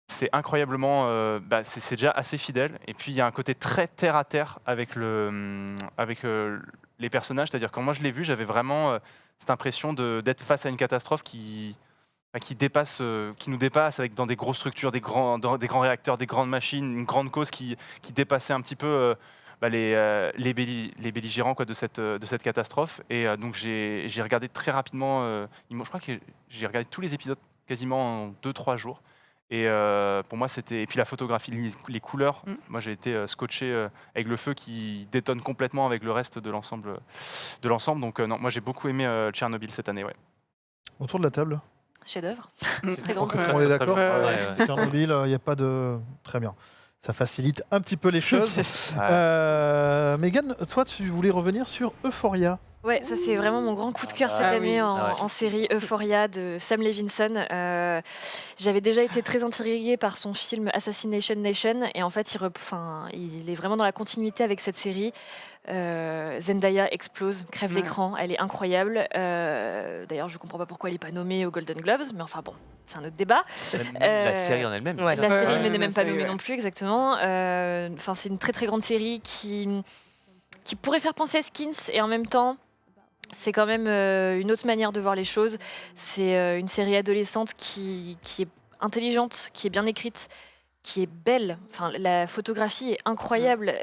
c'est incroyablement, c'est déjà assez fidèle. Et puis il y a un côté très terre à terre avec les personnages. C'est-à-dire quand moi je l'ai vu, j'avais vraiment cette impression d'être face à une catastrophe qui nous dépasse dans des grosses structures, des grands réacteurs, des grandes machines, une grande cause qui dépassait un petit peu les belligérants de cette catastrophe. Et donc j'ai regardé très rapidement. Je crois que j'ai regardé tous les épisodes quasiment en 2-3 jours. Et pour moi, c'était. Et puis la photographie, les couleurs. Moi, j'ai été scotché avec le feu qui détonne complètement avec le reste de l'ensemble. Donc, non, moi, j'ai beaucoup aimé Tchernobyl cette année. Ouais. Autour de la table. Chef-d'œuvre. Très drôle. On est d'accord. Ouais. Tchernobyl, il n'y a pas de. Très bien. Ça facilite un petit peu les choses. Megan, toi, tu voulais revenir sur Euphoria. Ouais, ça c'est vraiment mon grand coup de cœur cette année en série Euphoria de Sam Levinson. J'avais déjà été très intriguée par son film Assassination Nation et en fait il est vraiment dans la continuité avec cette série. Zendaya explose, crève l'écran, elle est incroyable. D'ailleurs, je comprends pas pourquoi elle n'est pas nommée aux Golden Globes, mais enfin bon, c'est un autre débat. La série en elle-même. Ouais. La série Ouais, n'est même pas série, nommée ouais. non plus, exactement. Enfin, c'est une très très grande série qui pourrait faire penser à Skins et en même temps, c'est quand même une autre manière de voir les choses. C'est une série adolescente qui est intelligente, qui est bien écrite, qui est belle. Enfin, la photographie est incroyable.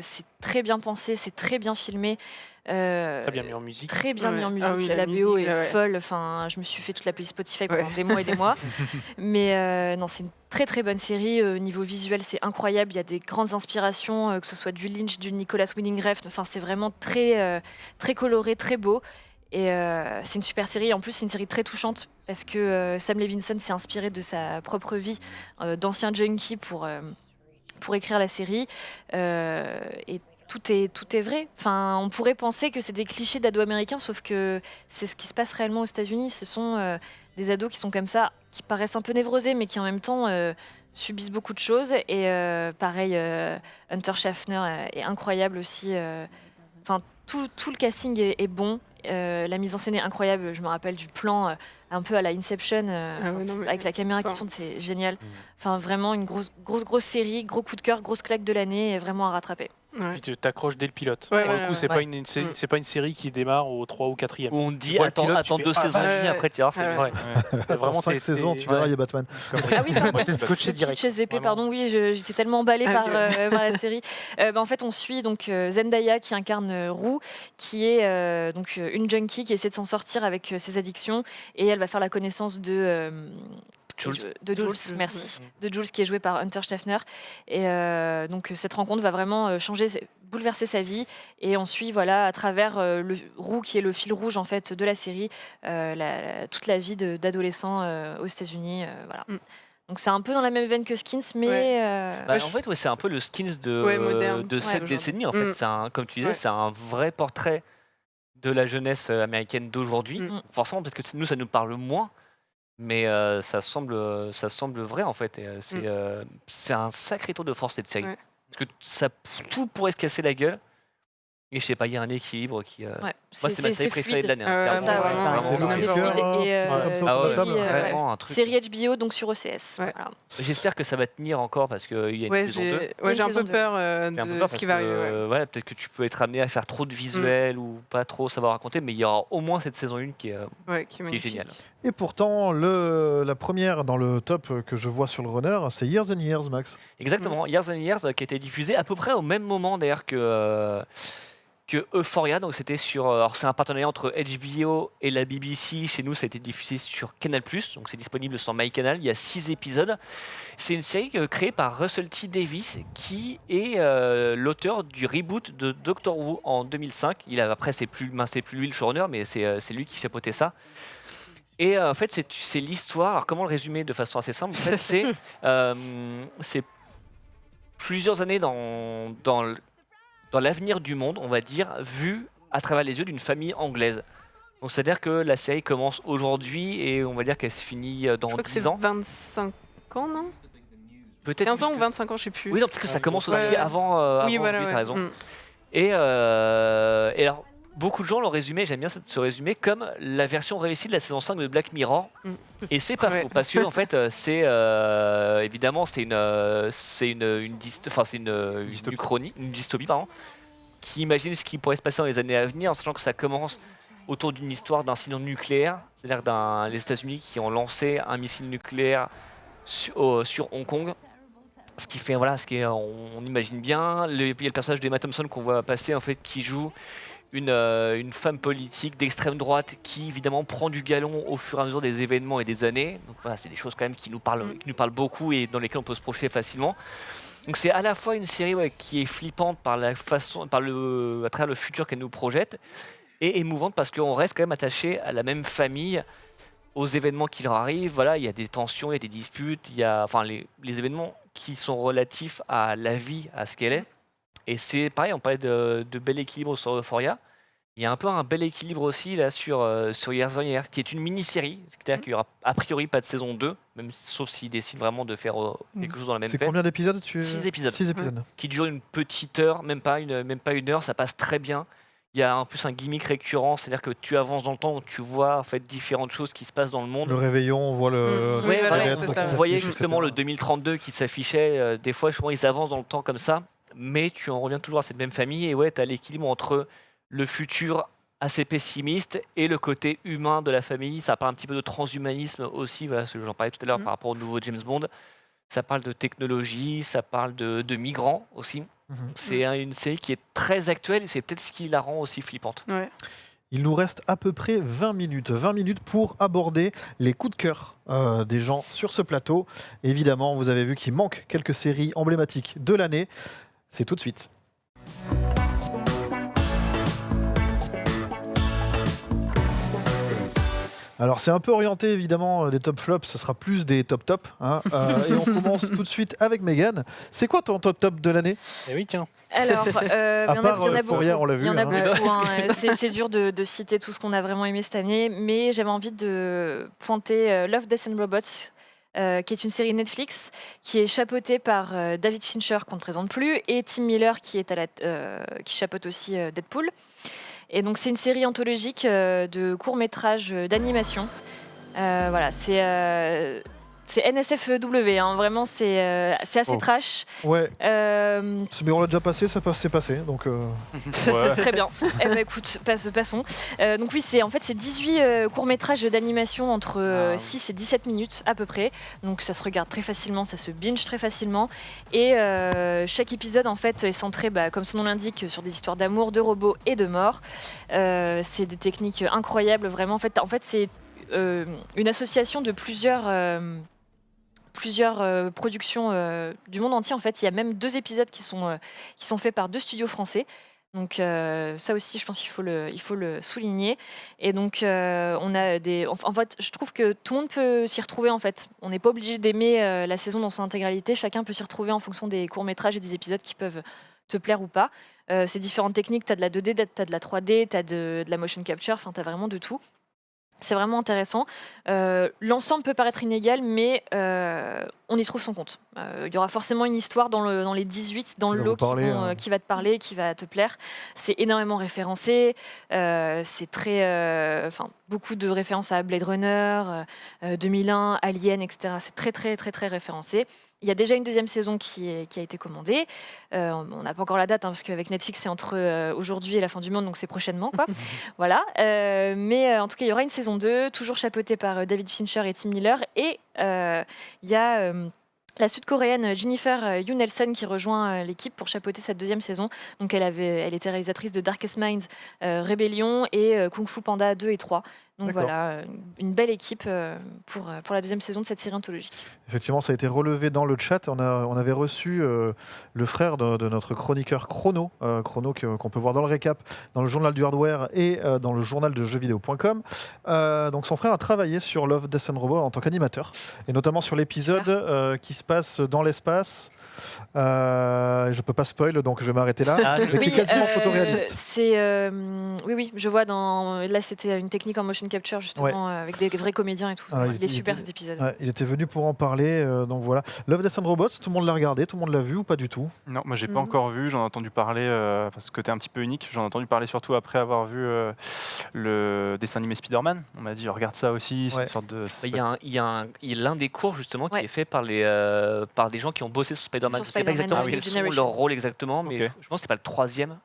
C'est très bien pensé, c'est très bien filmé. Très bien mis en musique. Très bien mis en musique. Ah oui, la la BO musique, est ouais. folle. Enfin, je me suis fait toute la playlist Spotify pendant des mois et des mois. Mais non, c'est une très très bonne série. Au niveau visuel, c'est incroyable. Il y a des grandes inspirations, que ce soit du Lynch, du Nicolas Winding Refn. Enfin, c'est vraiment très très coloré, très beau. Et c'est une super série. En plus, c'est une série très touchante parce que Sam Levinson s'est inspiré de sa propre vie d'ancien junkie pour écrire la série. Et tout est vrai. Enfin, on pourrait penser que c'est des clichés d'ados américains, sauf que c'est ce qui se passe réellement aux États-Unis. Ce sont des ados qui sont comme ça, qui paraissent un peu névrosés, mais qui en même temps subissent beaucoup de choses. Et pareil, Hunter Schaffner est incroyable aussi. Enfin, tout le casting est bon. La mise en scène est incroyable. Je me rappelle du plan un peu à la Inception, avec la caméra qui tourne, c'est génial. Enfin, vraiment une grosse série, gros coup de cœur, grosse claque de l'année, et vraiment à rattraper. Ouais. Puis tu t'accroches dès le pilote. Ouais, Pour le ouais, coup, ouais. c'est pas c'est pas une série qui démarre au 3 ou 4e. Où on dit Tu vois le attends pilote, tu fais, 2 saisons et demie, ouais. après tu vois, c'est Ouais. bien. Ouais. Vraiment, 5 saisons, tu verras, il y a Batman. Ah oui, pardon. T'es scotché Petite direct. SVP, Vraiment. pardon, oui, j'étais tellement emballée Ah, par la série. En fait, on suit donc Zendaya qui incarne Rue, qui est donc une junkie qui essaie de s'en sortir avec ses addictions, et elle va faire la connaissance de Jules. Merci, de Jules qui est joué par Hunter Schaffner. Et donc cette rencontre va vraiment bouleverser sa vie, et on suit à travers le Roux qui est le fil rouge en fait de la série, toute la vie d'adolescents aux États-Unis. Voilà. Donc c'est un peu dans la même veine que Skins, mais En fait, c'est un peu le Skins moderne. de cette Ouais, décennie. En fait, comme tu disais, c'est un vrai portrait de la jeunesse américaine d'aujourd'hui. Forcément, peut-être que nous, ça nous parle moins. mais ça semble vrai en fait. Et, c'est un sacré tour de force cette série. Ouais. Parce que tout pourrait se casser la gueule. Et je sais pas, il y a un équilibre qui. Ouais, Moi, c'est ma série préférée de l'année. Ouais, clairement. ça, C'est vraiment, c'est vraiment- le C'est cœur, fluide et comme ça, Ah ouais, sur la table. vraiment un truc. série HBO donc sur OCS. Ouais. Voilà. J'espère que ça va tenir encore parce qu'il y a une Ouais, saison 2. j'ai Une un saison peu 2. peur J'ai un peu de peur ce parce qui va arriver. que Ouais. peut-être que tu peux être amené à faire trop de visuels ou pas trop savoir raconter, mais il y aura au moins cette saison 1 qui est Ouais, qui est qui est magnifique. géniale. Et pourtant, la première dans le top que je vois sur le runner, c'est Years and Years, Max. Exactement, Years and Years qui a été diffusé à peu près au même moment d'ailleurs que Euphoria, donc c'était sur. Alors c'est un partenariat entre HBO et la BBC. Chez nous, ça a été diffusé sur Canal+, donc c'est disponible sur MyCanal. Il y a 6 épisodes. C'est une série créée par Russell T Davies, qui est l'auteur du reboot de Doctor Who en 2005. Après, c'est plus lui le showrunner, mais c'est lui qui chapeautait ça. Et en fait, c'est l'histoire. Alors comment le résumer de façon assez simple? En fait, c'est plusieurs années dans l'avenir du monde, on va dire, vu à travers les yeux d'une famille anglaise. Donc c'est-à-dire que la série commence aujourd'hui et on va dire qu'elle se finit dans Je crois que 10 c'est ans. 25 ans, non Peut-être 15 ans plus ou que- 25 ans, je sais plus. Oui, non, parce que ça commence aussi Ouais. avant, Oui, avant voilà, lui, ouais. t'as raison. Mm. Et alors, beaucoup de gens l'ont résumé, j'aime bien ce résumé, comme la version réussie de la saison 5 de Black Mirror. Mm. Et c'est pas Ouais. faux, parce que en fait, c'est évidemment c'est une Dystopie. uchronie, une dystopie, pardon, qui imagine ce qui pourrait se passer dans les années à venir, en sachant que ça commence autour d'une histoire d'incident nucléaire, c'est-à-dire les États-Unis qui ont lancé un missile nucléaire sur Hong Kong. Ce qui fait, voilà, on imagine bien. Il y a le personnage d'Emma Thompson qu'on voit passer, en fait, qui joue une femme politique d'extrême droite qui, évidemment, prend du galon au fur et à mesure des événements et des années. Donc voilà, c'est des choses quand même qui nous parlent beaucoup et dans lesquelles on peut se projeter facilement. Donc c'est à la fois une série qui est flippante par la façon, à travers le futur qu'elle nous projette, et émouvante parce qu'on reste quand même attaché à la même famille, aux événements qui leur arrivent. Voilà, il y a des tensions, il y a des disputes, il y a les événements qui sont relatifs à la vie, à ce qu'elle est. Et c'est pareil, on parlait de bel équilibre sur Euphoria. Il y a un peu un bel équilibre aussi là sur Years and Years, qui est une mini-série, c'est-à-dire qu'il n'y aura a priori pas de saison 2, sauf s'ils décident vraiment de faire quelque chose dans la même C'est veine. combien d'épisodes 6 épisodes. 6 épisodes. Qui dure une petite heure, même pas une heure, ça passe très bien. Il y a en plus un gimmick récurrent, c'est-à-dire que tu avances dans le temps, tu vois en fait différentes choses qui se passent dans le monde. Le réveillon, on voit le. Oui, voilà, paraître, c'est donc ça. on Vous voyez s'affiche, justement etc. le 2032 qui s'affichait, des fois souvent ils avancent dans le temps comme ça, mais tu en reviens toujours à cette même famille et ouais, tu as l'équilibre entre le futur assez pessimiste et le côté humain de la famille. Ça parle un petit peu de transhumanisme aussi, voilà, ce que j'en parlais tout à l'heure par rapport au nouveau James Bond. Ça parle de technologie, ça parle de migrants aussi. Mhm. C'est une série qui est très actuelle et c'est peut-être ce qui la rend aussi flippante. Ouais. Il nous reste à peu près 20 minutes. 20 minutes pour aborder les coups de cœur des gens sur ce plateau. Évidemment, vous avez vu qu'il manque quelques séries emblématiques de l'année. C'est tout de suite. Alors c'est un peu orienté évidemment des top flops, ce sera plus des top top. Hein. Et on commence tout de suite avec Megan. C'est quoi ton top top de l'année? Et oui, tiens. Alors, il y en part, a Euphoria, beaucoup. on l'a vu, Il y en a hein. beaucoup. Hein. C'est dur de citer tout ce qu'on a vraiment aimé cette année, mais j'avais envie de pointer Love, Death and Robots, qui est une série Netflix qui est chapeautée par David Fincher, qu'on ne présente plus, et Tim Miller, qui chapeaute aussi Deadpool. Et donc c'est une série anthologique de courts-métrages d'animation. Voilà, c'est NSFW, hein, vraiment c'est assez Oh. trash. Ouais, Euh, mais on l'a déjà passé, c'est passé. Donc Ouais. Très bien. Eh ben, écoute, passons. Donc oui, c'est 18 courts-métrages d'animation entre 6 et 17 minutes à peu près. Donc ça se regarde très facilement, ça se binge très facilement. Et chaque épisode en fait est centré, comme son nom l'indique, sur des histoires d'amour, de robots et de mort. C'est des techniques incroyables, vraiment. En fait c'est une association de plusieurs productions du monde entier. En fait, il y a même 2 épisodes qui sont faits par 2 studios français. Donc ça aussi, je pense qu'il faut le souligner. Et donc on a en fait, je trouve que tout le monde peut s'y retrouver. En fait, on n'est pas obligé d'aimer la saison dans son intégralité. Chacun peut s'y retrouver en fonction des courts métrages et des épisodes qui peuvent te plaire ou pas. C'est différentes techniques. T'as de la 2D, t'as de la 3D, t'as de la motion capture. Enfin, t'as vraiment de tout. C'est vraiment intéressant. L'ensemble peut paraître inégal, mais on y trouve son compte. Il y aura forcément une histoire dans les 18, dans le lot qui va te parler, qui va te plaire. C'est énormément référencé. C'est très, beaucoup de références à Blade Runner, 2001, Alien, etc. C'est très, très, très, très référencé. Il y a déjà une deuxième saison qui a été commandée. On n'a pas encore la date, parce qu'avec Netflix, c'est entre aujourd'hui et la fin du monde, donc c'est prochainement, quoi. Voilà. Mais en tout cas, il y aura une saison 2, toujours chapeautée par David Fincher et Tim Miller. Et il y a la sud-coréenne Jennifer Yoon Nelson qui rejoint l'équipe pour chapeauter cette deuxième saison. Donc elle était réalisatrice de Darkest Minds, Rébellion et Kung Fu Panda 2 et 3. Donc voilà, une belle équipe pour la deuxième saison de cette série anthologique. Effectivement, ça a été relevé dans le chat. On avait reçu le frère de notre chroniqueur Chrono, qu'on peut voir dans le récap, dans le journal du hardware et dans le journal de jeuxvideo.com. Donc son frère a travaillé sur Love, Death and Robots en tant qu'animateur, et notamment sur l'épisode qui se passe dans l'espace. Je peux pas spoil, donc je vais m'arrêter là. Oui, quasiment photoréaliste. Oui, je vois. Là, c'était une technique en motion capture justement, avec des vrais comédiens et tout. Il est super cet épisode. Il était venu pour en parler, donc voilà. Love, Death and Robots, tout le monde l'a regardé, tout le monde l'a vu ou pas du tout? Non, moi j'ai pas encore vu, j'en ai entendu parler, parce que côté un petit peu unique, j'en ai entendu parler surtout après avoir vu le dessin animé Spider-Man. On m'a dit regarde ça aussi, c'est une sorte de... Il y a l'un des cours justement qui est fait par des gens qui ont bossé sur Spider-Man. Je ne sais pas exactement quels sont leur rôle exactement, mais je pense que c'est pas le troisième.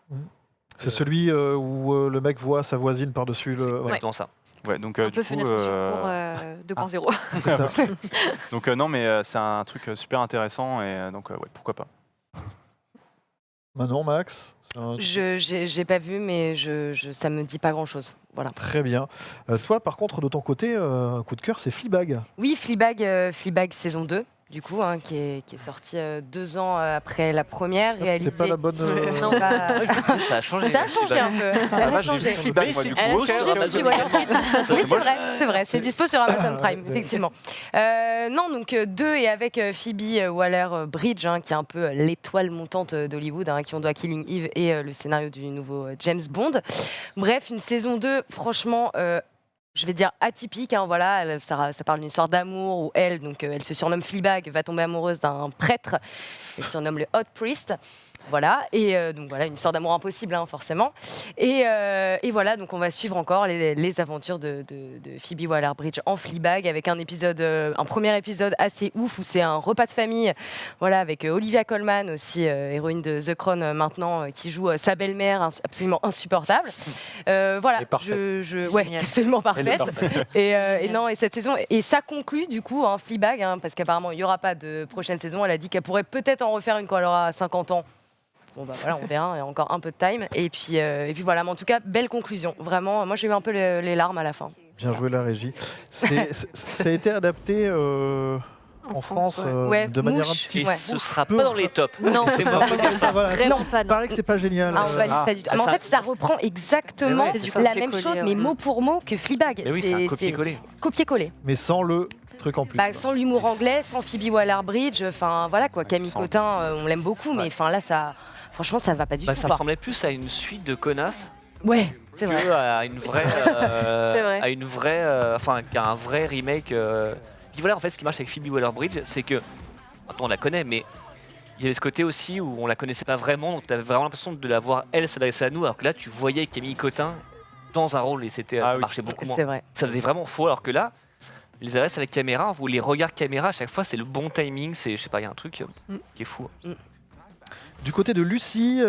C'est celui où le mec voit sa voisine par-dessus le... C'est exactement ça. Ouais, donc, un peu fenêtre sur cours 2.0. Donc non, mais c'est un truc super intéressant, et donc ouais, pourquoi pas. Manon, Max? J'ai pas vu, mais ça me dit pas grand-chose. Voilà. Très bien. Toi, par contre, de ton côté, coup de cœur, c'est Fleabag. Oui, Fleabag saison 2. Du coup, qui est sorti 2 ans après la première, réalisée. C'est pas la bonne... Non, pas... Ça a changé. Ça a changé un peu. Ça a changé. Oui, c'est vrai. C'est dispo sur Amazon Prime, effectivement. Non, donc 2 et avec Phoebe Waller-Bridge, qui est un peu l'étoile montante d'Hollywood, qui on doit Killing Eve et le scénario du nouveau James Bond. Bref, une saison 2, franchement... je vais dire atypique, voilà, ça parle d'une histoire d'amour où elle se surnomme Fleabag, va tomber amoureuse d'un prêtre, elle se surnomme le Hot Priest. Voilà, et donc voilà, une histoire d'amour impossible, forcément. Et voilà, donc on va suivre encore les aventures de Phoebe Waller-Bridge en Fleabag, avec un premier épisode assez ouf où c'est un repas de famille, voilà, avec Olivia Colman aussi, héroïne de The Crown maintenant, qui joue sa belle-mère absolument insupportable. Voilà, absolument parfaite. Et cette saison, et ça conclut du coup Fleabag, parce qu'apparemment il n'y aura pas de prochaine saison. Elle a dit qu'elle pourrait peut-être en refaire une quand elle aura 50 ans. Bon bah voilà, on verra, il y a encore un peu de time. Et puis voilà, mais en tout cas, belle conclusion. Vraiment, moi j'ai eu un peu les larmes à la fin. Bien joué la régie. Ça a été adapté en France de manière un petit peu... Ce sera pas dans les tops. Non, c'est pas ça. Vraiment pas. Il paraît que c'est pas génial. Pas du tout. Mais en fait, ça reprend exactement la même chose, mais mot pour mot que Fleabag. Mais oui, c'est un copier-coller. Copier-coller. Mais sans le... truc en plus. Sans l'humour anglais, sans Phoebe Waller-Bridge, voilà quoi. Camille Cotin, on l'aime beaucoup, mais là ça... Franchement, ça va pas du tout. Ça ressemblait plus à une suite de connasses. Ouais, c'est vrai. À une vraie, qu'à un vrai remake. Puis voilà, en fait, ce qui marche avec Phoebe Waller-Bridge, c'est que, on la connaît, mais il y avait ce côté aussi où on la connaissait pas vraiment, donc tu avais vraiment l'impression de la voir elle s'adresser à nous, alors que là, tu voyais Camille Cotin dans un rôle et ça marchait beaucoup moins. C'est vrai. Ça faisait vraiment faux, alors que là, les adresses à la caméra, ou les regards caméra, à chaque fois, c'est le bon timing, je sais pas, il y a un truc qui est fou. Du côté de Lucie,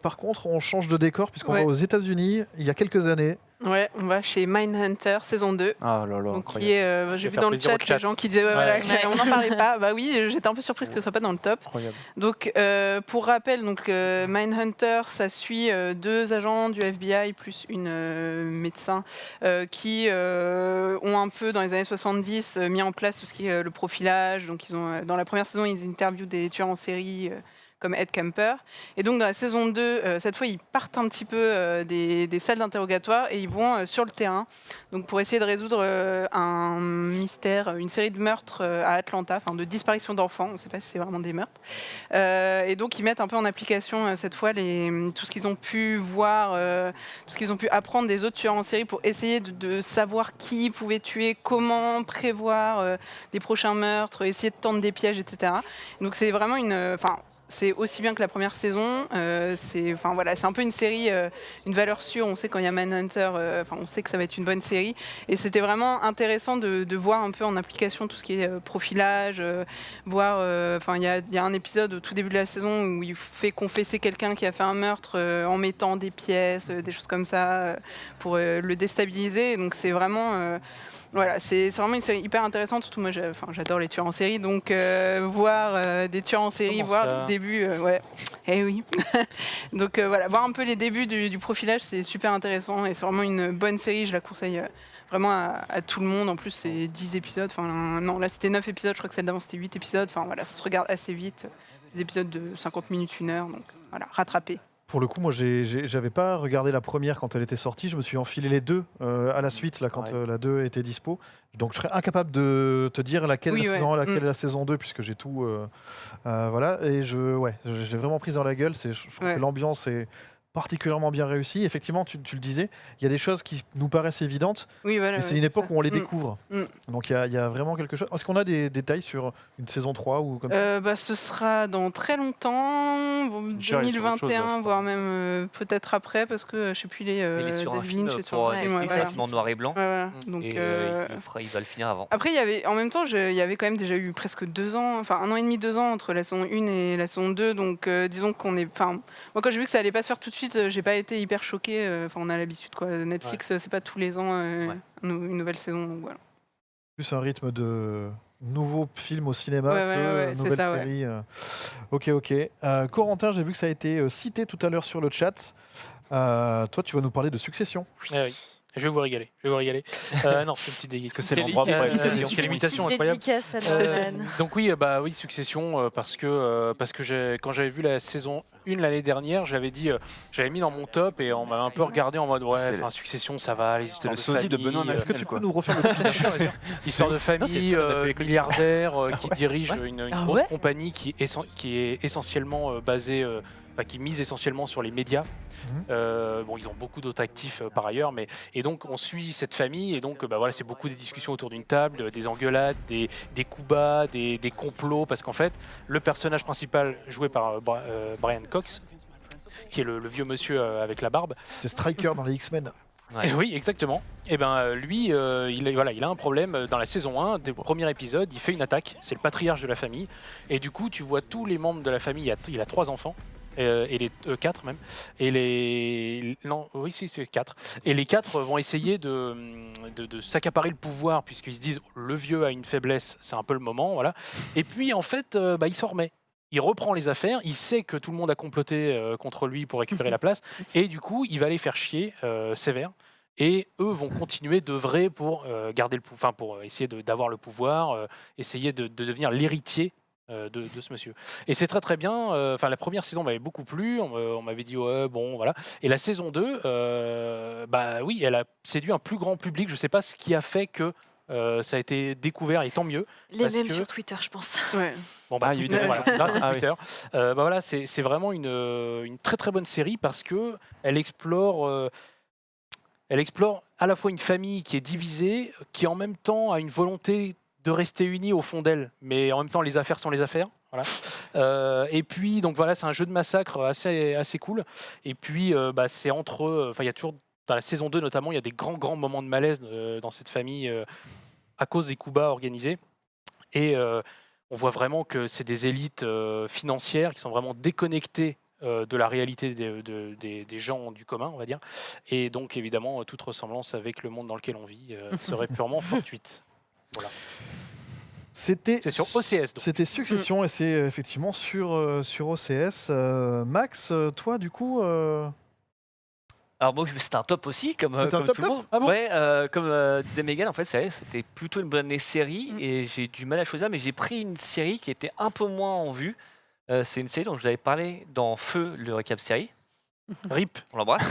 par contre, on change de décor puisqu'on va aux États-Unis il y a quelques années. Ouais, on va chez Mindhunter saison 2. Ah là là, donc j'ai vu dans le chat les gens qui disaient on n'en parlait pas. Bah oui, j'étais un peu surprise que ce soit pas dans le top. Incroyable. Donc pour rappel, Mindhunter, ça suit 2 agents du FBI plus une médecin qui ont un peu dans les années 70 mis en place tout ce qui est le profilage. Donc ils ont dans la première saison, ils interviewent des tueurs en série comme Ed Kemper. Et donc dans la saison 2, cette fois, ils partent un petit peu des salles d'interrogatoire et ils vont sur le terrain, donc pour essayer de résoudre un mystère, une série de meurtres à Atlanta, enfin de disparition d'enfants, on ne sait pas si c'est vraiment des meurtres. Et donc ils mettent un peu en application cette fois tout ce qu'ils ont pu voir, tout ce qu'ils ont pu apprendre des autres tueurs en série pour essayer de savoir qui pouvait tuer, comment prévoir les prochains meurtres, essayer de tendre des pièges, etc. Donc c'est vraiment c'est aussi bien que la première saison. C'est un peu une série, une valeur sûre. On sait quand il y a Manhunter, on sait que ça va être une bonne série. Et c'était vraiment intéressant de voir un peu en application tout ce qui est profilage, voir. Il y a un épisode au tout début de la saison où il fait confesser quelqu'un qui a fait un meurtre en mettant des pièces, des choses comme ça, pour le déstabiliser. Et donc c'est vraiment. Voilà, c'est vraiment une série hyper intéressante. Surtout moi, j'adore les tueurs en série, donc voir des tueurs en série, Comment voir ça le début, ouais, eh oui. Donc voilà, voir un peu les débuts du profilage, c'est super intéressant et c'est vraiment une bonne série. Je la conseille vraiment à tout le monde. En plus, c'est 10 épisodes. Enfin, non, là c'était 9 épisodes. Je crois que celle d'avant c'était 8 épisodes. Enfin voilà, ça se regarde assez vite. Des épisodes de 50 minutes, 1 heure. Donc voilà, rattrapé. Pour le coup, moi, j'avais pas regardé la première quand elle était sortie. Je me suis enfilé les deux à la suite, là, quand la 2 était dispo. Donc, je serais incapable de te dire laquelle est laquelle est la saison 2, puisque j'ai tout. Voilà. Et j'ai vraiment pris dans la gueule. Je trouve que l'ambiance est particulièrement bien réussie. Effectivement, tu le disais, il y a des choses qui nous paraissent évidentes, mais c'est une époque où on les découvre. Donc, il y a vraiment quelque chose. Est-ce qu'on a des détails sur une saison 3 ou comme ça Ce sera dans très longtemps, 2021, voire même peut-être après, parce que je sais plus, Il est sur un film pour Netflix, un film en noir et blanc. Donc, il va le finir avant. Après, en même temps, il y avait quand même déjà eu presque 2 ans, enfin 1 an et demi, 2 ans entre la saison 1 et la saison 2. Donc disons qu'on est. Moi, quand j'ai vu que ça allait pas se faire tout de suite, j'ai pas été hyper choquée. On a l'habitude, quoi. Netflix, c'est pas tous les ans une nouvelle saison. Donc, voilà. Plus un rythme de nouveaux films au cinéma que nouvelle série. Ok. Corentin, j'ai vu que ça a été cité tout à l'heure sur le chat. Toi, tu vas nous parler de Succession. Oui. Je vais vous régaler. Non, c'est une petite déguise. Parce que c'est l'endroit pour quelle imitation incroyable. Dédicace à Nolan. Donc oui, Succession, parce que quand j'avais vu la saison 1 l'année dernière, j'avais mis dans mon top et on m'avait un peu regardé en mode Succession, ça va, les histoires le sosie de Benoît. Est-ce que tu peux nous refaire le histoire de famille, milliardaire qui dirige une grosse compagnie qui est essentiellement basée, qui mise essentiellement sur les médias. Ils ont beaucoup d'autres actifs par ailleurs, et donc on suit cette famille et donc c'est beaucoup des discussions autour d'une table, des engueulades, des coups bas, des complots, parce qu'en fait le personnage principal joué par Brian Cox, qui est le vieux monsieur avec la barbe, c'est Stryker dans les X-Men. Ouais. Oui, exactement. Et lui, il a un problème dans la saison 1, du premier épisode, il fait une attaque, c'est le patriarche de la famille, et du coup tu vois tous les membres de la famille, il a 3 enfants. Et les 4 même, c'est 4. Et les 4 vont essayer de s'accaparer le pouvoir, puisqu'ils se disent le vieux a une faiblesse, c'est un peu le moment, voilà. Et puis en fait, il s'en remet. Il reprend les affaires, il sait que tout le monde a comploté contre lui pour récupérer la place, et du coup, il va les faire chier sévère. Et eux vont continuer d'œuvrer pour garder pour essayer d'avoir le pouvoir, essayer de devenir l'héritier de ce monsieur. Et c'est très très bien. La première saison m'avait beaucoup plu. On m'avait dit voilà. Et la saison 2, elle a séduit un plus grand public. Je sais pas ce qui a fait que ça a été découvert, et tant mieux. Les mêmes sur Twitter, je pense. Ouais. Il y a eu grâce à Twitter. C'est vraiment une très très bonne série parce que elle explore à la fois une famille qui est divisée, qui en même temps a une volonté de rester unis au fond d'elle, mais en même temps les affaires sont les affaires. Voilà. Et puis donc c'est un jeu de massacre assez cool. Et puis c'est entre eux, il y a toujours dans la saison 2 notamment, il y a des grands moments de malaise dans cette famille à cause des coups bas organisés. Et on voit vraiment que c'est des élites financières qui sont vraiment déconnectées de la réalité des gens du commun, on va dire. Et donc évidemment toute ressemblance avec le monde dans lequel on vit serait purement fortuite. Voilà. C'est sur OCS. C'était Succession et c'est effectivement sur OCS. Max, toi du coup Alors moi c'est un top aussi, comme un tout top le monde. Ah bon comme disait Megan, en fait c'était plutôt une bonne série et j'ai du mal à choisir, mais j'ai pris une série qui était un peu moins en vue. C'est une série dont je vous avais parlé dans Feu, le récap série. RIP. On l'embrasse.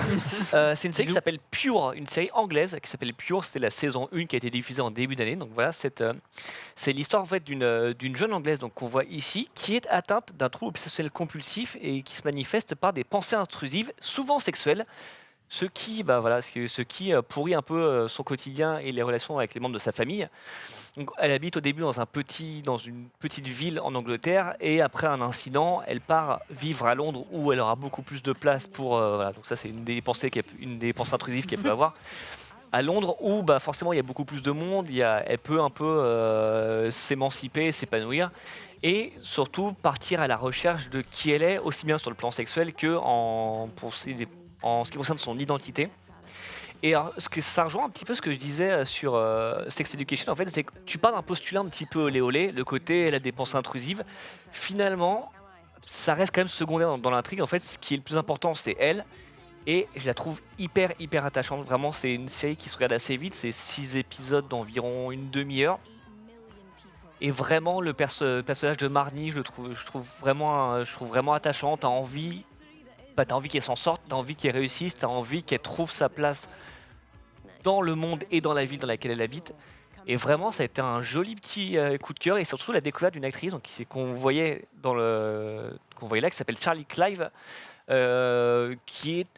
C'est une série qui s'appelle Pure, une série anglaise qui s'appelle Pure. C'était la saison 1 qui a été diffusée en début d'année. Donc voilà, c'est l'histoire en fait d'une jeune anglaise donc qu'on voit ici, qui est atteinte d'un trouble obsessionnel compulsif et qui se manifeste par des pensées intrusives, souvent sexuelles. Ce qui pourrit un peu son quotidien et les relations avec les membres de sa famille. Donc, elle habite au début dans une petite ville en Angleterre et après un incident, elle part vivre à Londres où elle aura beaucoup plus de place pour. Donc ça, c'est une des pensées intrusives qu'elle peut avoir. À Londres où forcément il y a beaucoup plus de monde, elle peut un peu s'émanciper, s'épanouir et surtout partir à la recherche de qui elle est, aussi bien sur le plan sexuel que en ce qui concerne son identité. Et alors, ça rejoint un petit peu ce que je disais sur Sex Education, en fait, c'est que tu parles d'un postulat un petit peu olé-olé, le côté elle a des pensées intrusives. Finalement, ça reste quand même secondaire dans l'intrigue. En fait, ce qui est le plus important, c'est elle. Et je la trouve hyper attachante. Vraiment, c'est une série qui se regarde assez vite. C'est 6 épisodes d'environ une demi-heure. Et vraiment, le personnage de Marnie, je trouve vraiment attachant. T'as envie qu'elle s'en sorte, t'as envie qu'elle réussisse, t'as envie qu'elle trouve sa place dans le monde et dans la ville dans laquelle elle habite. Et vraiment, ça a été un joli petit coup de cœur et surtout la découverte d'une actrice qu'on voyait là, qui s'appelle Charlie Clive, qui est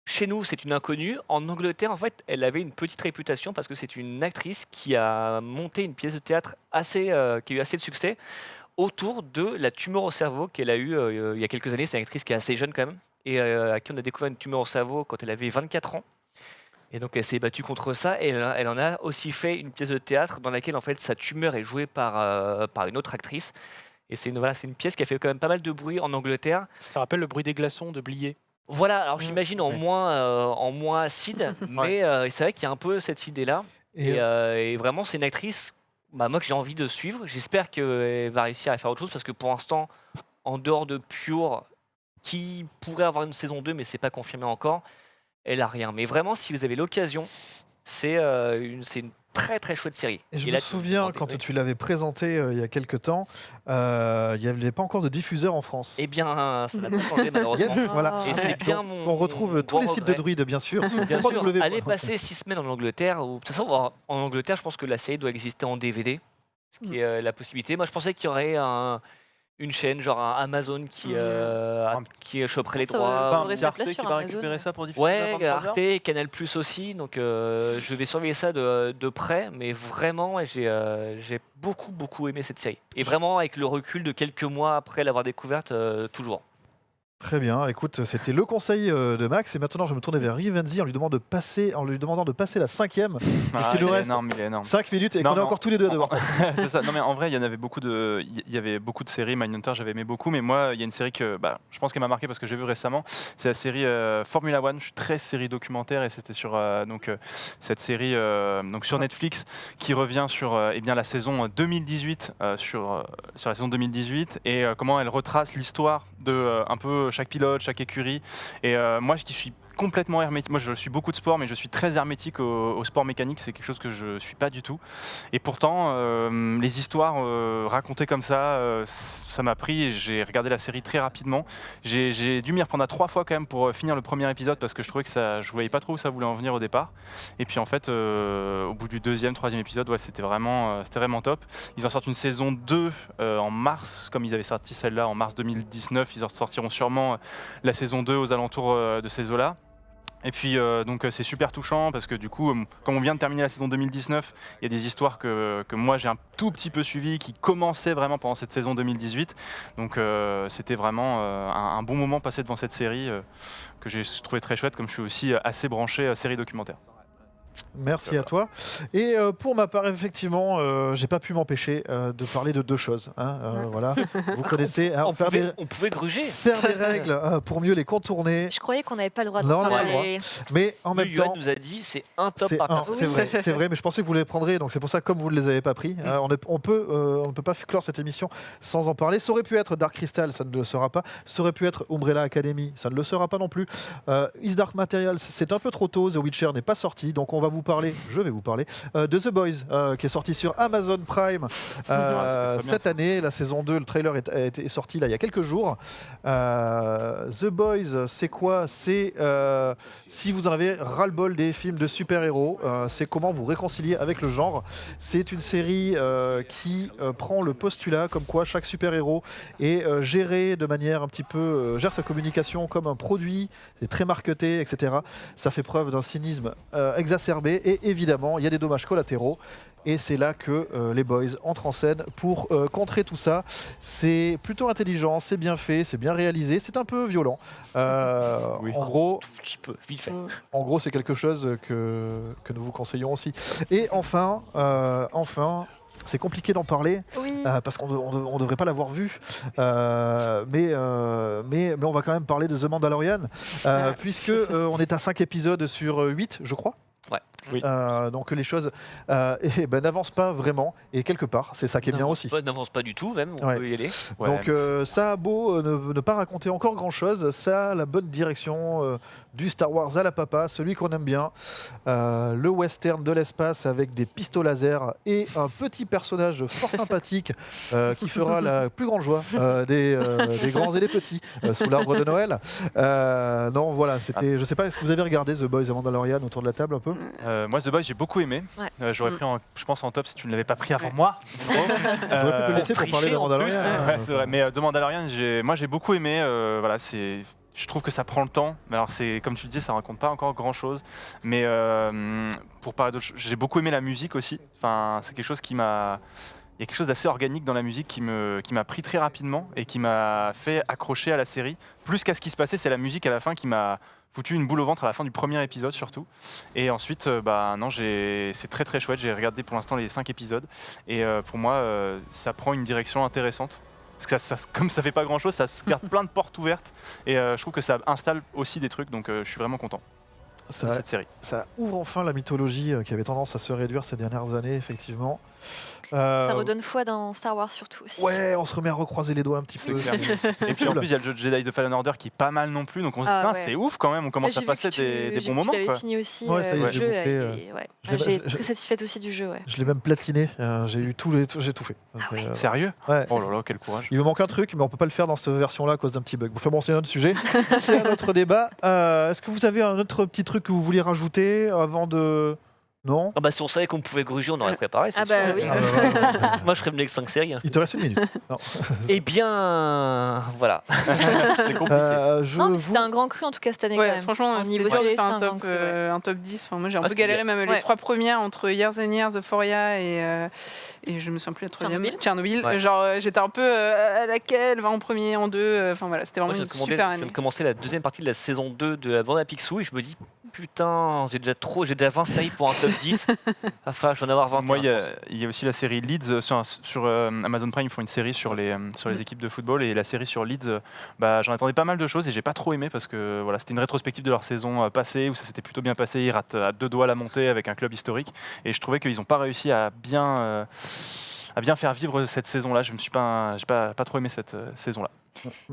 chez nous, c'est une inconnue. En Angleterre, en fait, elle avait une petite réputation parce que c'est une actrice qui a monté une pièce de théâtre qui a eu assez de succès autour de la tumeur au cerveau qu'elle a eue il y a quelques années. C'est une actrice qui est assez jeune quand même et à qui on a découvert une tumeur au cerveau quand elle avait 24 ans. Et donc elle s'est battue contre ça et elle en a aussi fait une pièce de théâtre dans laquelle en fait sa tumeur est jouée par une autre actrice. Et c'est une pièce qui a fait quand même pas mal de bruit en Angleterre. Ça rappelle le bruit des glaçons de Blier. Voilà, alors j'imagine en moins acide, mais c'est vrai qu'il y a un peu cette idée-là. Et vraiment, c'est une actrice moi que j'ai envie de suivre. J'espère qu'elle va réussir à faire autre chose parce que pour l'instant, en dehors de Pure, qui pourrait avoir une saison 2, mais c'est pas confirmé encore, elle a rien. Mais vraiment, si vous avez l'occasion, c'est une très chouette série. Et je me souviens quand tu l'avais présenté il y a quelques temps, il n'y avait pas encore de diffuseur en France. Eh bien, ça n'a pas changé malheureusement. Yes, voilà. Et c'est bien On retrouve tous les sites de druides, bien sûr. Bien sûr, allez passer 6 semaines en Angleterre. De toute façon, en Angleterre, je pense que la série doit exister en DVD, ce qui est la possibilité. Moi, je pensais qu'il y aurait une chaîne, genre un Amazon qui choperait les droits. Enfin, Arte qui va récupérer ça pour diffuser. Ouais, Arte, Canal Plus aussi. Donc, je vais surveiller ça de près. Mais vraiment, j'ai beaucoup aimé cette série. Et vraiment, avec le recul de quelques mois après l'avoir découverte, toujours. Très bien, écoute, c'était le conseil de Max et maintenant je me tournais vers Rivenzi en lui demandant de passer la 5e parce qu'il nous reste 5 minutes et qu'on est encore tous les deux à devoir. C'est ça. Non mais en vrai il y avait beaucoup de séries. Mindhunter j'avais aimé beaucoup, mais moi il y a une série que je pense qu'elle m'a marqué parce que j'ai vu récemment, c'est la série Formula One. Je suis très série documentaire et c'était sur cette série sur Netflix qui revient sur la saison 2018 sur la saison 2018 et comment elle retrace l'histoire de un peu chaque pilote, chaque écurie. Et moi, qui suis complètement hermétique, moi je suis beaucoup de sport, mais je suis très hermétique au sport mécanique, c'est quelque chose que je suis pas du tout. Et pourtant, les histoires racontées comme ça, ça m'a pris et j'ai regardé la série très rapidement. J'ai dû m'y reprendre à 3 fois quand même pour finir le premier épisode parce que je trouvais que je voyais pas trop où ça voulait en venir au départ. Et puis en fait, au bout du 2e, 3e épisode, c'était vraiment top. Ils en sortent une saison 2 en mars, comme ils avaient sorti celle-là en mars 2019. Ils en sortiront sûrement la saison 2 aux alentours de ces eaux-là. Et puis c'est super touchant parce que du coup, comme on vient de terminer la saison 2019, il y a des histoires que moi j'ai un tout petit peu suivies qui commençaient vraiment pendant cette saison 2018. Donc c'était vraiment un bon moment passé devant cette série que j'ai trouvé très chouette, comme je suis aussi assez branché série documentaire. Merci à toi. Et pour ma part, effectivement, j'ai pas pu m'empêcher de parler de 2 choses. Voilà, vous connaissez. On pouvait gruger. Faire des règles pour mieux les contourner. Je croyais qu'on n'avait pas le droit de Non, parler. Mais en même temps, nous a dit c'est un top par personne. C'est vrai, mais je pensais que vous les prendrez, donc c'est pour ça, comme vous ne les avez pas pris, on ne peut pas clore cette émission sans en parler. Ça aurait pu être Dark Crystal, ça ne le sera pas. Ça aurait pu être Umbrella Academy, ça ne le sera pas non plus. Is Dark Materials, c'est un peu trop tôt. The Witcher n'est pas sorti, donc on va vous parler, je vais vous parler de The Boys, qui est sorti sur Amazon Prime cette année. La saison 2, le trailer est sorti là il y a quelques jours. The Boys, c'est quoi? C'est si vous en avez ras-le-bol des films de super-héros, c'est comment vous réconcilier avec le genre. C'est une série qui prend le postulat comme quoi chaque super-héros est géré de manière un petit peu, gère sa communication comme un produit, c'est très marketé, etc. Ça fait preuve d'un cynisme exacerbé et évidemment il y a des dommages collatéraux. Et c'est là que les Boys entrent en scène pour contrer tout ça. C'est plutôt intelligent, c'est bien fait, c'est bien réalisé, c'est un peu violent. En gros, Tout petit peu, vite fait. en gros, c'est quelque chose que nous vous conseillons aussi. Et enfin, c'est compliqué d'en parler Oui. parce qu'on ne devrait pas l'avoir vu. Mais on va quand même parler de The Mandalorian puisque on est à 5 épisodes sur 8, je crois. Ouais. Oui. Donc les choses n'avancent pas vraiment et quelque part, c'est ça qui est bien aussi. N'avance pas du tout, même, on Ouais. peut y aller. Ouais, Donc mais ça a beau ne pas raconter encore grand chose, ça a la bonne direction du Star Wars à la papa, celui qu'on aime bien, le western de l'espace avec des pistolets laser et un petit personnage fort sympathique qui fera la plus grande joie des grands et des petits sous l'arbre de Noël. Non, voilà, c'était. Je sais pas, est-ce que vous avez regardé The Boys et Mandalorian autour de la table un peu? moi, The Boys, j'ai beaucoup aimé. Ouais. J'aurais pris, je pense, en top si tu ne l'avais pas pris avant moi. J'aurais pu te laisser pour parler de tricher en Mandalorian. Ouais, c'est vrai. Mais The Mandalorian, moi j'ai beaucoup aimé. Voilà, je trouve que ça prend le temps. Mais alors c'est comme tu le dis, ça raconte pas encore grand chose. Mais pour parler d'autre chose, j'ai beaucoup aimé la musique aussi. Enfin, c'est quelque chose qui m'a. Il y a quelque chose d'assez organique dans la musique qui m'a pris très rapidement et qui m'a fait accrocher à la série. Plus qu'à ce qui se passait, c'est la musique à la fin qui m'a foutu une boule au ventre à la fin du premier épisode surtout. Et ensuite, non, c'est très très chouette. J'ai regardé pour l'instant les 5 épisodes et pour moi, ça prend une direction intéressante. Parce que comme ça fait pas grand chose, ça se garde plein de portes ouvertes et je trouve que ça installe aussi des trucs. Donc je suis vraiment content de cette série. Ça ouvre enfin la mythologie qui avait tendance à se réduire ces dernières années, effectivement. Ça redonne foi dans Star Wars surtout aussi. Ouais, on se remet à recroiser les doigts un petit peu. Et puis en plus, il y a le jeu de Jedi de Fallen Order qui est pas mal non plus. Donc on se dit, Ah, ouais. c'est ouf quand même, on commence à passer des bons moments. Tu l'avais Quoi. fini aussi, Ouais, ça y est, le j'ai jeu. bouclé, Et, ouais. je l'ai- J'ai je- très satisfaite aussi du jeu. Ouais. Je l'ai même platiné. J'ai eu j'ai tout fait. Sérieux? Ouais. Oh là là, quel courage. Il me manque un truc, mais on peut pas le faire dans cette version-là à cause d'un petit bug. Enfin bon, c'est un autre sujet. C'est un autre débat. Est-ce que vous avez un autre petit truc que vous vouliez rajouter avant de... Non? Ah bah, si on savait qu'on pouvait gruger, on aurait préparé. c'est Ah bah sûr. oui. Moi, je serais venu avec 5 séries. Il te reste une minute. Non. Eh bien, voilà. C'est compliqué. Non, mais c'était un grand cru en tout cas cette année quand Ouais, même. franchement, Au c'était niveau dur de télé, faire c'était un grand cru, ouais. un top 10. Enfin, moi, j'ai un Ah, peu c'était galéré, même les Ouais. 3 premières entre Years and Years, Euphoria et je me souviens plus la troisième. Tchernobyl. Ouais. Genre, j'étais un peu à laquelle va en premier, en deux. Enfin voilà, c'était Moi, vraiment je une viens super de année. commencer la deuxième partie de la saison 2 de la bande à Picsou et je me dis, putain, j'ai déjà 20 séries pour un top 10. Enfin, je vais en avoir 20. Moi, il y a aussi la série Leeds sur Amazon Prime. Ils font une série sur les équipes de football et la série sur Leeds. J'en attendais pas mal de choses et j'ai pas trop aimé parce que voilà, c'était une rétrospective de leur saison passée où ça s'était plutôt bien passé. Ils ratent à 2 doigts la montée avec un club historique et je trouvais qu'ils n'ont pas réussi à bien faire vivre cette saison-là. J'ai pas trop aimé cette saison-là.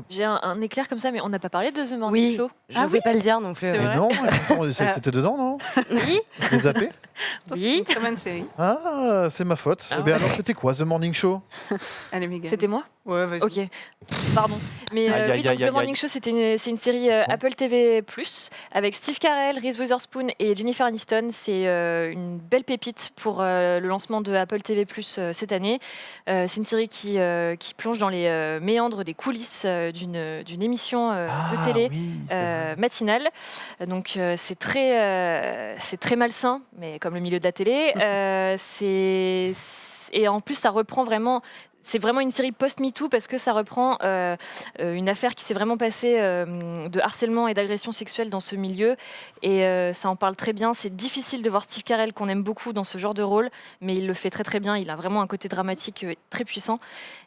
J'ai un éclair comme ça, mais on n'a pas parlé de The Morning Oui, Show. je ne sais pas le dire non plus. C'est Mais vrai non, c'était dedans, non? Oui. Je l'ai zappé? C'est une très bonne série. Ah, c'est ma faute. Ah Eh bien, ouais. alors, c'était quoi, The Morning Show? Allez, Mégane. C'était moi? Ouais, vas-y. Ok, pardon. Mais Aïe, aïe, oui, donc aïe, The aïe, Morning aïe. Show, c'est une série Apple TV+, avec Steve Carell, Reese Witherspoon et Jennifer Aniston. C'est une belle pépite pour le lancement de Apple TV+, cette année. C'est une série qui plonge dans les méandres des coulisses d'une émission de télé matinale. Donc c'est très malsain, mais comme le milieu de la télé. Et en plus, ça reprend vraiment... C'est vraiment une série post-MeToo parce que ça reprend une affaire qui s'est vraiment passée de harcèlement et d'agression sexuelle dans ce milieu. Et ça en parle très bien. C'est difficile de voir Steve Carell, qu'on aime beaucoup dans ce genre de rôle, mais il le fait très très bien. Il a vraiment un côté dramatique très puissant.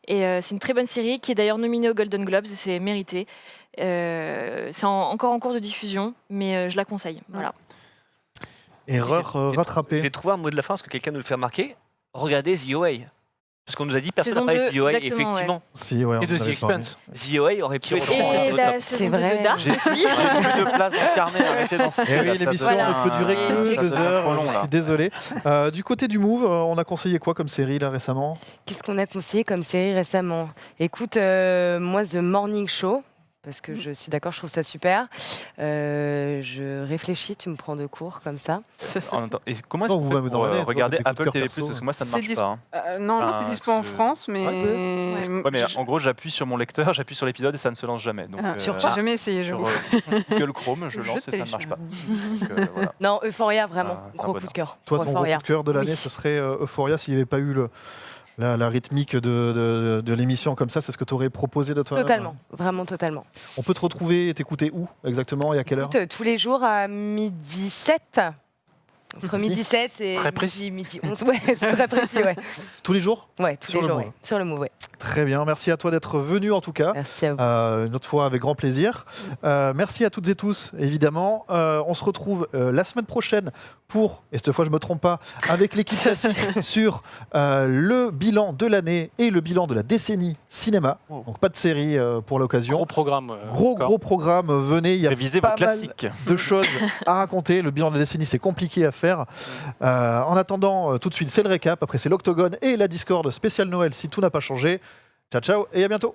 Et c'est une très bonne série qui est d'ailleurs nominée aux Golden Globes et c'est mérité. C'est encore en cours de diffusion, mais je la conseille. Voilà. Erreur rattrapée. J'ai trouvé un mot de la fin parce que quelqu'un nous le fait remarquer. Regardez The OA. Parce qu'on nous a dit personne Saison n'a parlé de 2, The OA, exactement, effectivement. Si, ouais, Et on de en The avait parlé. Expanse. The OA aurait pu être Et dans la notre saison vrai. 2 de Dark J'ai aussi. plus de place dans le carnet, arrêtez d'en citer, Eh là, oui, ça l'émission devient ne peut durer un- que ça 2 devient heures. trop long, Je là. suis désolé. Du côté du Move, on a conseillé quoi comme série là récemment? Qu'est-ce qu'on a conseillé comme série récemment? Écoute, moi, The Morning Show, parce que je suis d'accord, je trouve ça super. Je réfléchis, tu me prends de court comme ça. En même temps, et comment est-ce Non, qu'on vous fait m'avez pour demandé, tu vois, regarder tes coups de Apple cœur TV+, perso. parce que moi ça ne C'est marche pas. hein. Non, Ah, c'est parce dispo en que- France, mais. Ouais, mais en gros, j'appuie sur mon lecteur, j'appuie sur l'épisode et ça ne se lance jamais. Donc, Sur J'ai jamais essayé, sur j'avoue. Google Chrome, je Je lance et ça ne marche pas. Donc, voilà. Non, Euphoria, vraiment, Ah, c'est un gros coup bonheur. de cœur. Toi, pour ton gros Euphoria. coup de cœur de l'année, Oui. ce serait Euphoria s'il n'y avait pas eu la rythmique de l'émission comme ça. C'est ce que tu aurais proposé de toi? Totalement, vraiment totalement. On peut te retrouver et t'écouter où exactement et à quelle heure? Écoute, tous les jours à 12h07. Entre Précis. 12h07 et Très précis. midi 11. Ouais, c'est très précis, ouais. Tous les jours? Ouais, tous Sur les le jours, Move. ouais. Sur le Move, ouais. Très bien, merci à toi d'être venu en tout cas. Merci à vous. Une autre fois avec grand plaisir. Merci à toutes et tous, évidemment. On se retrouve la semaine prochaine pour, et cette fois je ne me trompe pas, avec l'équipe classique sur le bilan de l'année et le bilan de la décennie cinéma. Donc pas de série pour l'occasion. Gros programme. Gros programme, venez, il y a Révisez vos pas mal classiques. de choses à raconter. Le bilan de la décennie, c'est compliqué à faire. En attendant, tout de suite, c'est le récap. Après, c'est l'Octogone et la Discord spéciale Noël si tout n'a pas changé. Ciao, ciao et à bientôt.